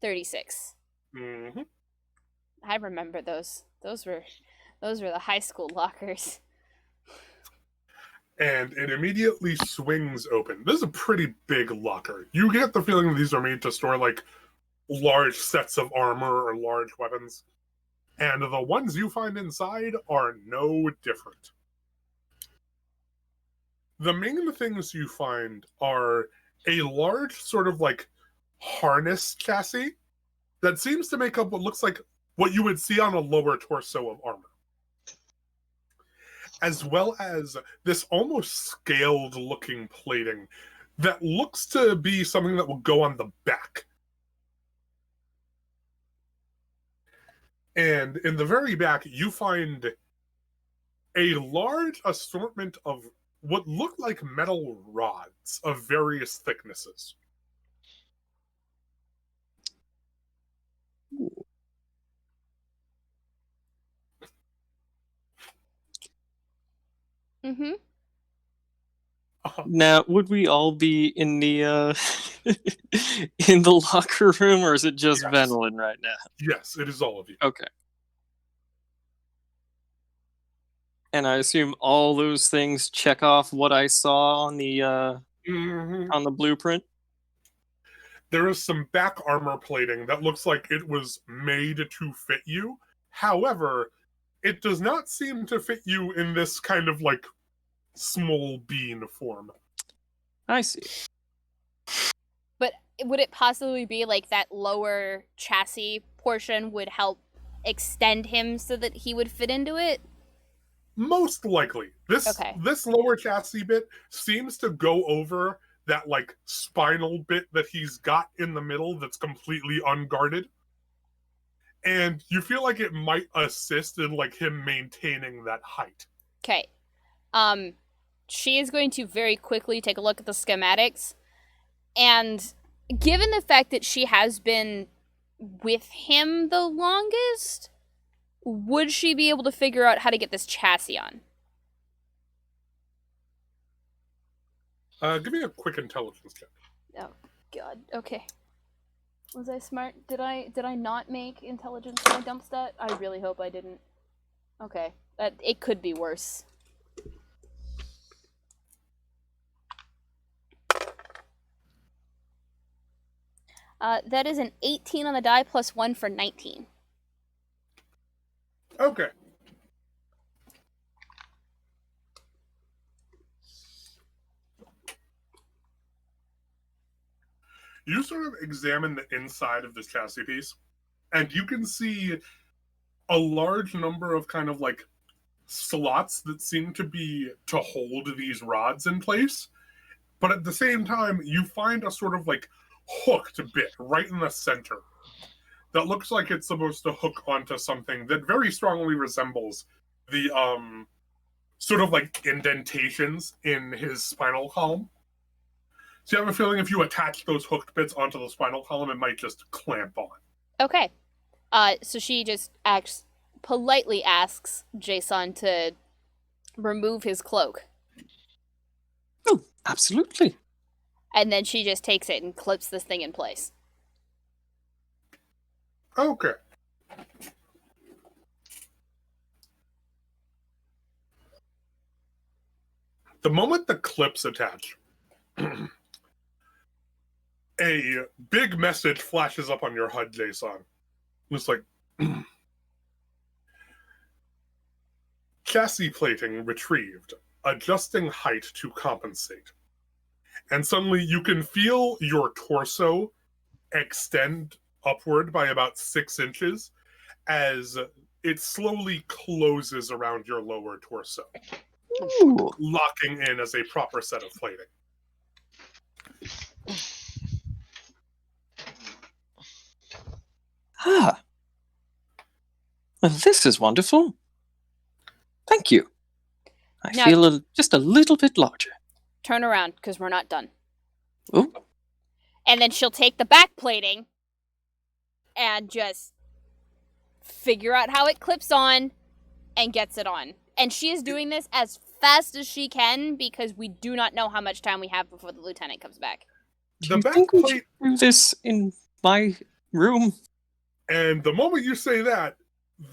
36. Mm-hmm. I remember those. Those were the high school lockers. And it immediately swings open. This is a pretty big locker. You get the feeling that these are made to store like large sets of armor or large weapons. And the ones you find inside are no different. The main things you find are a large sort of like harness chassis that seems to make up what looks like what you would see on a lower torso of armor. As well as this almost scaled looking plating that looks to be something that will go on the back. And in the very back, you find a large assortment of what look like metal rods of various thicknesses. Mm-hmm. Now, would we all be in the in the locker room, or is it just Yes. Venelin right now? Yes, it is all of you. Okay. And I assume all those things check off what I saw on the Mhm. on the blueprint. There is some back armor plating that looks like it was made to fit you. However, it does not seem to fit you in this kind of like small bean form. I see. But would it possibly be like that lower chassis portion would help extend him so that he would fit into it? Most likely. Okay. This lower chassis bit seems to go over that like spinal bit that he's got in the middle that's completely unguarded. And you feel like it might assist in like him maintaining that height. Okay. She is going to very quickly take a look at the schematics, and given the fact that she has been with him the longest, would she be able to figure out how to get this chassis on? Give me a quick intelligence check. Oh God. Okay. Was I smart? Did I not make intelligence my dump stat? I really hope I didn't. Okay. It could be worse. That is an 18 on the die plus 1 for 19. Okay. You sort of examine the inside of this chassis piece, and you can see a large number of kind of like slots that seem to be to hold these rods in place. But at the same time, you find a sort of like hooked bit right in the center that looks like it's supposed to hook onto something that very strongly resembles the sort of like indentations in his spinal column. So you have a feeling if you attach those hooked bits onto the spinal column, it might just clamp on. Okay. So she just politely asks Jason to remove his cloak. Oh, absolutely. And then she just takes it and clips this thing in place. Okay. The moment the clips attach, a big message flashes up on your HUD, Jason. It's like, chassis plating retrieved, adjusting height to compensate. And suddenly you can feel your torso extend upward by about 6 inches as it slowly closes around your lower torso, Ooh. locking in as a proper set of plating. Ah. Well, this is wonderful. Thank you. I Now- feel just a little bit larger. Turn around, because we're not done. Oh, And then she'll take the back plating and just figure out how it clips on and gets it on. And she is doing this as fast as she can because we do not know how much time we have before the lieutenant comes back. do The you back think we plate, should do this in my room? and the moment you say that,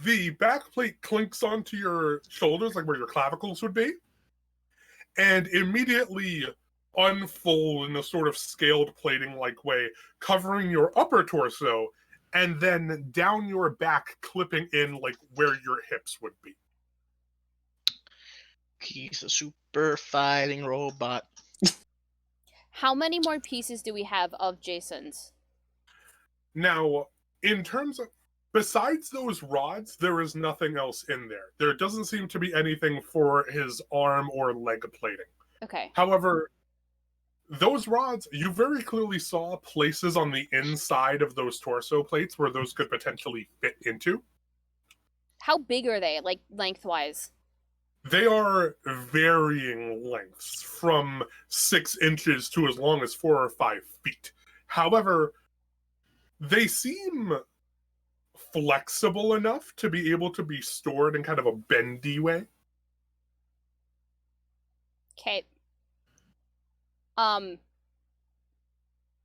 the back plate clinks onto your shoulders, like where your clavicles would be, and immediately unfold in a sort of scaled plating-like way, covering your upper torso, and then down your back, clipping in like where your hips would be. He's a super fighting robot. How many more pieces do we have of Jason's? Now, in terms of, besides those rods, there is nothing else in there. There doesn't seem to be anything for his arm or leg plating. Okay. However, those rods, you very clearly saw places on the inside of those torso plates where those could potentially fit into. How big are they, like, lengthwise? They are varying lengths from 6 inches to as long as 4 or 5 feet. However, they seem flexible enough to be able to be stored in kind of a bendy way. Okay.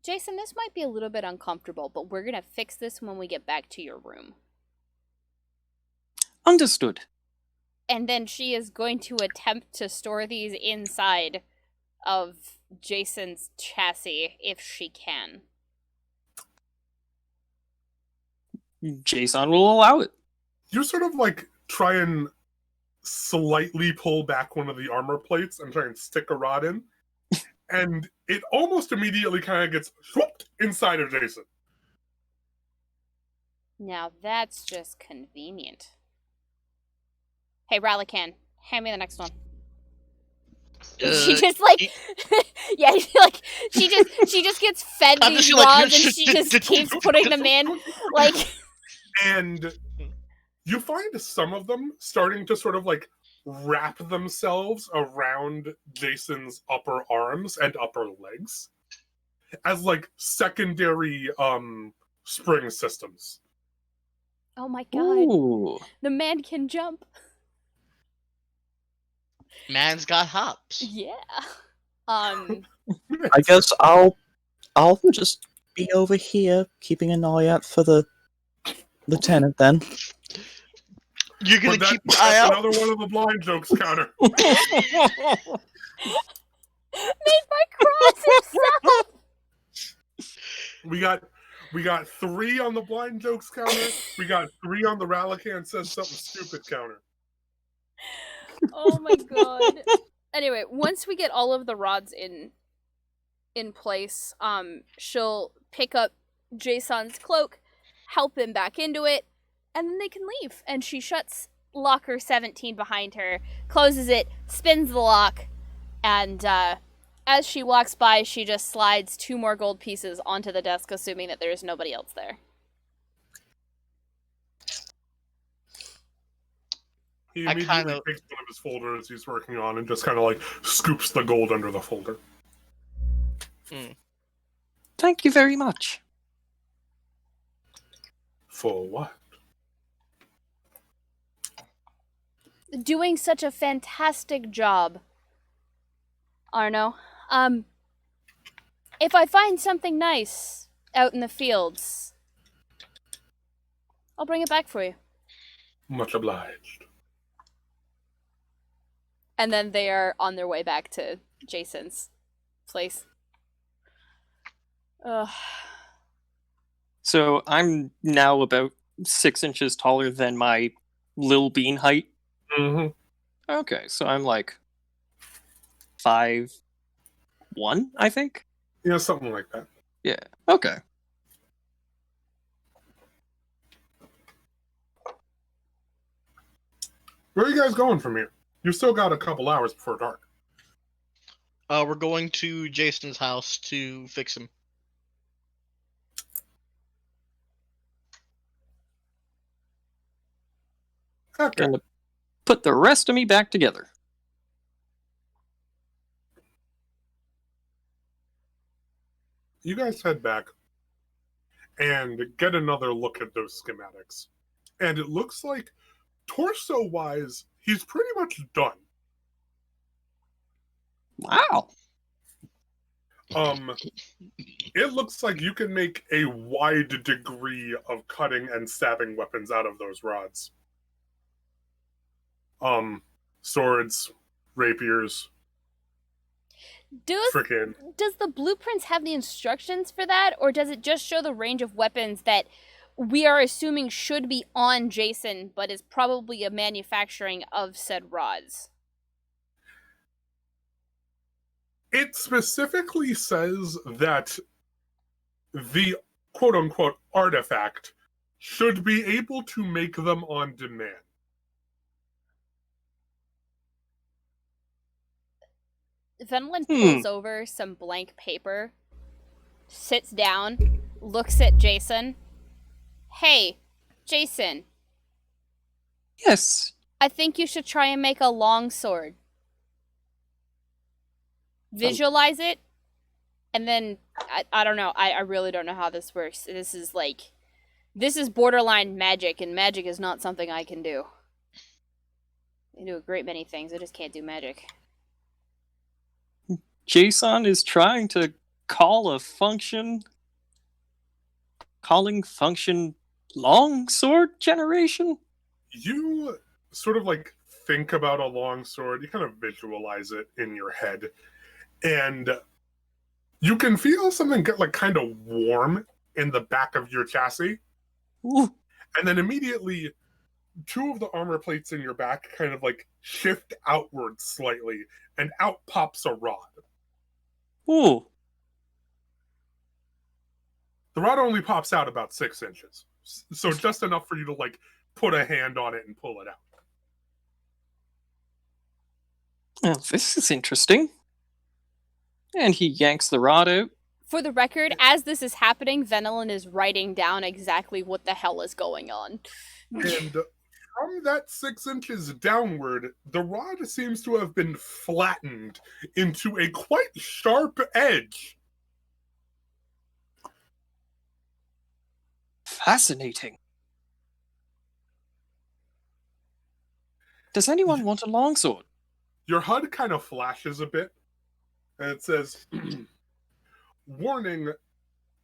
Jason, this might be a little bit uncomfortable, but we're gonna fix this when we get back to your room. Understood. And then she is going to attempt to store these inside of Jason's chassis if she can. Jason will allow it. You sort of like try and slightly pull back one of the armor plates and try and stick a rod in, and it almost immediately kind of gets swooped inside of Jason. Now that's just convenient. Hey, Ralakan, hand me the next one. She just like, yeah, like she just gets fed I'm these just like, rods and she just keeps putting them in. Like, And you find some of them starting to sort of like wrap themselves around Jason's upper arms and upper legs. as like secondary spring systems. Oh my god. Ooh. The man can jump. Man's got hops. Yeah. I guess I'll just be over here keeping an eye out for the lieutenant then. You're gonna But keep that's an eye out. another one of the blind jokes counter. Made by Cross himself. We got 3 on the blind jokes counter. We got 3 on the Ralakan says something stupid counter. Oh my god. Anyway, once we get all of the rods in place, she'll pick up Jason's cloak, help him back into it, and then they can leave. And she shuts locker 17 behind her, closes it, spins the lock, and as she walks by, she just slides 2 more gold pieces onto the desk, assuming that there's nobody else there. He I immediately kinda- takes one of his folders he's working on and just kind of like scoops the gold under the folder. Thank you very much. For what? Doing such a fantastic job, Arno. If I find something nice out in the fields, I'll bring it back for you. Much obliged. And then they are on their way back to Jason's place. Ugh. So I'm now about 6 inches taller than my Lil Bean height. Mm-hmm. Okay, so I'm like 5'1", I think. Yeah, something like that. Yeah. Okay. Where are you guys going from here? You still got a couple hours before dark. We're going to Jason's house to fix him. Okay. Gonna put the rest of me back together. You guys head back and get another look at those schematics. And it looks like, torso-wise, he's pretty much done. Wow. It looks like you can make a wide degree of cutting and stabbing weapons out of those rods. Swords, rapiers, frickin'. Does the blueprints have the instructions for that, or does it just show the range of weapons that we are assuming should be on Jason, but is probably a manufacturing of said rods? It specifically says that the quote-unquote artifact should be able to make them on demand. Venlin pulls over some blank paper, sits down, looks at Jason. Hey, Jason, Yes. I think you should try and make a long sword. Visualize it, and then, I don't know, I really don't know how this works. This is borderline magic, and magic is not something I can do. I do a great many things, I just can't do magic. Jason is trying to calling function longsword generation? You sort of like think about a long sword, you kind of visualize it in your head, and you can feel something get like kind of warm in the back of your chassis. Ooh. And then immediately 2 of the armor plates in your back kind of like shift outward slightly, and out pops a rod. Ooh. The rod only pops out about 6 inches. So just enough for you to like put a hand on it and pull it out. Well, this is interesting. And he yanks the rod out. For the record, as this is happening, Venelin is writing down exactly what the hell is going on. And from that 6 inches downward, the rod seems to have been flattened into a quite sharp edge. Fascinating. Does anyone want a longsword? Your HUD kind of flashes a bit, and it says, warning,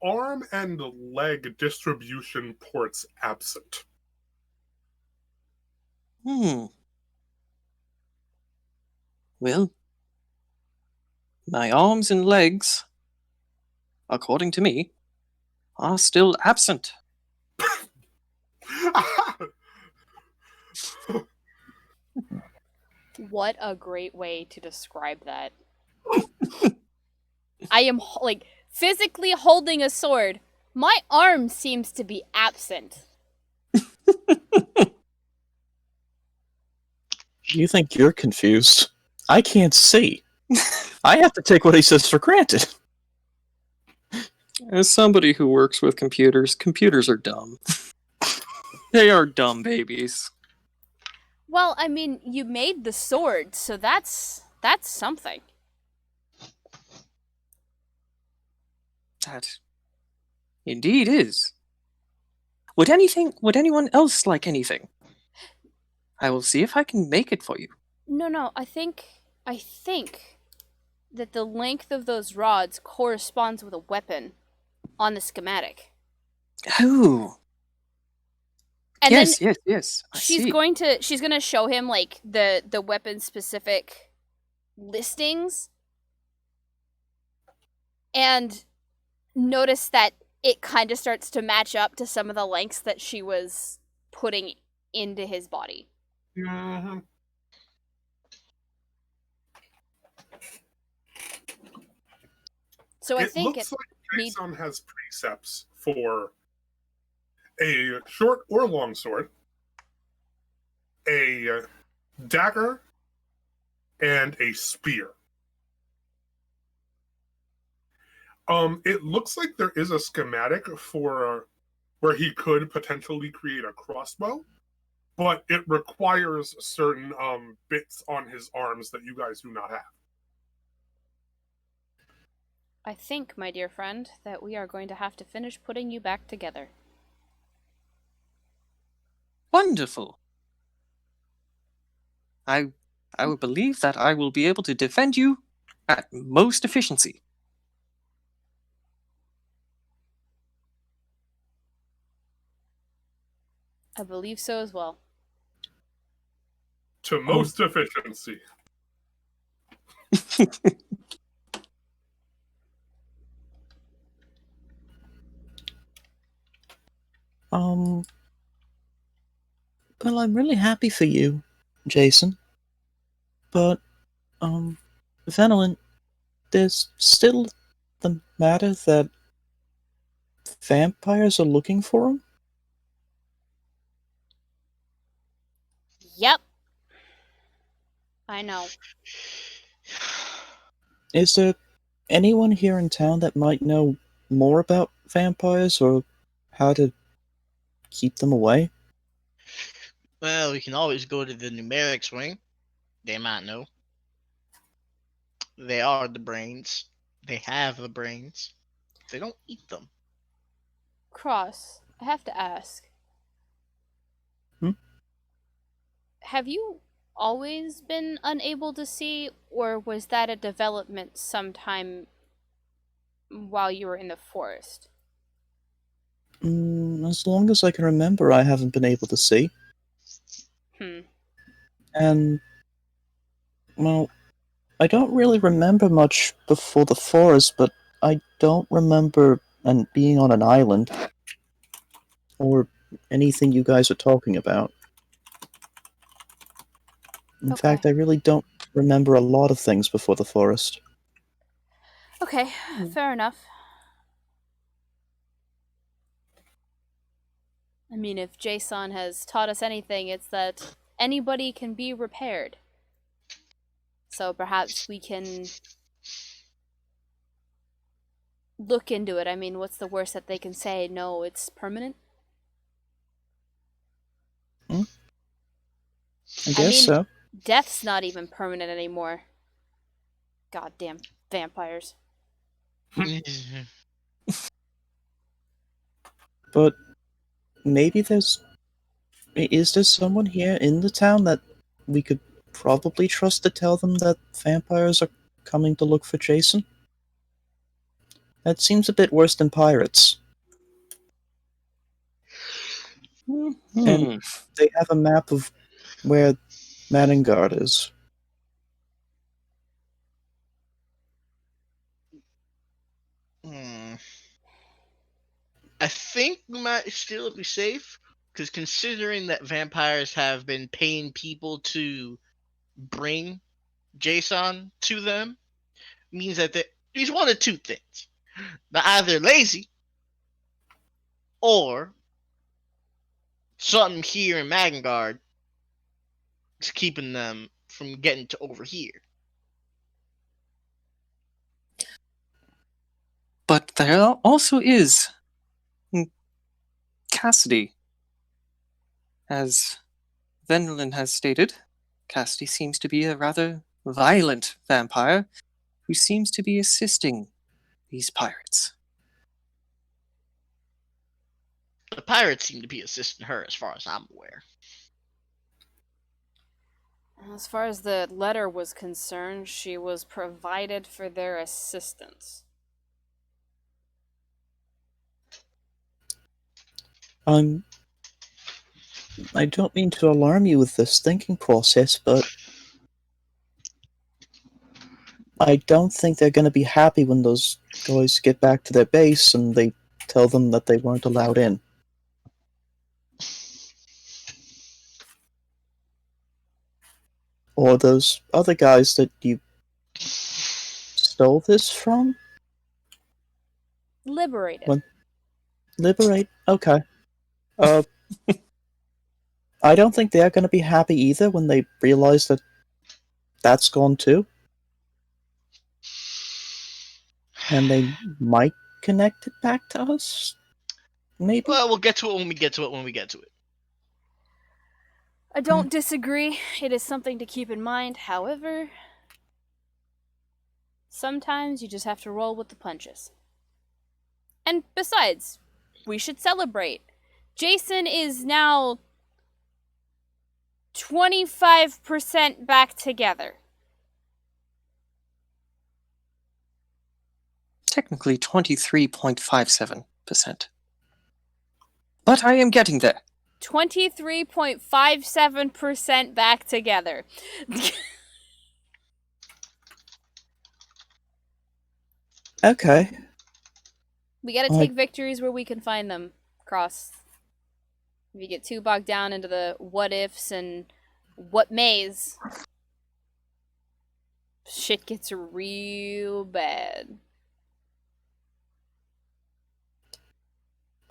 arm and leg distribution ports absent. Well, my arms and legs, according to me, are still absent. What a great way to describe that. I am, like, physically holding a sword. My arm seems to be absent. You think you're confused? I can't see. I have to take what he says for granted. As somebody who works with computers, computers are dumb. They are dumb babies. Well, I mean, you made the sword, so that's something. That indeed is. Would anyone else like anything? I will see if I can make it for you. No, I think that the length of those rods corresponds with a weapon on the schematic. Oh. And yes. then I she's see. going to show him like the weapon specific listings and notice that it kind of starts to match up to some of the lengths that she was putting into his body. Mhm. So I It think looks it like need- Jason has precepts for a short or long sword, a dagger, and a spear. It looks like there is a schematic for where he could potentially create a crossbow, but it requires certain bits on his arms that you guys do not have. I think, my dear friend, that we are going to have to finish putting you back together. Wonderful. I would believe that I will be able to defend you at most efficiency. I believe so as well. To most efficiency. Well, I'm really happy for you, Jason. But, Venolin, there's still the matter that vampires are looking for him? Yep. I know. Is there anyone here in town that might know more about vampires or how to keep them away? Well, we can always go to the numerics wing. They might know. They are the brains. They have the brains. They don't eat them. Cross, I have to ask. Have you always been unable to see, or was that a development sometime while you were in the forest? As long as I can remember, I haven't been able to see. And, well, I don't really remember much before the forest, but I don't remember being on an island or anything you guys are talking about. In Okay. fact, I really don't remember a lot of things before the forest. Okay, fair enough. I mean, if Jason has taught us anything, it's that anybody can be repaired. So perhaps we can look into it. I mean, what's the worst that they can say? No, it's permanent? I I guess mean, so. Death's not even permanent anymore. Goddamn vampires. But maybe is there someone here in the town that we could probably trust to tell them that vampires are coming to look for Jason? That seems a bit worse than pirates. And they have a map of where Manengard is. I think we might still be safe, because considering that vampires have been paying people to bring Jason to them, means that he's one of two things. They're either lazy, or something here in Magangard is keeping them from getting to over here. But there also is Cassidy. As Venlin has stated, Cassidy seems to be a rather violent vampire who seems to be assisting these pirates. The pirates seem to be assisting her, as far as I'm aware. As far as the letter was concerned, she was provided for their assistance. I don't mean to alarm you with this thinking process, but I don't think they're going to be happy when those guys get back to their base and they tell them that they weren't allowed in. Or those other guys that you stole this from? Liberated. Liberate? Okay. I don't think they're going to be happy either when they realize that that's gone too. And they might connect it back to us? Maybe? Well, we'll get to it when we get to it. I don't disagree. It is something to keep in mind. However, sometimes you just have to roll with the punches. And besides, we should celebrate. Jason is now 25% back together. Technically 23.57%. But I am getting there. 23.57% back together. Okay. We gotta take victories where we can find them, Cross. If you get too bogged down into the what ifs and what mays, shit gets real bad.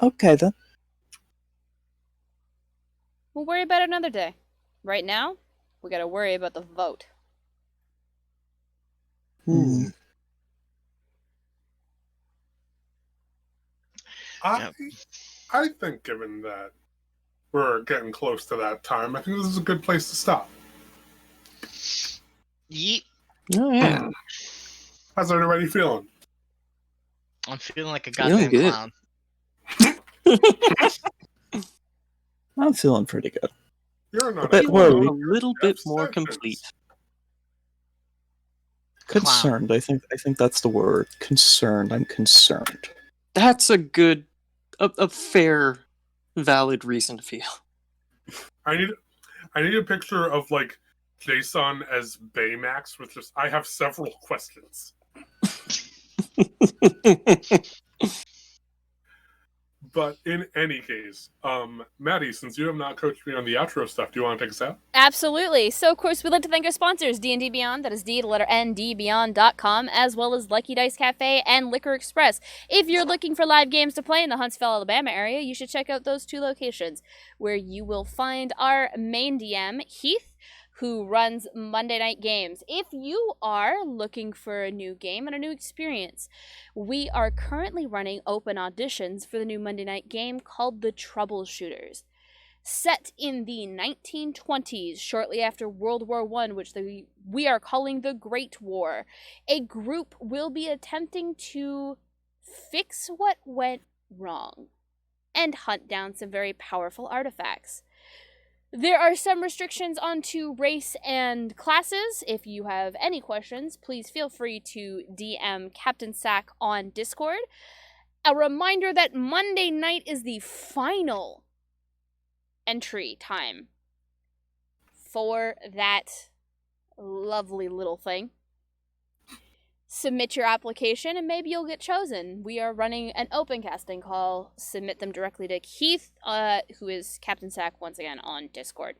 Okay then. We'll worry about it another day. Right now, we gotta worry about the vote. I think, given that we're getting close to that time, I think this is a good place to stop. Yeet. Oh, yeah. How's everybody feeling? I'm feeling like a Feeling goddamn good. clown. I'm feeling pretty good. You're not A bit clown, worried. A little you're bit more obsessions. complete. Concerned. I think that's the word. Concerned. I'm concerned. That's a good, a fair, valid reason to feel. I need a picture of like Jason as Baymax with just I have several questions. But in any case, Maddie, since you have not coached me on the outro stuff, do you want to take us out? Absolutely. So, of course, we'd like to thank our sponsors, D&D Beyond, that is D, the letter N, D, Beyond.com, as well as Lucky Dice Cafe and Liquor Express. If you're looking for live games to play in the Huntsville, Alabama area, you should check out those two locations, where you will find our main DM, Heath, who runs Monday Night Games. If you are looking for a new game and a new experience, we are currently running open auditions for the new Monday Night game called The Troubleshooters. Set in the 1920s, shortly after World War I, which we are calling the Great War, a group will be attempting to fix what went wrong and hunt down some very powerful artifacts. There are some restrictions onto race and classes. If you have any questions, please feel free to DM Captain Sack on Discord. A reminder that Monday night is the final entry time for that lovely little thing. Submit your application and maybe you'll get chosen. We are running an open casting call. Submit them directly to Keith, who is Captain Sack once again on Discord.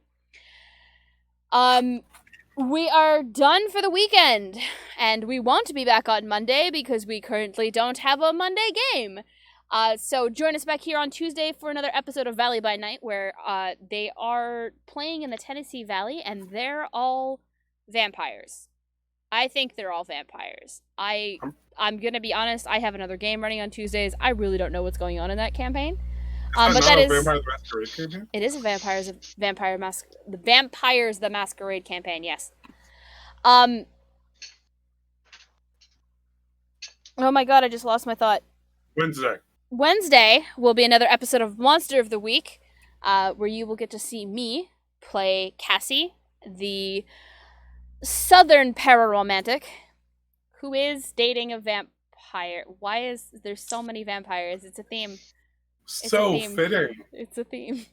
We are done for the weekend, and we won't be back on Monday because we currently don't have a Monday game. So join us back here on Tuesday for another episode of Valley by Night, where they are playing in the Tennessee Valley, and they're all vampires. I think they're all vampires. I'm gonna be honest, I have another game running on Tuesdays. I really don't know what's going on in that campaign. But that is Vampire the Masquerade campaign? it is a Vampires the Masquerade campaign, yes. Oh my god, I just lost my thought. Wednesday will be another episode of Monster of the Week, where you will get to see me play Cassie, the southern pararomantic, who is dating a vampire. Why is there so many vampires? It's a theme. So fitting. It's a theme.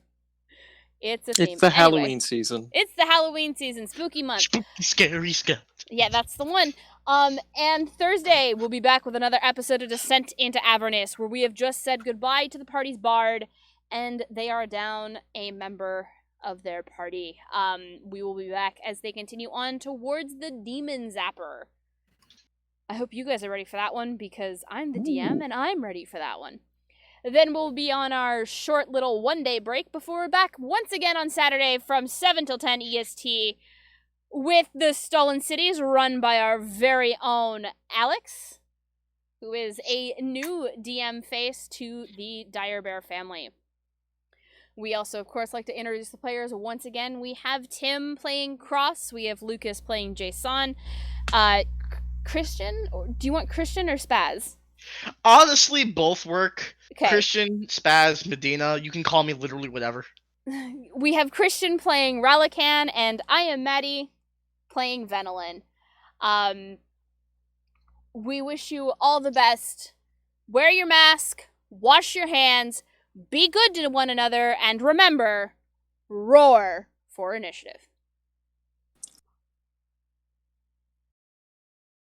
It's a theme. It's the Anyway, Halloween season. It's the Halloween season, spooky month. Spooky, scary stuff. Yeah, that's the one. And Thursday, we'll be back with another episode of Descent into Avernus, where we have just said goodbye to the party's bard, and they are down a member of their party. We will be back as they continue on towards the Demon Zapper. I hope you guys are ready for that one, because I'm the DM, and I'm ready for that one. Then we'll be on our short little one-day break before we're back once again on Saturday from 7 till 10 EST, with the Stolen Cities run by our very own Alex, who is a new DM face to the Dire Bear family. We also, of course, like to introduce the players once again. We have Tim playing Cross. We have Lucas playing Jason. Christian? Do you want Christian or Spaz? Honestly, both work. Okay. Christian, Spaz, Medina. You can call me literally whatever. We have Christian playing Ralakan, and I am Maddie playing Venelin. We wish you all the best. Wear your mask, wash your hands, be good to one another, and remember, roar for initiative.